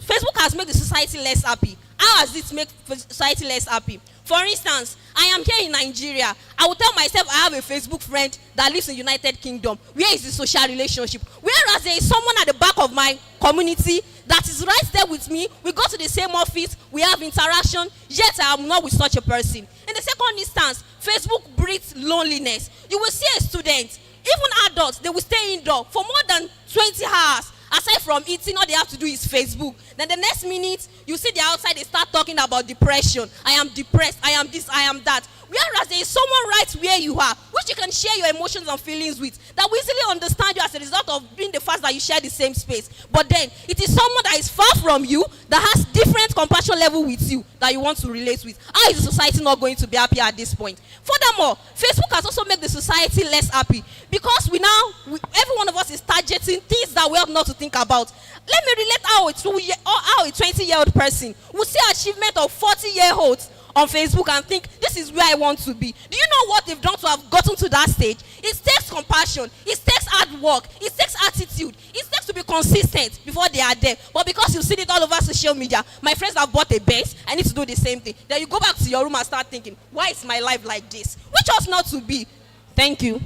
Facebook has made the society less happy. How has it made society less happy? For instance, I am here in Nigeria. I will tell myself I have a Facebook friend that lives in the United Kingdom. Where is the social relationship? Whereas there is someone at the back of my community that is right there with me. We go to the same office. We have interaction. Yet I am not with such a person. In the second instance, Facebook breeds loneliness. You will see a student, even adults, they will stay indoor for more than 20 hours. Aside from eating, all they have to do is Facebook. Then the next minute, you see the outside, they start talking about depression. I am depressed, I am this, I am that. Whereas there is someone right where you are, which you can share your emotions and feelings with, that will easily understand you as a result of being the fact that you share the same space. But then, it is someone that is far from you, that has different compassion level with you, that you want to relate with. How is the society not going to be happy at this point? Furthermore, Facebook has also made the society less happy, because every one of us is targeting things that we have not to think about. Let me relate how a 20-year-old person will see achievement of 40-year-olds on Facebook and think, this is where I want to be. Do you know what they've done to have gotten to that stage? It takes compassion, it takes hard work, it takes attitude, it takes to be consistent before they are there. But because you've seen it all over social media, my friends have bought a Benz, I need to do the same thing. Then you go back to your room and start thinking, why is my life like this? Which ought not to be. Thank you.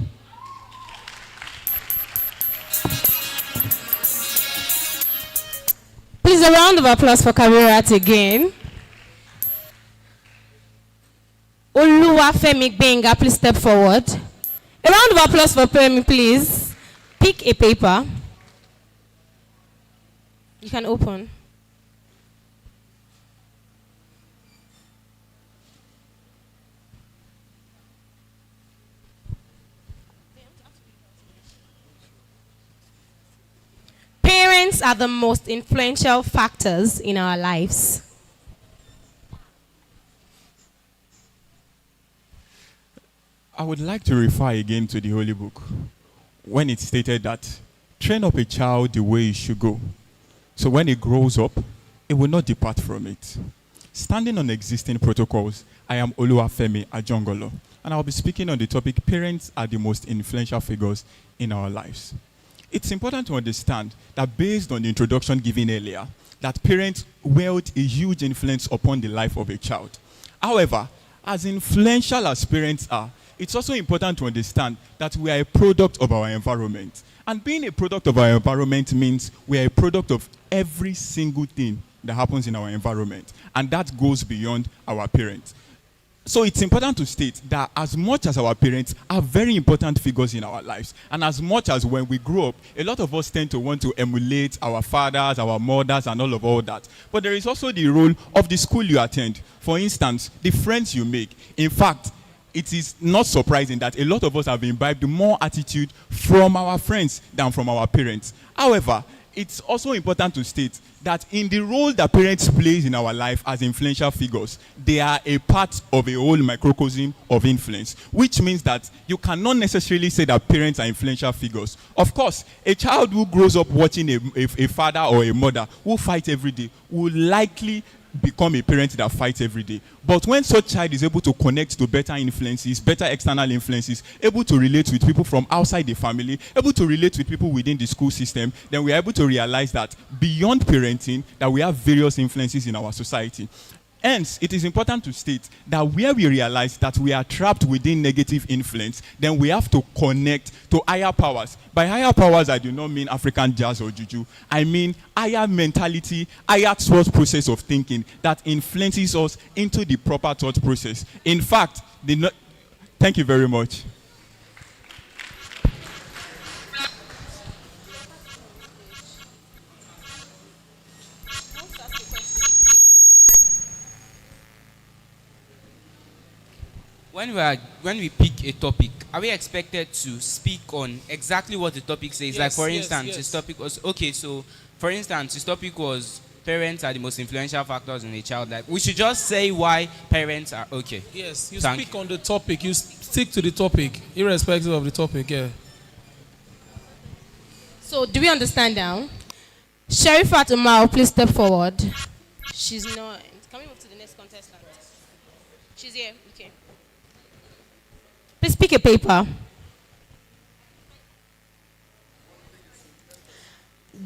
Please, a round of applause for Kabirat again. Oluwafemi Benga, please step forward. A round of applause for Femi, please. Pick a paper. You can open. Parents are the most influential factors in our lives. I would like to refer again to the Holy Book when it stated that train up a child the way he should go. So when he grows up, it will not depart from it. Standing on existing protocols, I am Oluwafemi Ajongolo, and I'll be speaking on the topic, parents are the most influential figures in our lives. It's important to understand that based on the introduction given earlier, that parents wield a huge influence upon the life of a child. However, as influential as parents are, it's also important to understand that we are a product of our environment. And being a product of our environment means we are a product of every single thing that happens in our environment, and that goes beyond our parents. So it's important to state that as much as our parents are very important figures in our lives, and as much as when we grow up, a lot of us tend to want to emulate our fathers, our mothers, and all that. But there is also the role of the school you attend. For instance, the friends you make. In fact, it is not surprising that a lot of us have imbibed more attitude from our friends than from our parents. However, it's also important to state that in the role that parents play in our life as influential figures, they are a part of a whole microcosm of influence, which means that you cannot necessarily say that parents are influential figures. Of course, a child who grows up watching a father or a mother who fight every day will likely become a parent that fights every day. But when such child is able to connect to better influences, better external influences, able to relate with people from outside the family, able to relate with people within the school system, then we are able to realize that beyond parenting, that we have various influences in our society. Hence, it is important to state that where we realize that we are trapped within negative influence, then we have to connect to higher powers. By higher powers, I do not mean African jazz or juju. I mean higher mentality, higher thought process of thinking that influences us into the proper thought process. In fact, thank you very much. When we pick a topic, are we expected to speak on exactly what the topic says? Yes, like for yes, instance, yes. this topic was okay. So, for instance, this topic was parents are the most influential factors in a child life. We should just say why parents are okay. Yes, you Thank speak on the topic. You stick to the topic, irrespective of the topic. Yeah. So, do we understand now? Sherifat Umar, please step forward. She's not. Can we move to the next contestant? She's here. Okay. Please pick a paper.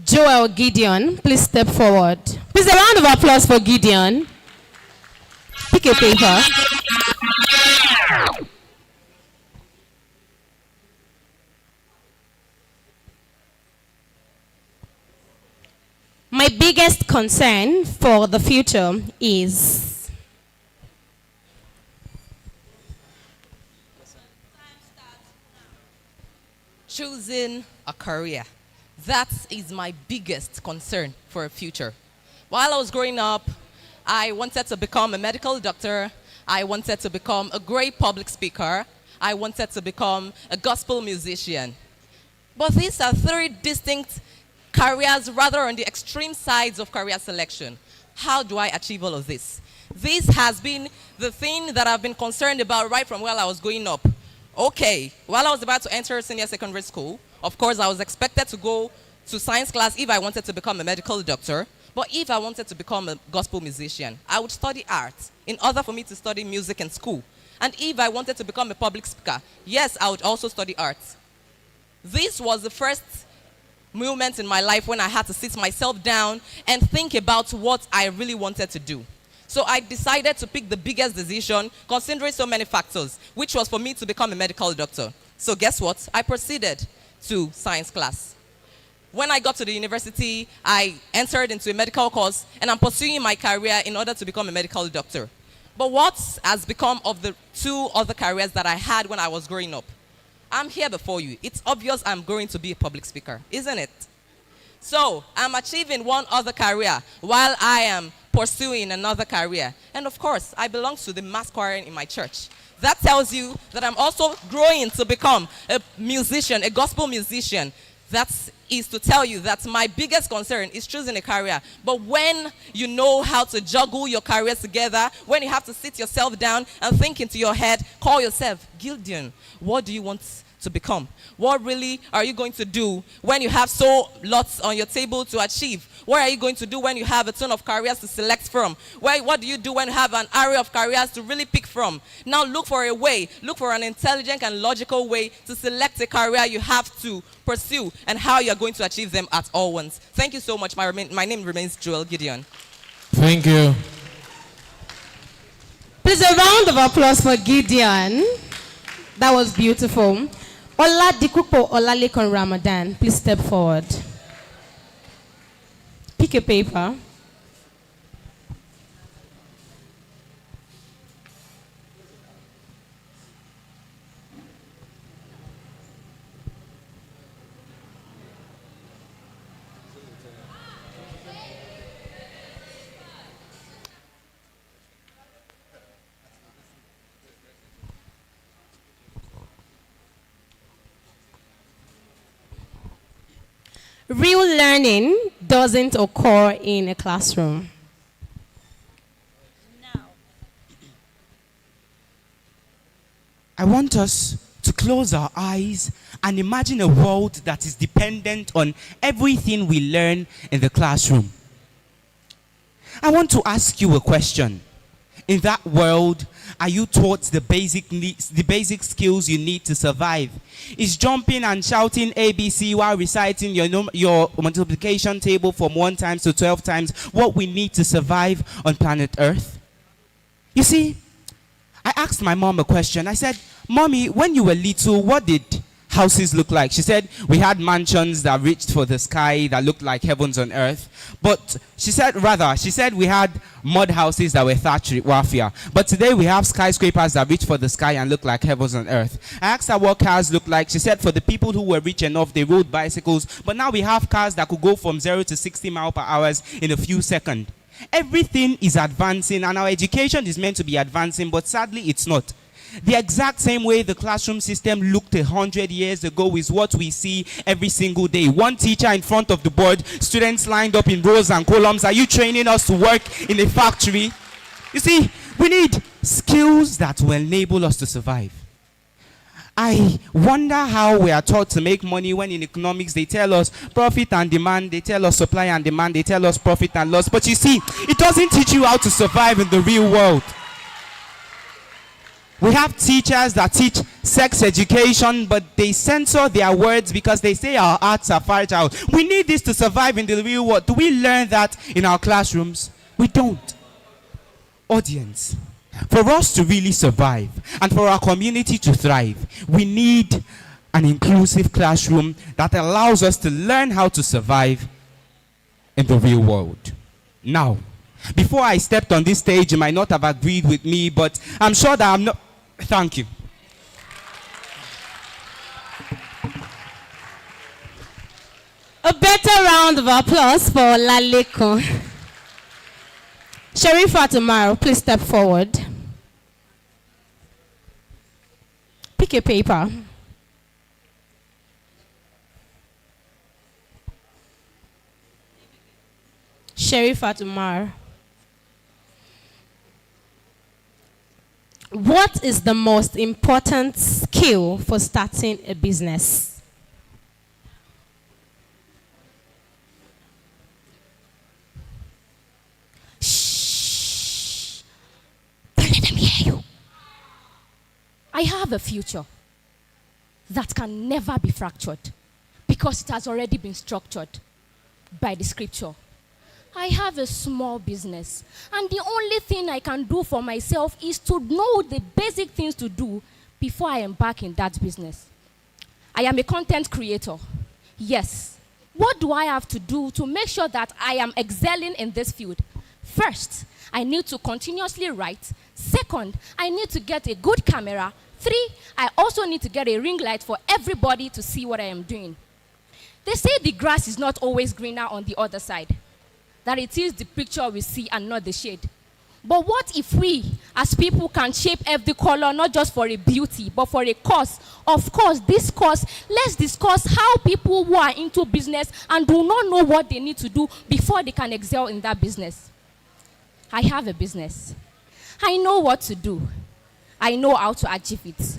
Joel Gideon, please step forward. Please, a round of applause for Gideon. Pick a paper. My biggest concern for the future is choosing a career. That is my biggest concern for a future. While I was growing up, I wanted to become a medical doctor. I wanted to become a great public speaker. I wanted to become a gospel musician. But these are three distinct careers, rather on the extreme sides of career selection. How do I achieve all of this? This has been the thing that I've been concerned about right from while I was growing up. Okay, while I was about to enter senior secondary school, of course, I was expected to go to science class if I wanted to become a medical doctor. But if I wanted to become a gospel musician, I would study art in order for me to study music in school. And if I wanted to become a public speaker, yes, I would also study art. This was the first moment in my life when I had to sit myself down and think about what I really wanted to do. So I decided to pick the biggest decision, considering so many factors, which was for me to become a medical doctor. So guess what? I proceeded to science class. When I got to the university, I entered into a medical course, and I'm pursuing my career in order to become a medical doctor. But what has become of the two other careers that I had when I was growing up? I'm here before you. It's obvious I'm going to be a public speaker, isn't it? So I'm achieving one other career while I am pursuing another career. And of course, I belong to the mass choir in my church. That tells you that I'm also growing to become a musician, a gospel musician. That is to tell you that my biggest concern is choosing a career. But when you know how to juggle your careers together, when you have to sit yourself down and think into your head, call yourself, Gideon, what do you want to become? What really are you going to do when you have so lots on your table to achieve? What are you going to do when you have a ton of careers to select from? What do you do when you have an array of careers to really pick from? Now look for a way, look for an intelligent and logical way to select a career you have to pursue and how you're going to achieve them at all once. Thank you so much. My name remains Joel Gideon. Thank you. Please, a round of applause for Gideon. That was beautiful. Ola Dikupo Olalekan Ramadan, please step forward. Pick a paper. Real learning doesn't occur in a classroom. I want us to close our eyes and imagine a world that is dependent on everything we learn in the classroom. I want to ask you a question. In that world, are you taught the basic needs, the basic skills you need to survive? Is jumping and shouting ABC while reciting your multiplication table from 1 times to 12 times what we need to survive on planet Earth? You see, I asked my mom a question. I said, Mommy, when you were little, what did houses look like? She said, we had mansions that reached for the sky that looked like heavens on earth. But she said we had mud houses that were thatched raffia. But today we have skyscrapers that reach for the sky and look like heavens on earth. I asked her what cars look like. She said for the people who were rich enough, they rode bicycles. But now we have cars that could go from 0 to 60 miles per hour in a few seconds. Everything is advancing, and our education is meant to be advancing, but sadly it's not. The exact same way the classroom system looked 100 years ago is what we see every single day. One teacher in front of the board, students lined up in rows and columns. Are you training us to work in a factory? You see, we need skills that will enable us to survive. I wonder how we are taught to make money when in economics they tell us profit and demand, they tell us supply and demand, they tell us profit and loss. But you see, it doesn't teach you how to survive in the real world. We have teachers that teach sex education, but they censor their words because they say our arts are fragile. We need this to survive in the real world. Do we learn that in our classrooms? We don't. Audience, for us to really survive and for our community to thrive, we need an inclusive classroom that allows us to learn how to survive in the real world. Now, before I stepped on this stage, you might not have agreed with me, but I'm sure that I'm not. Thank you. A better round of applause for Laleko. Sharifa Tomorrow, please step forward. Pick a paper. Sharifa Tomorrow. What is the most important skill for starting a business? Shh. Don't let them hear you. I have a future that can never be fractured because it has already been structured by the scripture. I have a small business, and the only thing I can do for myself is to know the basic things to do before I embark in that business. I am a content creator. Yes. What do I have to do to make sure that I am excelling in this field? First, I need to continuously write. Second, I need to get a good camera. 3, I also need to get a ring light for everybody to see what I am doing. They say the grass is not always greener on the other side, that it is the picture we see and not the shade. But what if we, as people, can shape every color not just for a beauty, but for a cause? Of course, this cause, let's discuss how people who are into business and do not know what they need to do before they can excel in that business. I have a business. I know what to do. I know how to achieve it.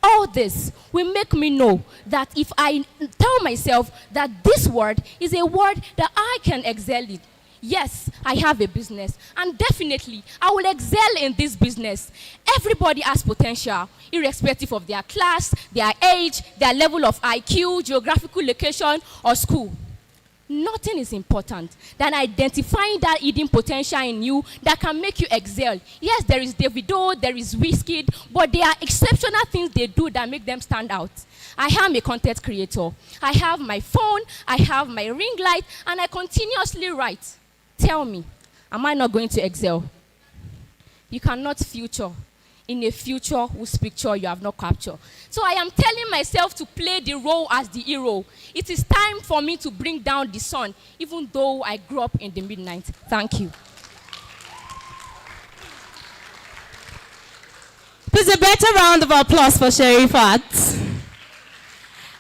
All this will make me know that if I tell myself that this word is a word that I can excel in, yes, I have a business, and definitely I will excel in this business. Everybody has potential, irrespective of their class, their age, their level of IQ, geographical location, or school. Nothing is important than identifying that hidden potential in you that can make you excel. Yes, there is Davido, there is Wizkid, but there are exceptional things they do that make them stand out. I am a content creator. I have my phone, I have my ring light, and I continuously write. Tell me, am I not going to excel? You cannot future in a future whose picture you have not captured. So I am telling myself to play the role as the hero. It is time for me to bring down the sun, even though I grew up in the midnight. Thank you. Please, a better round of applause for Sherifat.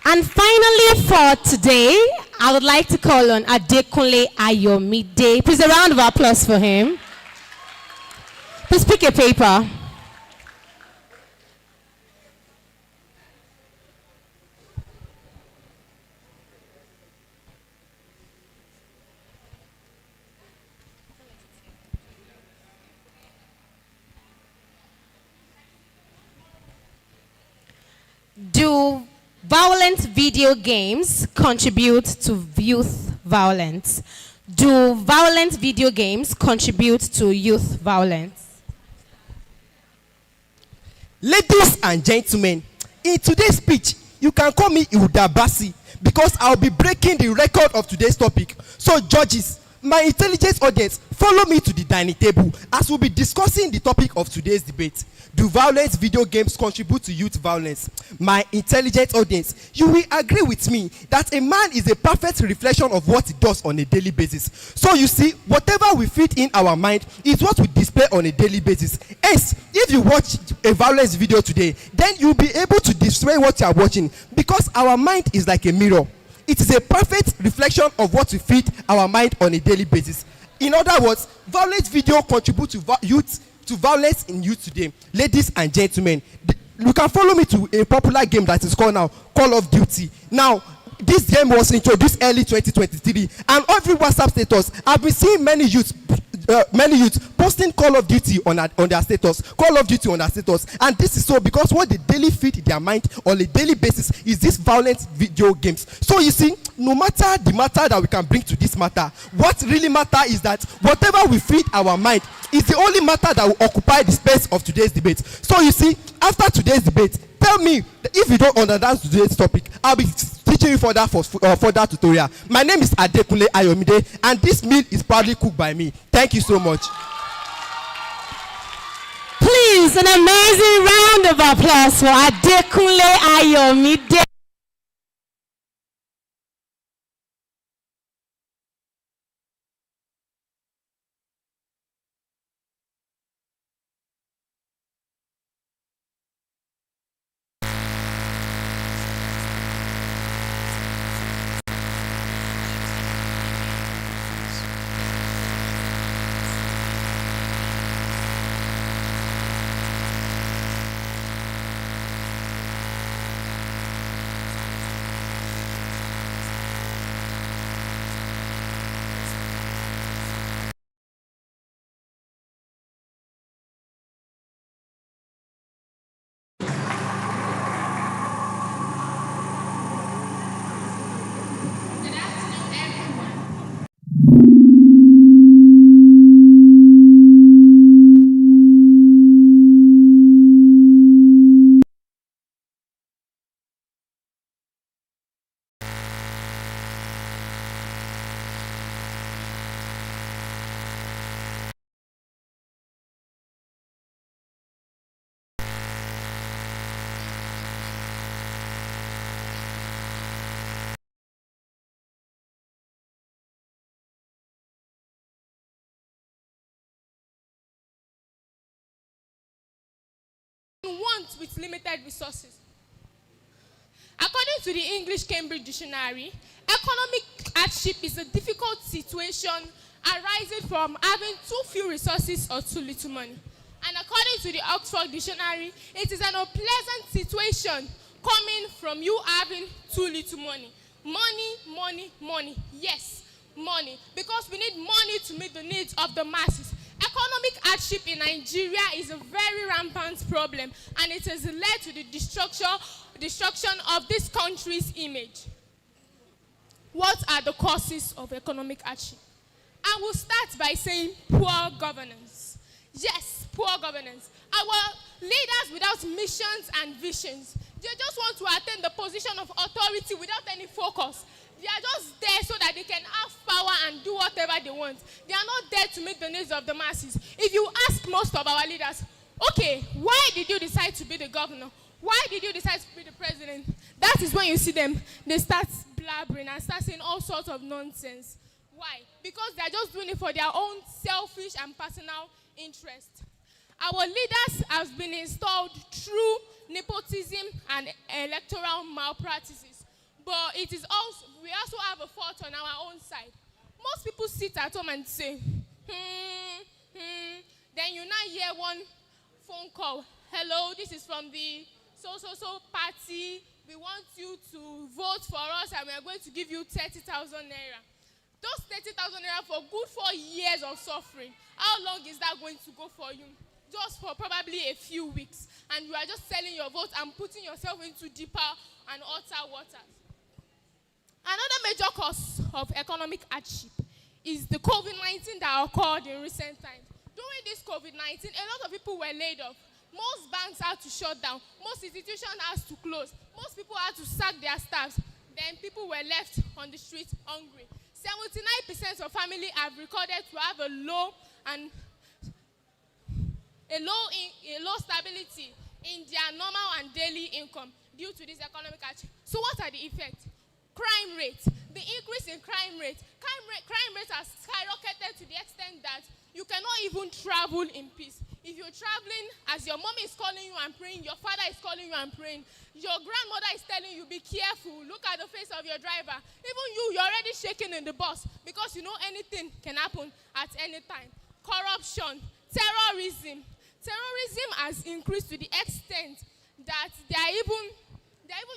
And finally for today, I would like to call on Adekunle Ayomide. Please, a round of applause for him. Please pick a paper. Do violent video games contribute to youth violence? Do violent video games contribute to youth violence? Ladies and gentlemen, in today's speech, you can call me Udabasi because I'll be breaking the record of today's topic. So, judges, my intelligent audience, follow me to the dining table as we'll be discussing the topic of today's debate. Do violent video games contribute to youth violence? My intelligent audience, you will agree with me that a man is a perfect reflection of what he does on a daily basis. So you see, whatever we feed in our mind is what we display on a daily basis. Hence, if you watch a violence video today, then you'll be able to display what you are watching because our mind is like a mirror. It is a perfect reflection of what we feed our mind on a daily basis. In other words, violent video contribute to violence in youth today. Ladies and gentlemen, you can follow me to a popular game that is called now Call of Duty. Now, this game was introduced early 2023, and every WhatsApp status, I've been seeing many youths posting Call of Duty on their status, Call of Duty on their status, and this is so because what they daily feed their mind on a daily basis is these violent video games. So you see, no matter the matter that we can bring to this matter, what really matter is that whatever we feed our mind is the only matter that will occupy the space of today's debate. So you see, after today's debate, tell me if you don't understand today's topic, I'll be teaching you further tutorial. My name is Adekunle Ayomide, and this meal is proudly cooked by me. Thank you so much. Please, an amazing round of applause for Adekunle Ayomide. Want with limited resources. According to the English Cambridge Dictionary, economic hardship is a difficult situation arising from having too few resources or too little money. And according to the Oxford Dictionary, it is an unpleasant situation coming from you having too little money. Money. Yes, money. Because we need money to meet the needs of the masses. Economic hardship in Nigeria is a very rampant problem, and it has led to the destruction of this country's image. What are the causes of economic hardship? I will start by saying poor governance. Yes, poor governance. Our leaders without missions and visions, they just want to attain the position of authority without any focus. They are just there so that they can have power and do whatever they want. They are not there to meet the needs of the masses. If you ask most of our leaders, okay, why did you decide to be the governor? Why did you decide to be the president? That is when you see them, they start blabbering and start saying all sorts of nonsense. Why? Because they are just doing it for their own selfish and personal interest. Our leaders have been installed through nepotism and electoral malpractices. But it is also, we also have a fault on our own side. Most people sit at home and say, Then you now hear one phone call. Hello, this is from the so party. We want you to vote for us and we are going to give you 30,000 naira. Those 30,000 naira for good 4 years of suffering. How long is that going to go for you? Just for probably a few weeks. And you are just selling your vote and putting yourself into deeper and utter waters. Another major cause of economic hardship is the COVID-19 that occurred in recent times. During this COVID-19, a lot of people were laid off. Most banks had to shut down. Most institutions had to close. Most people had to sack their staffs. Then people were left on the streets hungry. 79% of families have recorded to have a low stability in their normal and daily income due to this economic hardship. So what are the effects? Crime rate. The increase in crime rate. Crime rate has skyrocketed to the extent that you cannot even travel in peace. If you're traveling, as your mom is calling you and praying, your father is calling you and praying, your grandmother is telling you, be careful, look at the face of your driver. Even you're already shaking in the bus because you know anything can happen at any time. Corruption, terrorism. Terrorism has increased to the extent that they're even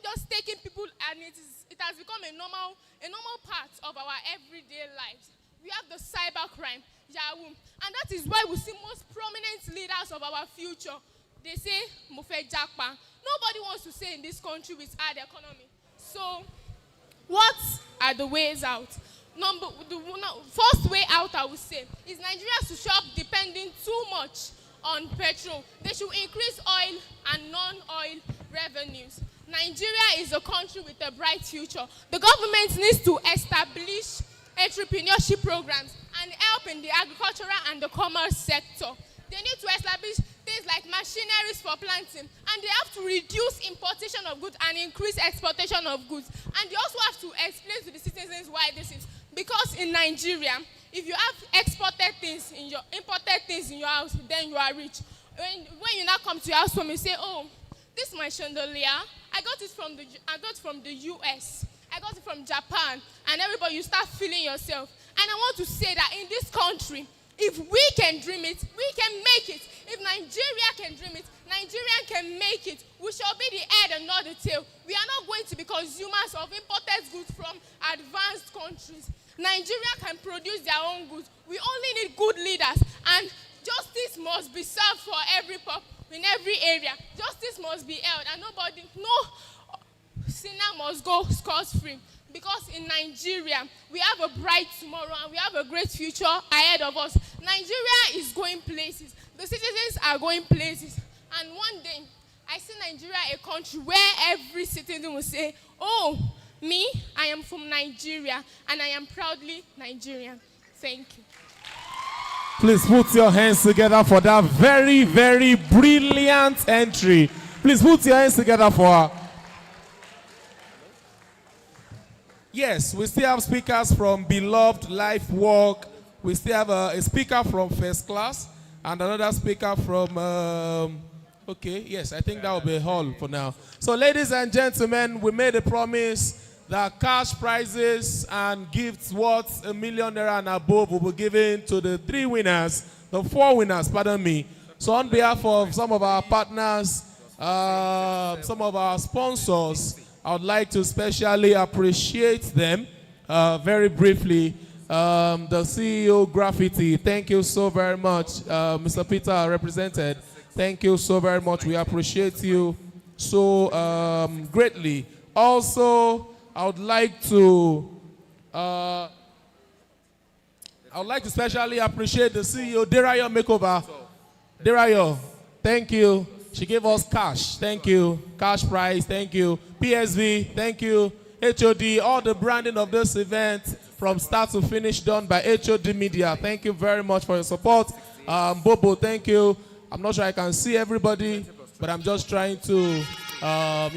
just taking people, and it has become a normal part of our everyday lives. We have the cybercrime, Yahoo, and that is why we see most prominent leaders of our future. They say, Mofe Jakpa. Nobody wants to stay in this country with hard economy. So, what are the ways out? First way out, I would say, is Nigeria to stop depending too much on petrol. They should increase oil and non-oil revenues. Nigeria is a country with a bright future. The government needs to establish entrepreneurship programs and help in the agricultural and the commerce sector. They need to establish things like machineries for planting, and they have to reduce importation of goods and increase exportation of goods. And they also have to explain to the citizens why this is. Because in Nigeria, if you have imported things in your house, then you are rich. When you now come to your house home, you say, oh, this is my chandelier. I got it from the US. I got it from Japan. And everybody, you start feeling yourself. And I want to say that in this country, if we can dream it, we can make it. If Nigeria can dream it, Nigeria can make it. We shall be the head and not the tail. We are not going to be consumers of imported goods from advanced countries. Nigeria can produce their own goods. We only need good leaders. And justice must be served for in every area. Justice must be held. And no sinner must go scot-free. Because in Nigeria, we have a bright tomorrow and we have a great future ahead of us. Nigeria is going places. The citizens are going places. And one day, I see Nigeria a country where every citizen will say, oh, me, I am from Nigeria and I am proudly Nigerian. Thank you. Please put your hands together for that very, very brilliant entry. Please put your hands together for her. Yes, we still have speakers from Beloved Life Walk. We still have a speaker from First Class and another speaker from, I think that will be all for now. So ladies and gentlemen, we made a promise that cash prizes and gifts worth $1 million and above will be given to the four winners, pardon me. So on behalf of some of our partners, some of our sponsors, I would like to specially appreciate them very briefly. The CEO Graffiti, thank you so very much. Mr. Peter represented, thank you so very much. We appreciate you so greatly. Also, I would like to specially appreciate the CEO, Derayo Makeover. Derayo, thank you. She gave us cash. Thank you. Cash prize. Thank you. PSV. Thank you. HOD. All the branding of this event from start to finish done by HOD Media. Thank you very much for your support. Bobo, thank you. I'm not sure I can see everybody, but I'm just trying to, All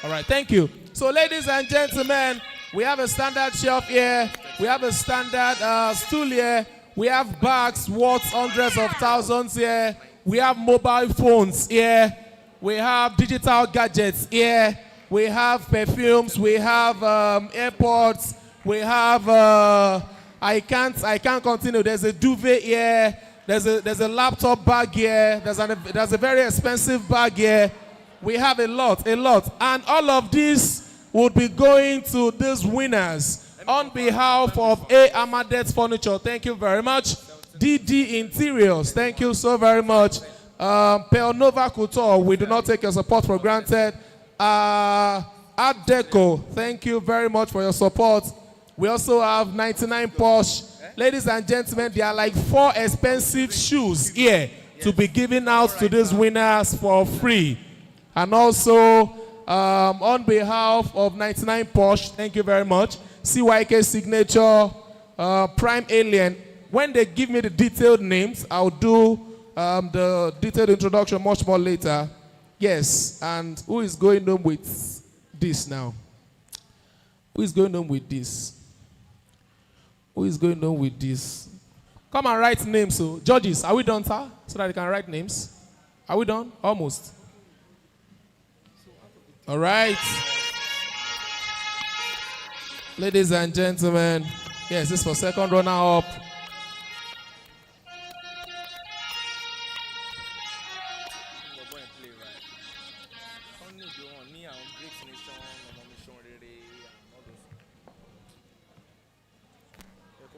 right. Thank you. So, ladies and gentlemen, we have a standard shelf here. We have a standard stool here. We have bags worth hundreds of thousands here. We have mobile phones here. We have digital gadgets here. we have perfumes, we have airports, we have I can't continue. There's a duvet here, there's a laptop bag here, there's a very expensive bag here. We have a lot. And all of this would be going to these winners on behalf of A. Amadet Furniture. Thank you very much. DD Interiors, thank you so very much. Pearl Nova Couture, we do not take your support for granted. Art Deco, thank you very much for your support. We also have 99 Posh. Ladies and gentlemen, there are like 4 expensive shoes here to be given out to these winners for free. And also, on behalf of 99 Posh, thank you very much. CYK Signature, Prime Alien. When they give me the detailed names, I'll do the detailed introduction much more later. Yes, and who is going on with this now? Who is going on with this? Who is going on with this? Come and write names. So, judges, are we done, sir? So that they can write names. Are we done? Almost. All right. Ladies and gentlemen, yes, this is for second runner-up.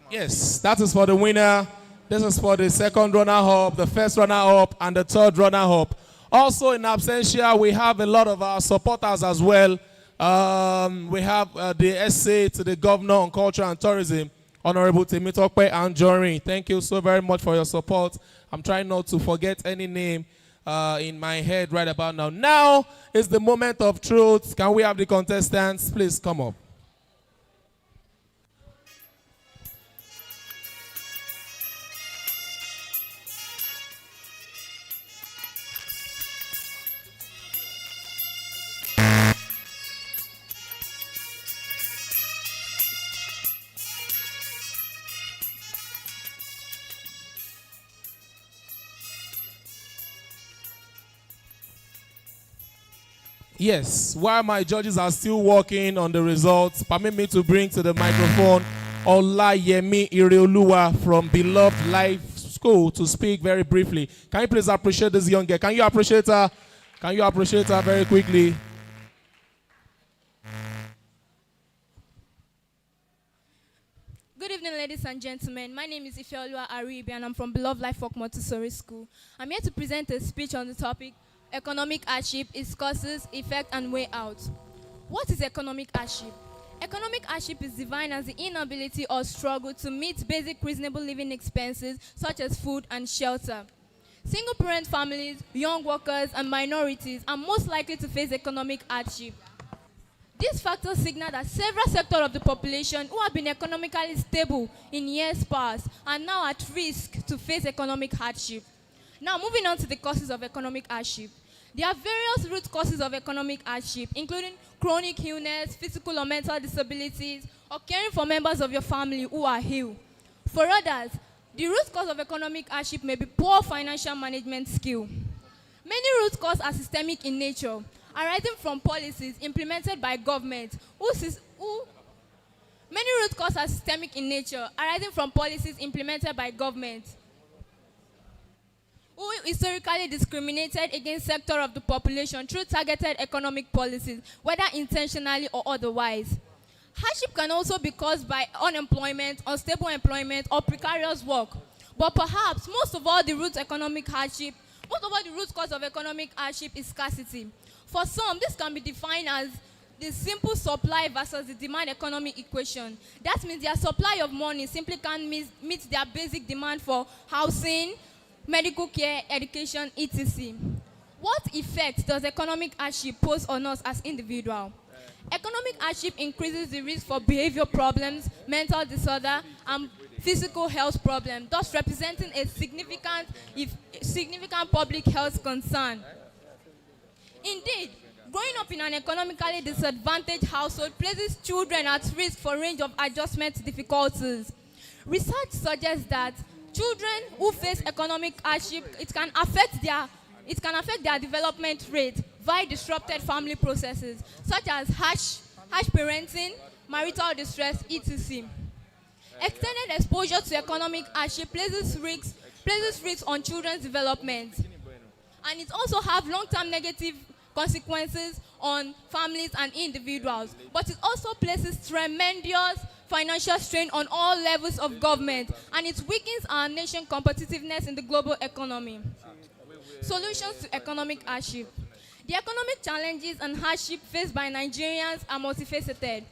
Yes, that is for the winner. This is for the second runner-up, the first runner-up, and the third runner-up. Also in absentia, we have a lot of our supporters as well. We have the essay to the Governor on Culture and Tourism, Honorable Temitope Anjorin. Thank you so very much for your support. I'm trying not to forget any name in my head right about now. Now is the moment of truth. Can we have the contestants? Please come up. Yes, while my judges are still working on the results, permit me to bring to the microphone Olayemi Ireoluwa from Beloved Life School to speak very briefly. Can you please appreciate this young girl? Can you appreciate her? Can you appreciate her very quickly? Good evening, ladies and gentlemen. My name is Ifeoluwa Aribi, and I'm from Beloved Life Montessori School. I'm here to present a speech on the topic, Economic Hardship, its causes, effect, and way out. What is economic hardship? Economic hardship is defined as the inability or struggle to meet basic reasonable living expenses such as food and shelter. Single-parent families, young workers, and minorities are most likely to face economic hardship. These factors signal that several sectors of the population who have been economically stable in years past are now at risk to face economic hardship. Now, moving on to the causes of economic hardship. There are various root causes of economic hardship, including chronic illness, physical or mental disabilities, or caring for members of your family who are ill. For others, the root cause of economic hardship may be poor financial management skill. Many root causes are systemic in nature, arising from policies implemented by government Many root causes are systemic in nature, arising from policies implemented by government who historically discriminated against sector of the population through targeted economic policies, whether intentionally or otherwise. Hardship can also be caused by unemployment, unstable employment, or precarious work. But perhaps most of all the root cause of economic hardship is scarcity. For some, this can be defined as the simple supply versus the demand economy equation. That means their supply of money simply can't meet their basic demand for housing, medical care, education, etc. What effect does economic hardship pose on us as individuals? Economic hardship increases the risk for behavior problems, mental disorder, and physical health problems, thus representing a significant public health concern. Indeed, growing up in an economically disadvantaged household places children at risk for a range of adjustment difficulties. Research suggests that children who face economic hardship, it can affect their It can affect their development rate via disrupted family processes, such as harsh parenting, marital distress, etc. Extended exposure to economic hardship places risks on children's development. And it also have long-term negative consequences on families and individuals. But it also places tremendous financial strain on all levels of government, and it weakens our nation's competitiveness in the global economy. Solutions to economic hardship. The economic challenges and hardship faced by Nigerians are multifaceted.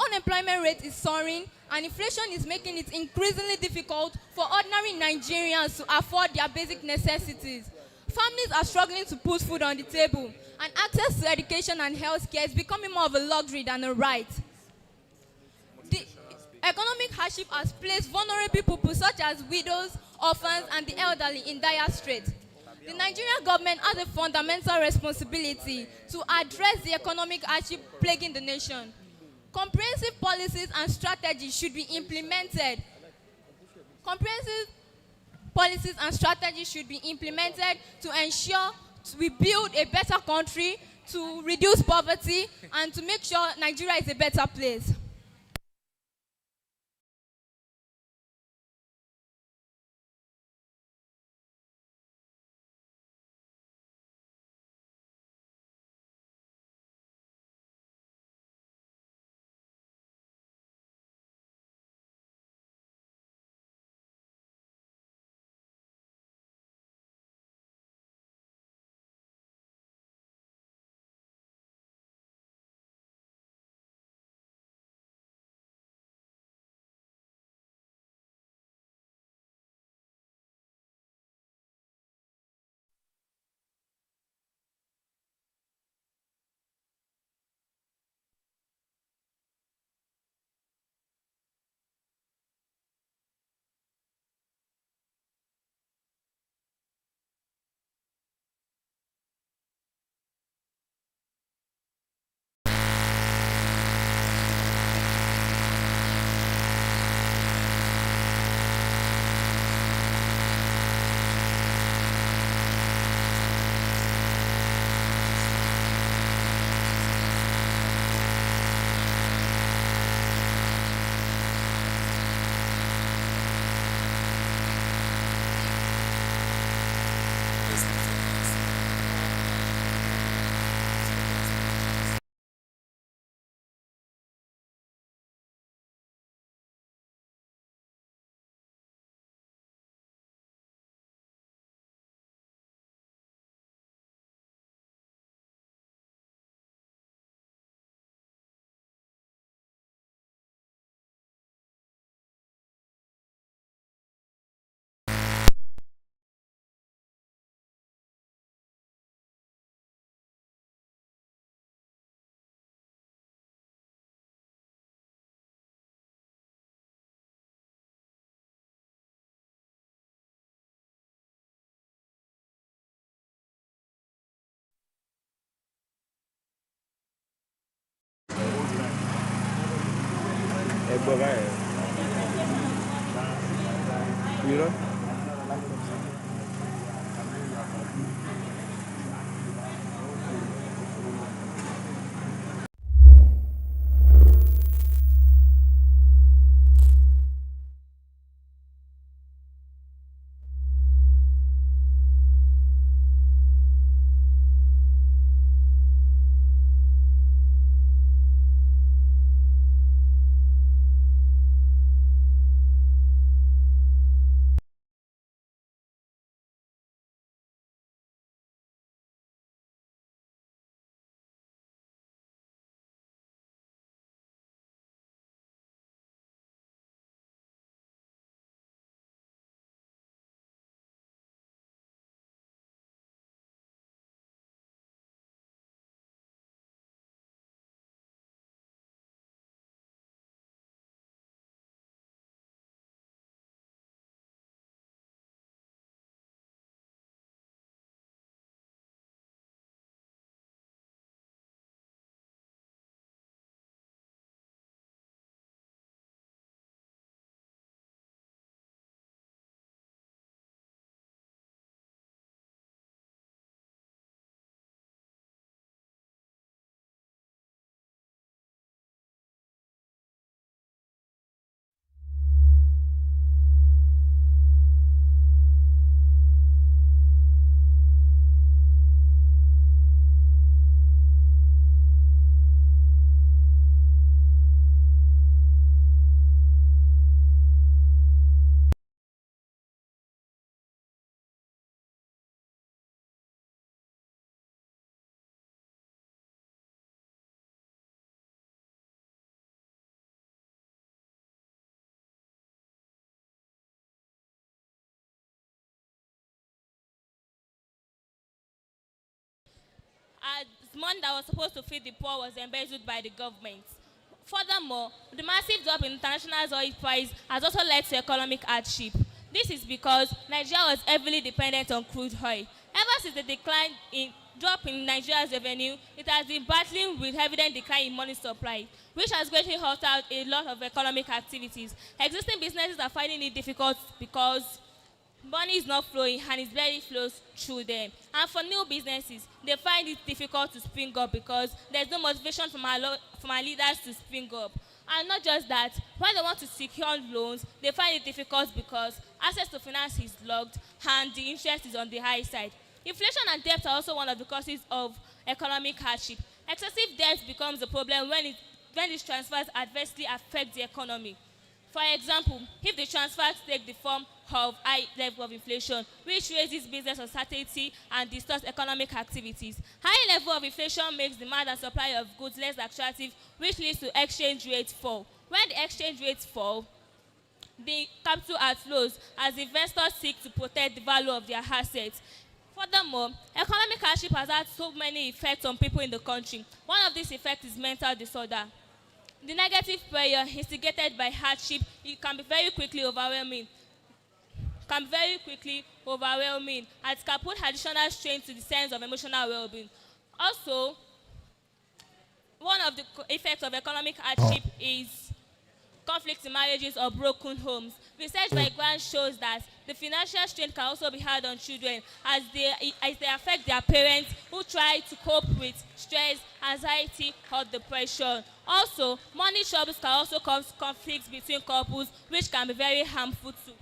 Unemployment rate is soaring, and inflation is making it increasingly difficult for ordinary Nigerians to afford their basic necessities. Families are struggling to put food on the table, and access to education and health care is becoming more of a luxury than a right. The economic hardship has placed vulnerable people such as widows, orphans, and the elderly in dire straits. The Nigerian government has a fundamental responsibility to address the economic hardship plaguing the nation. Comprehensive policies and strategies should be implemented. Comprehensive policies and strategies should be implemented to ensure we build a better country, to reduce poverty, and to make sure Nigeria is a better place. gbọ́ báyẹn. Irọ́. as money that was supposed to feed the poor was embezzled by the government. Furthermore, the massive drop in international oil price has also led to economic hardship. This is because Nigeria was heavily dependent on crude oil. Ever since the drop in Nigeria's revenue, it has been battling with evident decline in money supply, which has greatly altered a lot of economic activities. Existing businesses are finding it difficult because money is not flowing and it barely flows through them. And for new businesses, they find it difficult to spring up because there's no motivation from our leaders to spring up. And not just that, when they want to secure loans, they find it difficult because access to finance is locked and the interest is on the high side. Inflation and debt are also one of the causes of economic hardship. Excessive debt becomes a problem when these transfers adversely affect the economy. For example, if the transfers take the form of high level of inflation, which raises business uncertainty and distorts economic activities. High level of inflation makes demand and supply of goods less attractive, which leads to exchange rate fall. When the exchange rates fall, the capital outflows as investors seek to protect the value of their assets. Furthermore, economic hardship has had so many effects on people in the country. One of these effects is mental disorder. The negative pressure instigated by hardship, it can be very quickly overwhelming. As can put additional strain to the sense of emotional well-being. Also, one of the effects of economic hardship is conflict in marriages or broken homes. Research by Grant shows that the financial strain can also be hard on children as they affect their parents who try to cope with stress, anxiety, or depression. Also, money troubles can also cause conflicts between couples, which can be very harmful to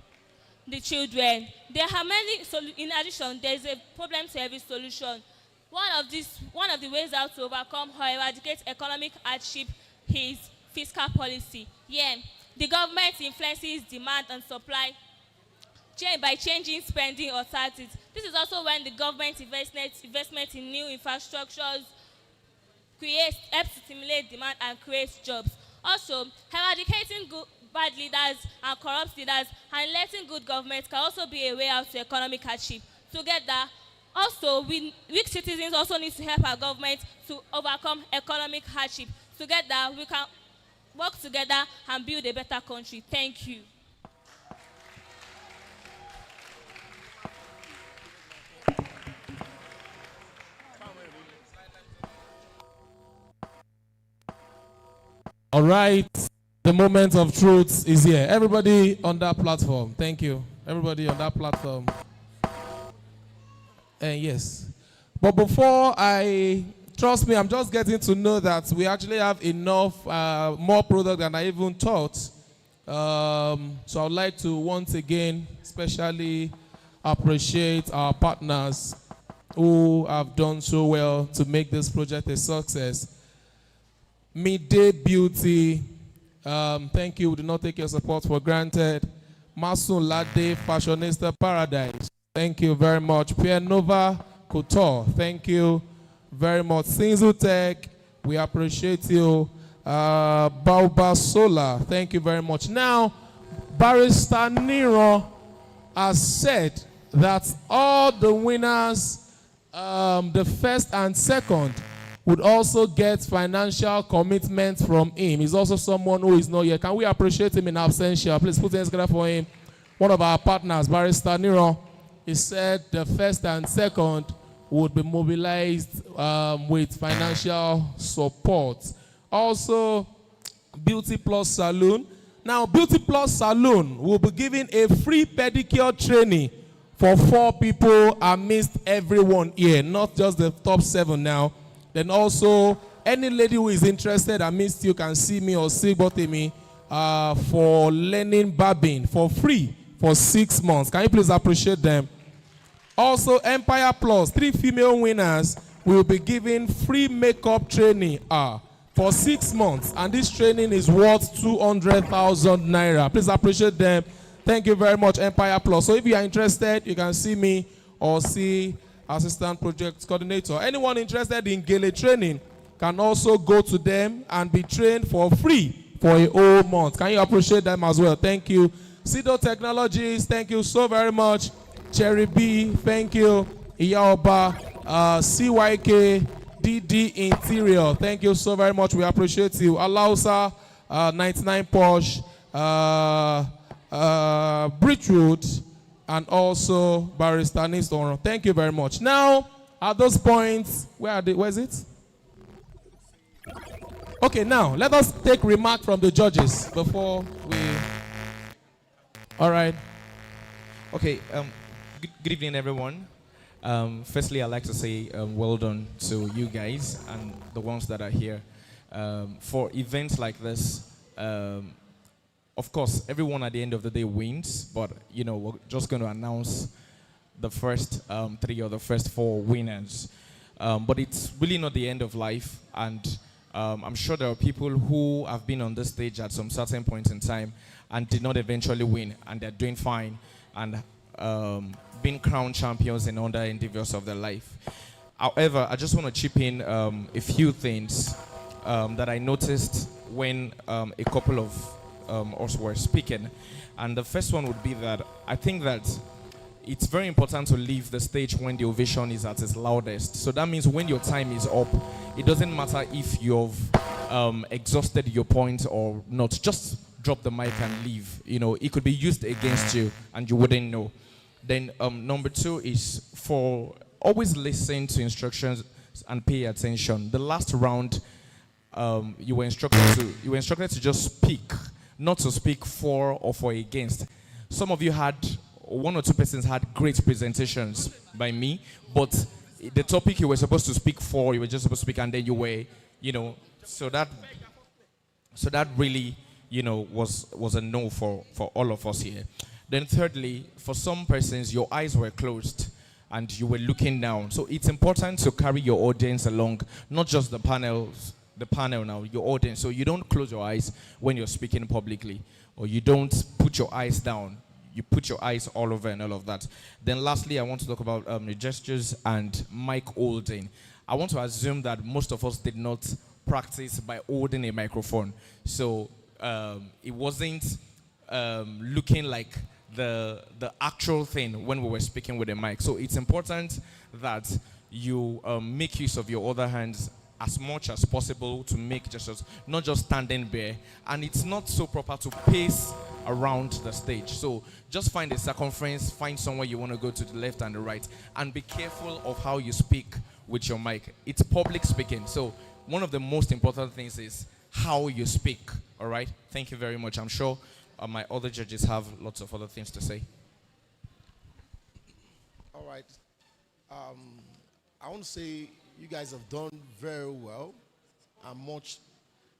the children. There are many, in addition, there is a problem to every solution. One of the ways out to overcome or eradicate economic hardship is fiscal policy. The government influences demand and supply by changing spending or taxes. This is also when the government investment in new infrastructures helps to stimulate demand and create jobs. Also, eradicating bad leaders and corrupt leaders and letting good government can also be a way out to economic hardship. Together, also, weak citizens also need to help our government to overcome economic hardship. Together, we can work together and build a better country. Thank you. All right. The moment of truth is here. Everybody on that platform. Thank you. Everybody on that platform. And yes. But before trust me, I'm just getting to know that we actually have enough, more product than I even thought. So I would like to once again, especially appreciate our partners who have done so well to make this project a success. Midday Beauty, thank you. We do not take your support for granted. Masun Lade, Fashionista Paradise, thank you very much. Pierre Nova Couture, thank you very much. Sinzutech, we appreciate you. Baoba Sola, thank you very much. Now, Barrister Nero has said that all the winners, the first and second, would also get financial commitment from him. He's also someone who is not here. Can we appreciate him in absentia? Please put hands together for him. One of our partners, Barrister Nero, he said the first and second would be mobilized with financial support. Also, Beauty Plus Saloon. Now, Beauty Plus Saloon will be giving a free pedicure training for 4 people amidst everyone here, not just the top 7 now. Then also, any lady who is interested amidst you can see me or see Botemi for learning barbing for free for 6 months. Can you please appreciate them? Also, Empire Plus, 3 female winners will be given free makeup training for 6 months. And this training is worth 200,000 naira. Please appreciate them. Thank you very much, Empire Plus. So if you are interested, you can see me or see Assistant Project Coordinator. Anyone interested in Gele training can also go to them and be trained for free for a whole month. Can you appreciate them as well? Thank you. Sido Technologies, thank you so very much. Cherry B, thank you. Iyaoba, CYK, DD Interior. Thank you so very much. We appreciate you. Alausa, 99 Posh, Bridgewood, and also Barrister Niston. Thank you very much. Now, at those points, where is it? Okay, now, let us take remark from the judges before we... All right. Okay, good evening, everyone. Firstly, I'd like to say well done to you guys and the ones that are here. For events like this, of course, everyone at the end of the day wins, but, you know, we're just going to announce the first 3 or the first 4 winners. But it's really not the end of life, and I'm sure there are people who have been on this stage at some certain point in time and did not eventually win, and they're doing fine and being crowned champions in other endeavors of their life. However, I just want to chip in a few things that I noticed when a couple of us were speaking. And the first one would be that I think that it's very important to leave the stage when the ovation is at its loudest. So that means when your time is up, it doesn't matter if you've exhausted your point or not. Just drop the mic and leave. You know, it could be used against you and you wouldn't know. Then number 2 is for always listen to instructions and pay attention. The last round, you were instructed to just speak, not to speak for or for against. Some of you had, 1 or 2 persons had great presentations by me, but the topic you were supposed to speak for, you were just supposed to speak, and then you were, you know, so that really, you know, was a no for all of us here. Then thirdly, for some persons, your eyes were closed and you were looking down. So it's important to carry your audience along, not just the panel now, your audience. So you don't close your eyes when you're speaking publicly, or you don't put your eyes down. You put your eyes all over and all of that. Then lastly, I want to talk about the gestures and mic holding. I want to assume that most of us did not practice by holding a microphone. So it wasn't looking like the actual thing when we were speaking with a mic. So it's important that you make use of your other hands as much as possible to make gestures, not just standing there. And it's not so proper to pace around the stage. So just find a circumference, find somewhere you want to go to the left and the right, and be careful of how you speak with your mic. It's public speaking. So one of the most important things is how you speak. All right? Thank you very much. I'm sure my other judges have lots of other things to say. All right. I want to say you guys have done very well. I'm much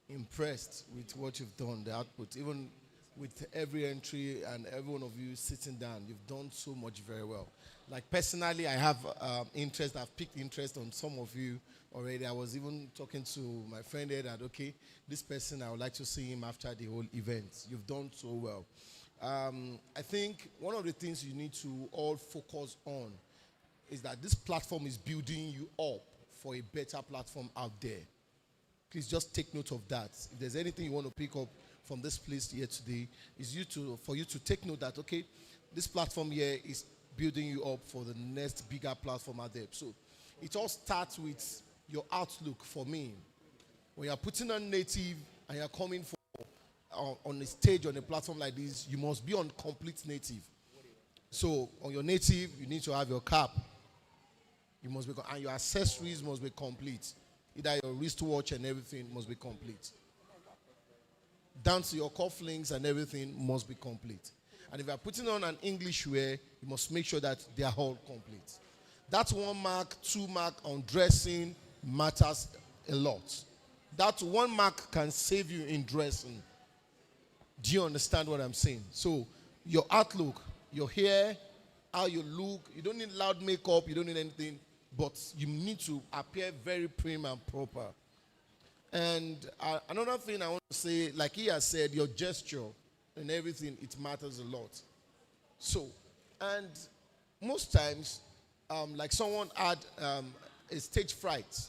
impressed with what you've done, the output. Even with every entry and every one of you sitting down, you've done so much very well. Like personally, I have interest. I've picked interest on some of you already. I was even talking to my friend here that, okay, this person, I would like to see him after the whole event. You've done so well. I think one of the things you need to all focus on is that this platform is building you up for a better platform out there. Please just take note of that. If there's anything you want to pick up from this place here today, is for you to take note that, okay, this platform here is building you up for the next bigger platform out there. So it all starts with your outlook for me. When you're putting on native and you're coming on a stage, on a platform like this, you must be on complete native. So on your native, you need to have your cap. You must be, and your accessories must be complete. Either your wristwatch and everything must be complete. Down to your cufflinks and everything must be complete. And if you are putting on an English wear, you must make sure that they are all complete. That 1 mark, 2 mark on dressing matters a lot. That 1 mark can save you in dressing. Do you understand what I'm saying? So your outlook, your hair, how you look, you don't need loud makeup, you don't need anything, but you need to appear very prim and proper. And another thing I want to say, like he has said, your gesture and everything, it matters a lot. So, and most times, like someone had a stage fright.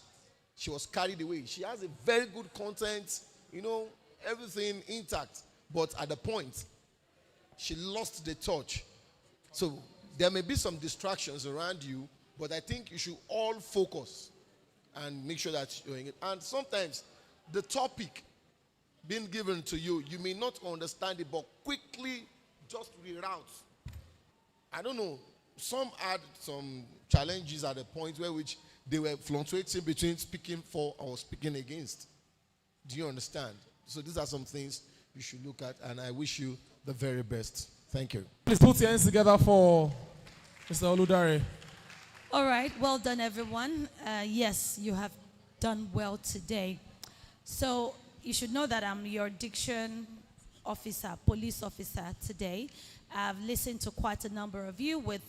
She was carried away. She has a very good content, you know, everything intact. But at the point, she lost the touch. So there may be some distractions around you, but I think you should all focus and make sure that you're in it. And sometimes the topic being given to you, you may not understand it, but quickly just reroute. I don't know. Some had some challenges at the point where which they were fluctuating between speaking for or speaking against. Do you understand? So these are some things you should look at, and I wish you the very best. Thank you. Please put your hands together for Mr. Oludare. All right, well done, everyone. Yes, you have done well today. So you should know that I'm your diction officer, police officer today. I've listened to quite a number of you with,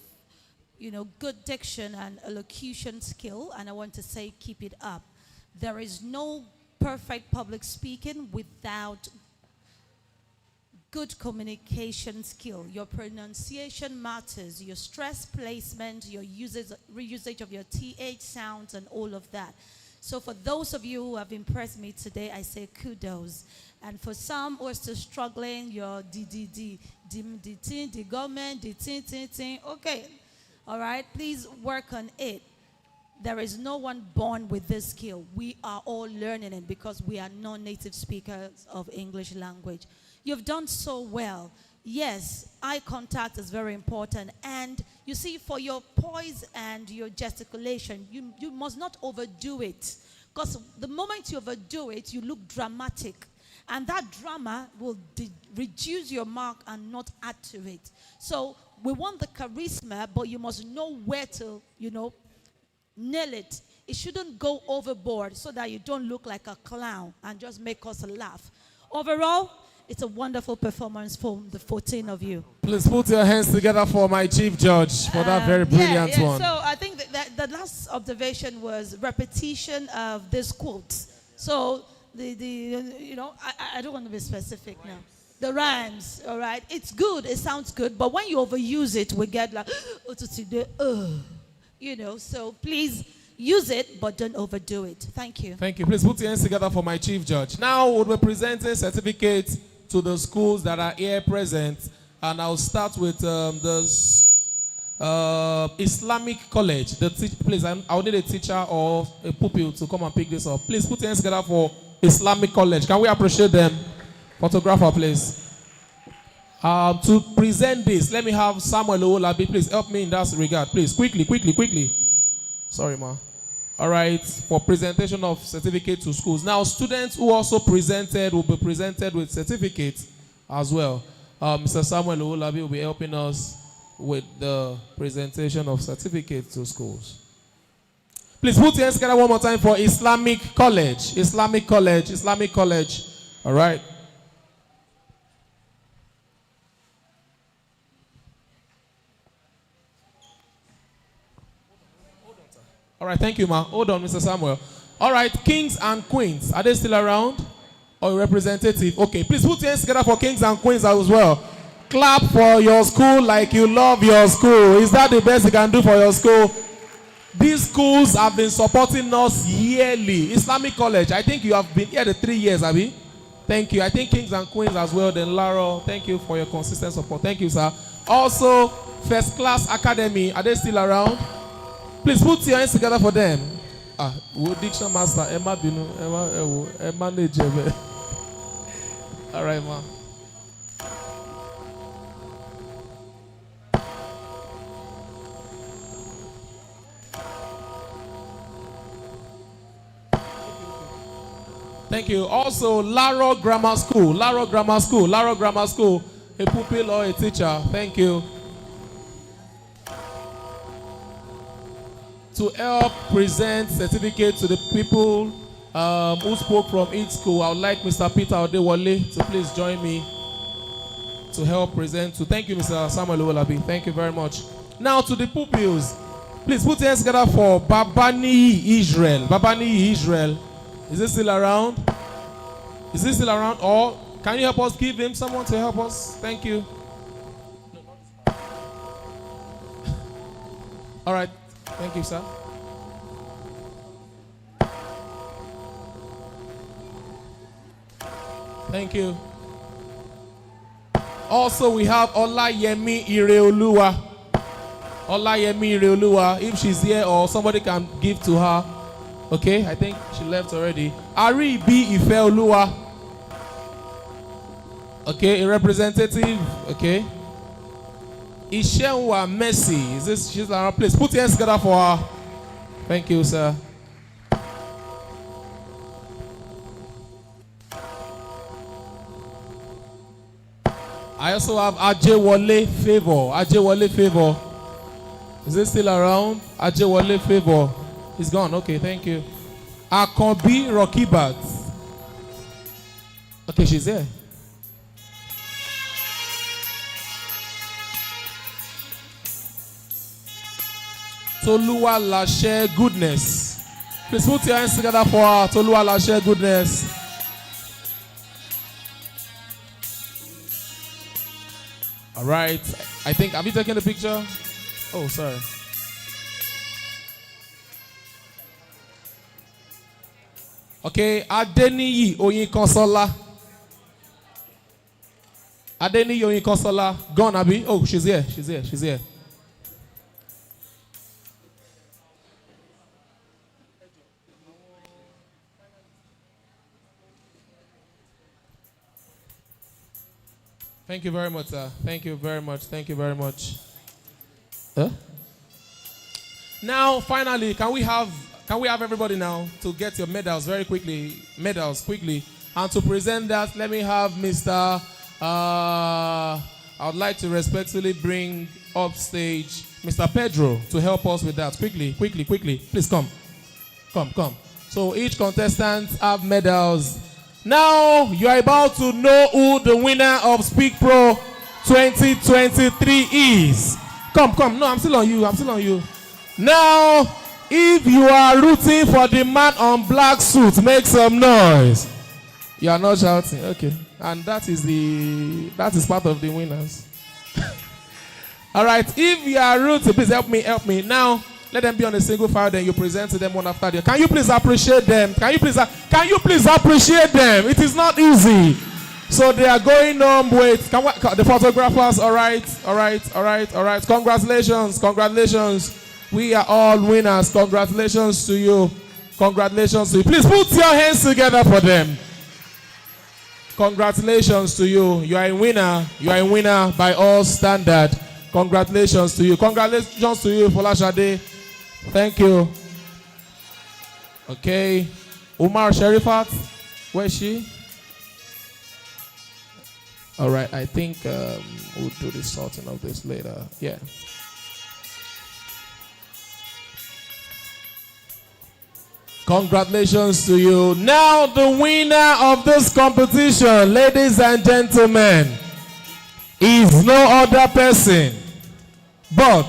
good diction and elocution skill, and I want to say keep it up. There is no perfect public speaking without good communication skill. Your pronunciation matters, your stress placement, your reusage of your TH sounds and all of that. So for those of you who have impressed me today, I say kudos. And for some who are still struggling, your DDD, the government, the tin. Okay, all right, please work on it. There is no one born with this skill. We are all learning it because we are non-native speakers of English language. You've done so well. Yes, eye contact is very important. And you see, for your poise and your gesticulation, you must not overdo it. Because the moment you overdo it, you look dramatic. And that drama will reduce your mark and not add to it. So we want the charisma, but you must know where to, nail it. It shouldn't go overboard so that you don't look like a clown and just make us laugh. Overall, it's a wonderful performance from the 14 of you. Please put your hands together for my chief judge for that very brilliant one. So I think that the last observation was repetition of this quote. So I don't want to be specific now. The rhymes, all right? It's good, it sounds good, but when you overuse it, we get like, so please use it, but don't overdo it. Thank you. Thank you. Please put your hands together for my chief judge. Now we'll be presenting certificates to the schools that are here present. And I'll start with the Islamic College. Please, I'll need a teacher or a pupil to come and pick this up. Please put your hands together for Islamic College. Can we appreciate them? Photographer, please. To present this, let me have Samuel Owolabi. Please help me in that regard. Please, quickly. Sorry, ma. All right, for presentation of certificate to schools. Now, students who also presented will be presented with certificates as well. Mr. Samuel Owolabi will be helping us with the presentation of certificates to schools. Please put your hands together one more time for Islamic College. Islamic College. All right. All right, thank you, ma. Hold on, Mr. Samuel. All right, kings and queens. Are they still around? Or representative? Okay, please put your hands together for kings and queens as well. Clap for your school like you love your school. Is that the best you can do for your school? These schools have been supporting us yearly. Islamic College, I think you have been here the 3 years, Abi. Thank you. I think kings and queens as well. Then Laro, thank you for your consistent support. Thank you, sir. Also, First Class Academy, are they still around? Please put your hands together for them. Diction Master, Emma Binu, Emma Nejebe. All right, ma. Thank you. Also, Laro Grammar School, a pupil or a teacher. Thank you. To help present certificate to the people who spoke from each school, I would like Mr. Peter Odewale to please join me to help present to. Thank you, Mr. Samuel Owolabi. Thank you very much. Now to the pupils, please put your hands together for Babani Israel. Babani Israel, is he still around? Or can you help us give him someone to help us? Thank you. All right. Thank you, sir. Thank you. Also, we have Olayemi Ireoluwa. If she's here or somebody can give to her. Okay, I think she left already. Ari B. Ifeoluwa. Okay, a representative. Okay. Ishenwa Messi. Is this she's our place? Put your hands together for her. Thank you, sir. I also have Ajewole Favor. Ajewole Favor. Is it still around? Ajewole Favor. He's gone. Okay, thank you. Akonbi Rokibat. Okay, she's there. Toluwa Lashe Goodness. Please put your hands together for her. Toluwa Lashe Goodness. All right. I think, have you taken the picture? Oh, sorry. Okay, Adeniyi Oyinkansola. Adeniyi Oyinkansola. Gone, Abi? Oh, she's here. She's here. She's here. Thank you very much, sir. Thank you very much. Thank you very much. Now, finally, can we have everybody now to get your medals very quickly? Medals quickly. And to present that, let me have Mr. I would like to respectfully bring up stage Mr. Pedro to help us with that. Quickly. Please come. Come. So each contestant have medals. Now you are about to know who the winner of Speak Pro 2023 is. Come. No, I'm still on you. Now, if you are rooting for the man on black suit, make some noise. You are not shouting. Okay. And that is part of the winners. All right. If you are rooting, please help me. Now, let them be on a single file, then you present to them one after the other. Can you please appreciate them? Can you please appreciate them? It is not easy. So they are going on with the photographers. All right. Congratulations. We are all winners. Congratulations to you. Please put your hands together for them. Congratulations to you. You are a winner by all standard. Congratulations to you. Folashade. Thank you. Okay. Umar Sherifat. Where is she? All right. I think we'll do the sorting of this later. Yeah. Congratulations to you. Now the winner of this competition, ladies and gentlemen, is no other person but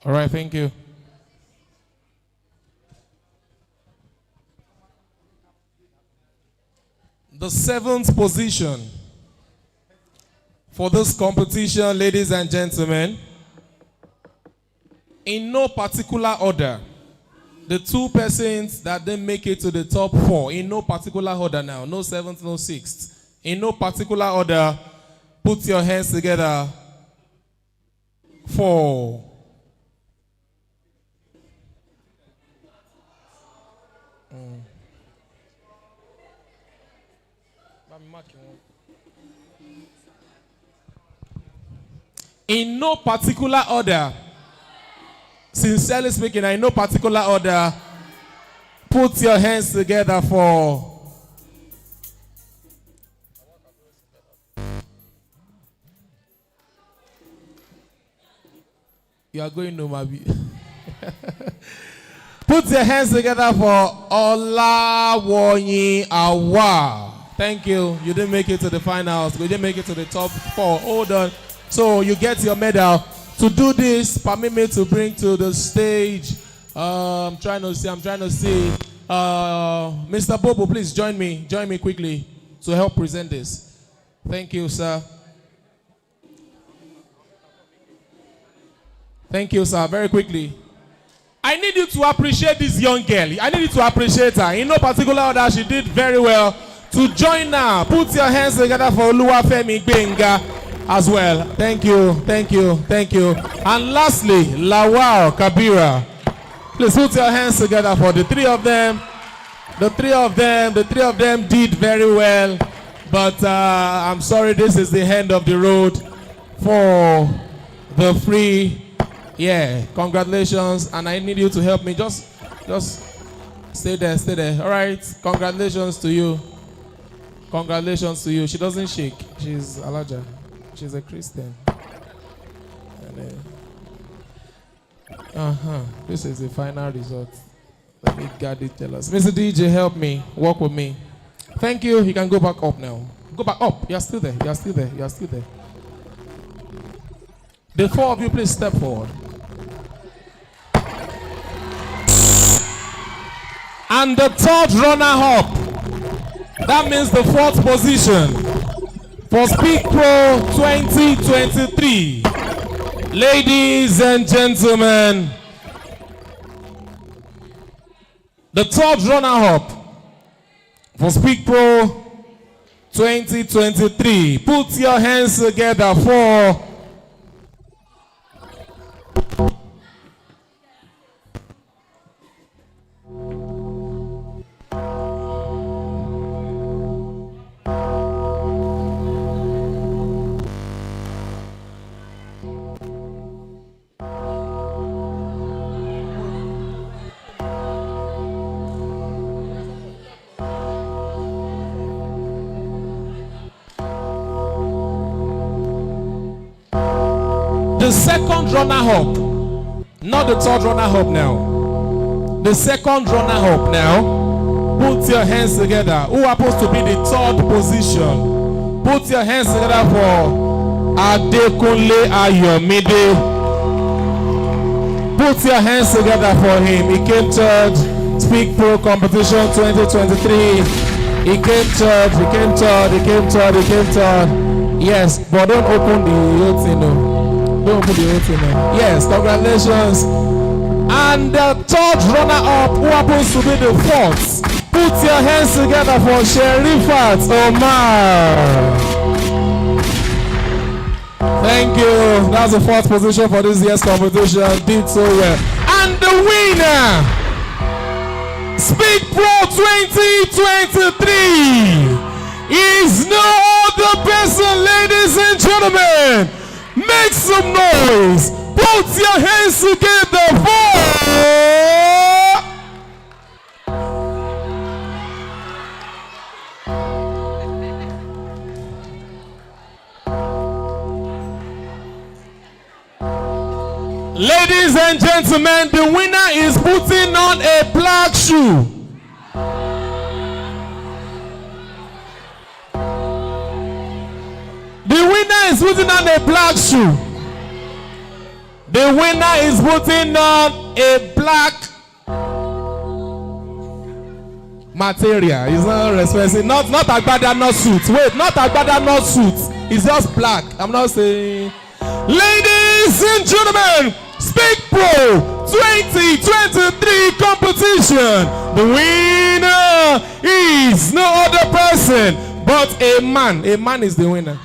all right, thank you. The 7th position for this competition, ladies and gentlemen, in no particular order, the two persons that didn't make it to the top 4, in no particular order now, no 7th, no 6th, in no particular order, put your hands together for in no particular order, sincerely speaking, in no particular order, put your hands together for you are going no Mabi. Put your hands together for Olawonyi Awa. Thank you. You didn't make it to the finals. We didn't make it to the top 4. Hold on. So you get your medal. To do this, permit me to bring to the stage. I'm trying to see. Mr. Bobo, please join me. Join me quickly to help present this. Thank you, sir. Thank you, sir. Very quickly. I need you to appreciate this young girl. I need you to appreciate her. In no particular order, she did very well. To join now, put your hands together for Oluwafemi Gbenga as well. Thank you, thank you, thank you. And lastly, Lawal Kabira. Please put your hands together for the three of them. The three of them did very well. But I'm sorry, this is the end of the road for the free. Yeah, congratulations. And I need you to help me. Just stay there, stay there. All right, congratulations to you. Congratulations to you. She doesn't shake. She's Alaja. She's a Christian. This is the final result. Let me God it tell us. Mr. DJ, help me. Walk with me. Thank you. You can go back up now. Go back up. You're still there. You're still there. You're still there. The 4 of you, please step forward. And the third runner-up. That means the 4th position for Speak Pro 2023. Ladies and gentlemen, the 3rd runner-up for Speak Pro 2023. Put your hands together for the 2nd runner-up, not the 3rd runner-up now. The 2nd runner-up now. Put your hands together. Who happens to be the 3rd position? Put your hands together for Adekunle Ayomide. Put your hands together for him. He came 3rd. Speak Pro Competition 2023. He came 3rd. He came 3rd. He came 3rd. He came 3rd. Yes, but don't open the whole thing now. Don't put the whole thing now. Yes, congratulations. And the 3rd runner-up, who happens to be the 4th. Put your hands together for Sherifat Omar. Thank you. That's the 4th position for this year's competition. Did so well. And the winner, Speak Pro 2023, is no other person, ladies and gentlemen. Make some noise. Put your hands together for ladies and gentlemen, the winner is putting on a black shoe. The winner is putting on a black shoe. The winner is putting on a black material. It's not expensive. Not agbada, not suit. Wait, not agbada, not suit. It's just black. I'm not saying. Ladies and gentlemen, Speak Pro 2023 competition. The winner is no other person but a man. A man is the winner.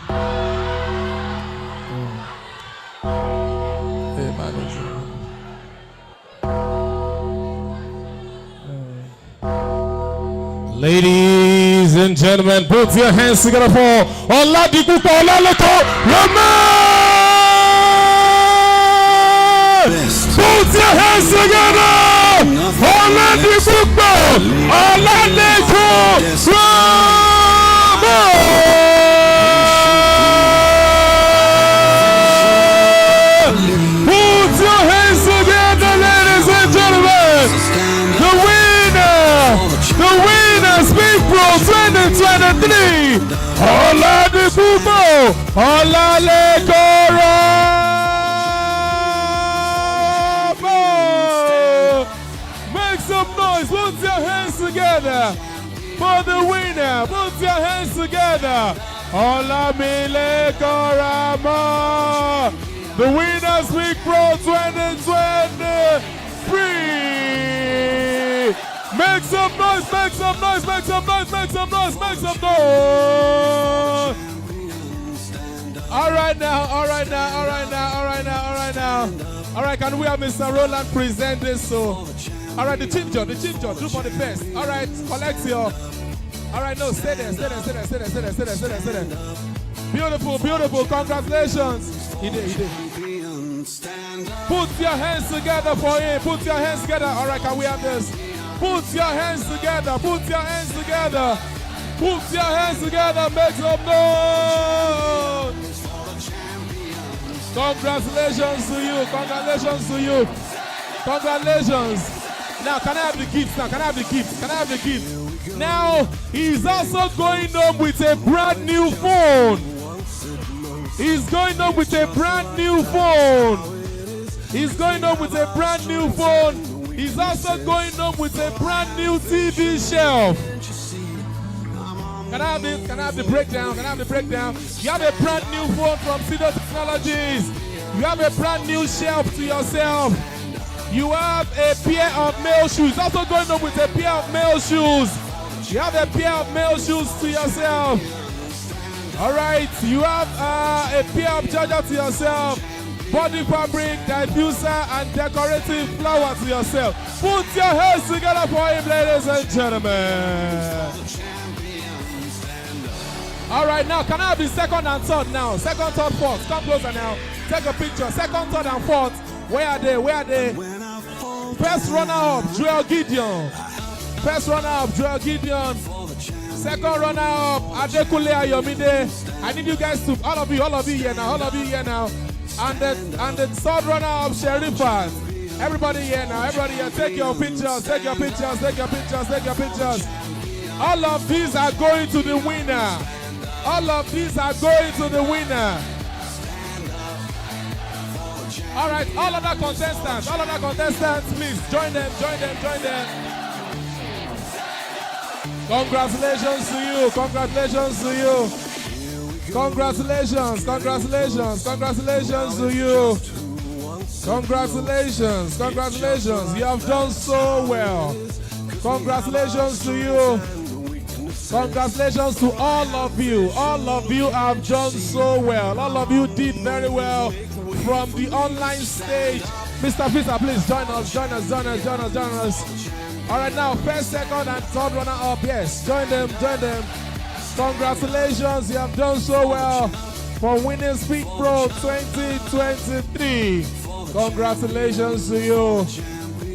Ladies and gentlemen, put your hands together for Oladipupo Olaleko Roman! Put your hands together! Oladipupo Olaleko Roman! Put your hands together, ladies and gentlemen! The winner! Speak Pro 2023 Oladipupo Olaleko Roman. Make some noise, put your hands together for the winner. Put your hands together. Olamilekan Roman. The winner Speak Pro 2023. Make some noise, make some noise, make some noise, make some noise, make some noise. All right now, all right now, all right now, all right now, all right now. All right, can we have Mr. Roland present this? So, all right, the chief judge, do for the best. All right, collect your. All right, no, stay there, stay there, stay there, stay there, stay there, stay there, stay there, stay there. Beautiful, beautiful, congratulations. He did, he did. Put your hands together for him, put your hands together. All right, can we have this? Put your hands together, put your hands together, put your hands together, make some noise. Congratulations to you, congratulations to you, congratulations. Now, can I have the gifts now? Can I have the gifts? Can I have the gifts? Now, he's also going home with a brand new phone. He's going home with a brand new phone. He's going home with a brand new phone. He's also going up with a brand new TV shelf. Can I have this? Can I have the breakdown? Can I have the breakdown? You have a brand new phone from Cedar Technologies. You have a brand new shelf to yourself. You have a pair of male shoes. Also going up with a pair of male shoes. You have a pair of male shoes to yourself. All right. You have a pair of charger to yourself. Body fabric, diffuser, and decorative flower to yourself. Put your hands together for him, ladies and gentlemen. All right, now, can I have the second and third now? Second, third, fourth. Come closer now. Take a picture. Second, third, and fourth. Where are they? Where are they? First runner-up, Joel Gideon. First runner-up, Joel Gideon. Second runner-up, Adekule Ayomide. I need you guys to, all of you here now, all of you here now. And the third runner-up, Sherifat. Everybody here now, everybody here, take your pictures, take your pictures, take your pictures, take your pictures. All of these are going to the winner. All of these are going to the winner. All right, all other contestants, please join them, join them, join them. Congratulations to you, congratulations to you. Congratulations, congratulations, congratulations to you. Congratulations, congratulations. You have done so well. Congratulations to you. Congratulations to all of you. All of you have done so well. All of you did very well from the online stage. Mr. Fisher, please join us, join us, join us, join us, join us. All right, now, first, second, and third runner up. Yes, join them, join them. Congratulations, you have done so well for winning Speak Pro 2023. Congratulations to you.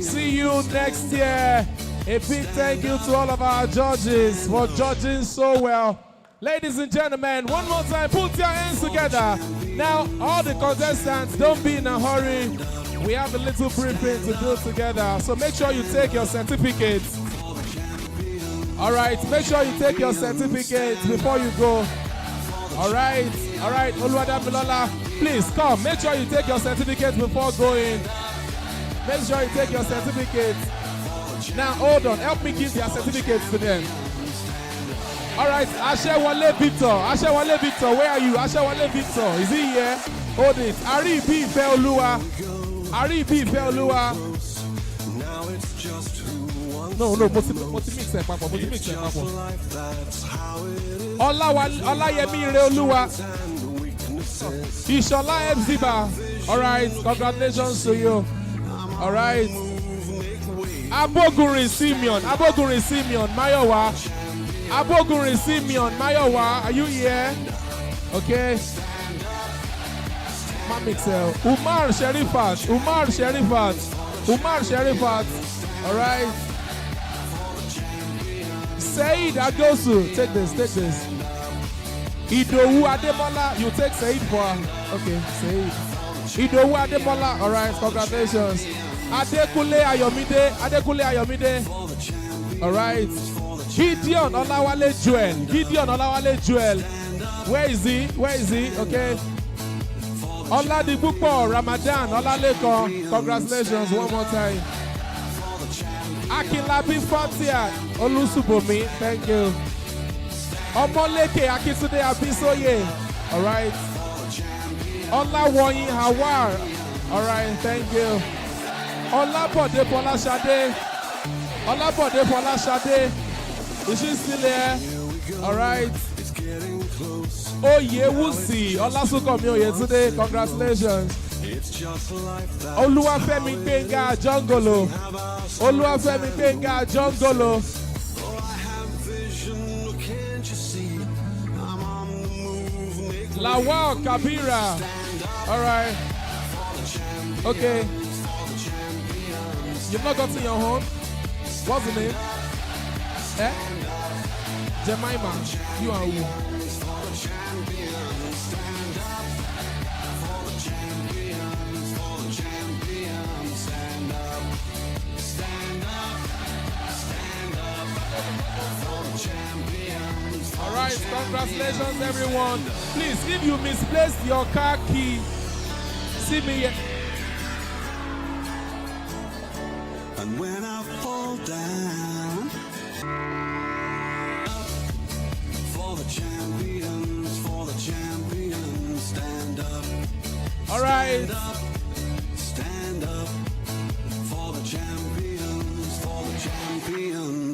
See you next year. A big thank you to all of our judges for judging so well. Ladies and gentlemen, one more time, put your hands together. Now, all the contestants, don't be in a hurry. We have a little briefing to do together. So make sure you take your certificates. All right, make sure you take your certificates before you go. All right, Oluwada Milola, please come. Make sure you take your certificates before going. Make sure you take your certificates. Now, hold on, help me give their certificates to them. All right, Ashewale Victor, where are you? Ashewale Victor, is he here? Hold it. Ari B. Feoluwa. No, multi-mix ẹ̀ papọ̀, multi-mix ẹ̀ papọ̀. Ọláyẹmí Ireolúwa. Ishola Ebziba. Alright, congratulations to you. Alright. Abogunrin Simeon, Mayowa. Abogunrin Simeon, Mayowa, are you here? Okay. Umar Sherifat. Alright. Said Agosu, take this. Idowu Ademola, you take Said for. Okay, Said. Idowu Ademola, alright, congratulations. Adekunle Ayomide. Alright. Gideon Olawale Joel. Where is he? Okay. Oladipupo Ramadan Olalekan, congratulations one more time. Akinlabi Fatia Olusubomi, thank you. Omoleke Akitunde Abisoye, alright. Olawoyin Hawar, alright, thank you. Olabode Folashade, is she still there? Alright. Oyewusi Olasukomi Oyetunde, congratulations. Oluwafemi Gbenga Jongolo. Lawal Kabira. Alright. Okay. You've not gotten your own? What's the name? Jemima. You are who? Alright, congratulations everyone. Please, if you misplaced your car key, see me here. And when I fall down, for the champions, stand up. Alright. Stand up. For the champions,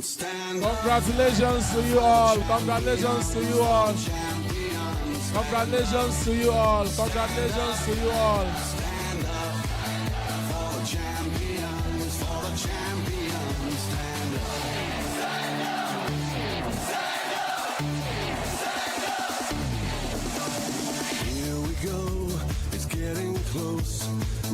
stand up. Congratulations to you all. Congratulations to you all. Congratulations to you all. Congratulations to you all. Here we go, it's getting close.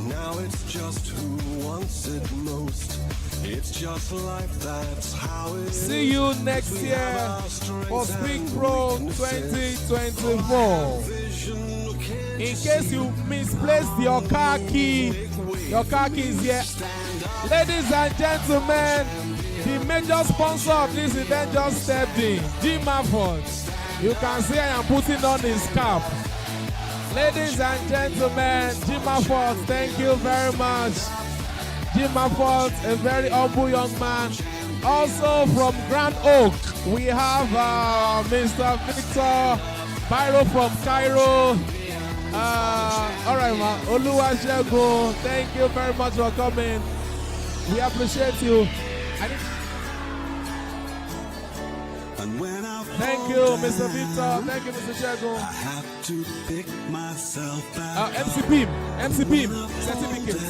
Now it's just who wants it most. It's just life, that's how it is. See you next year for Speak Pro 2024. In case you misplaced your car key is here. Ladies and gentlemen, the major sponsor of this event just stepped in, Jim Afford. You can see I am putting on his cap. Ladies and gentlemen, Jim Afford, thank you very much. Jim Afford, a very humble young man. Also from Grand Oak, we have Mr. Victor Byro from Cairo. All right, man. Oluwasegun, thank you very much for coming. We appreciate you. Thank you, Mr. Victor. Thank you, Mr. Shegun. I have to pick myself back MC Beam, certificate.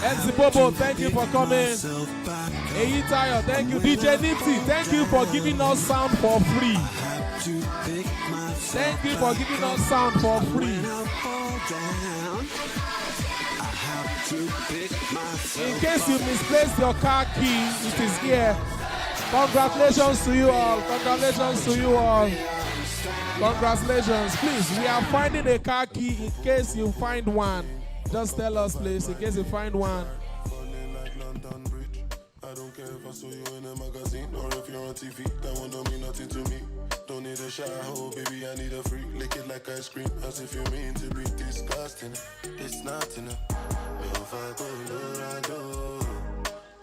MC Bobo, thank you for coming. Eyitayo, thank you. DJ Nipsey, thank you for giving us sound for free. Thank you for giving us sound for free. In case you misplaced your car key, it is here. Congratulations to you all. Congratulations to you all. Congratulations. Please, we are finding a car key in case you find one. Just tell us, please, in case you find one. I don't care if I saw you in a magazine or if you're on TV. That one don't mean nothing to me. Don't need a shower, oh baby, I need a free. Lick it like ice cream, as if you mean to be disgusting. It's not enough. Your vibe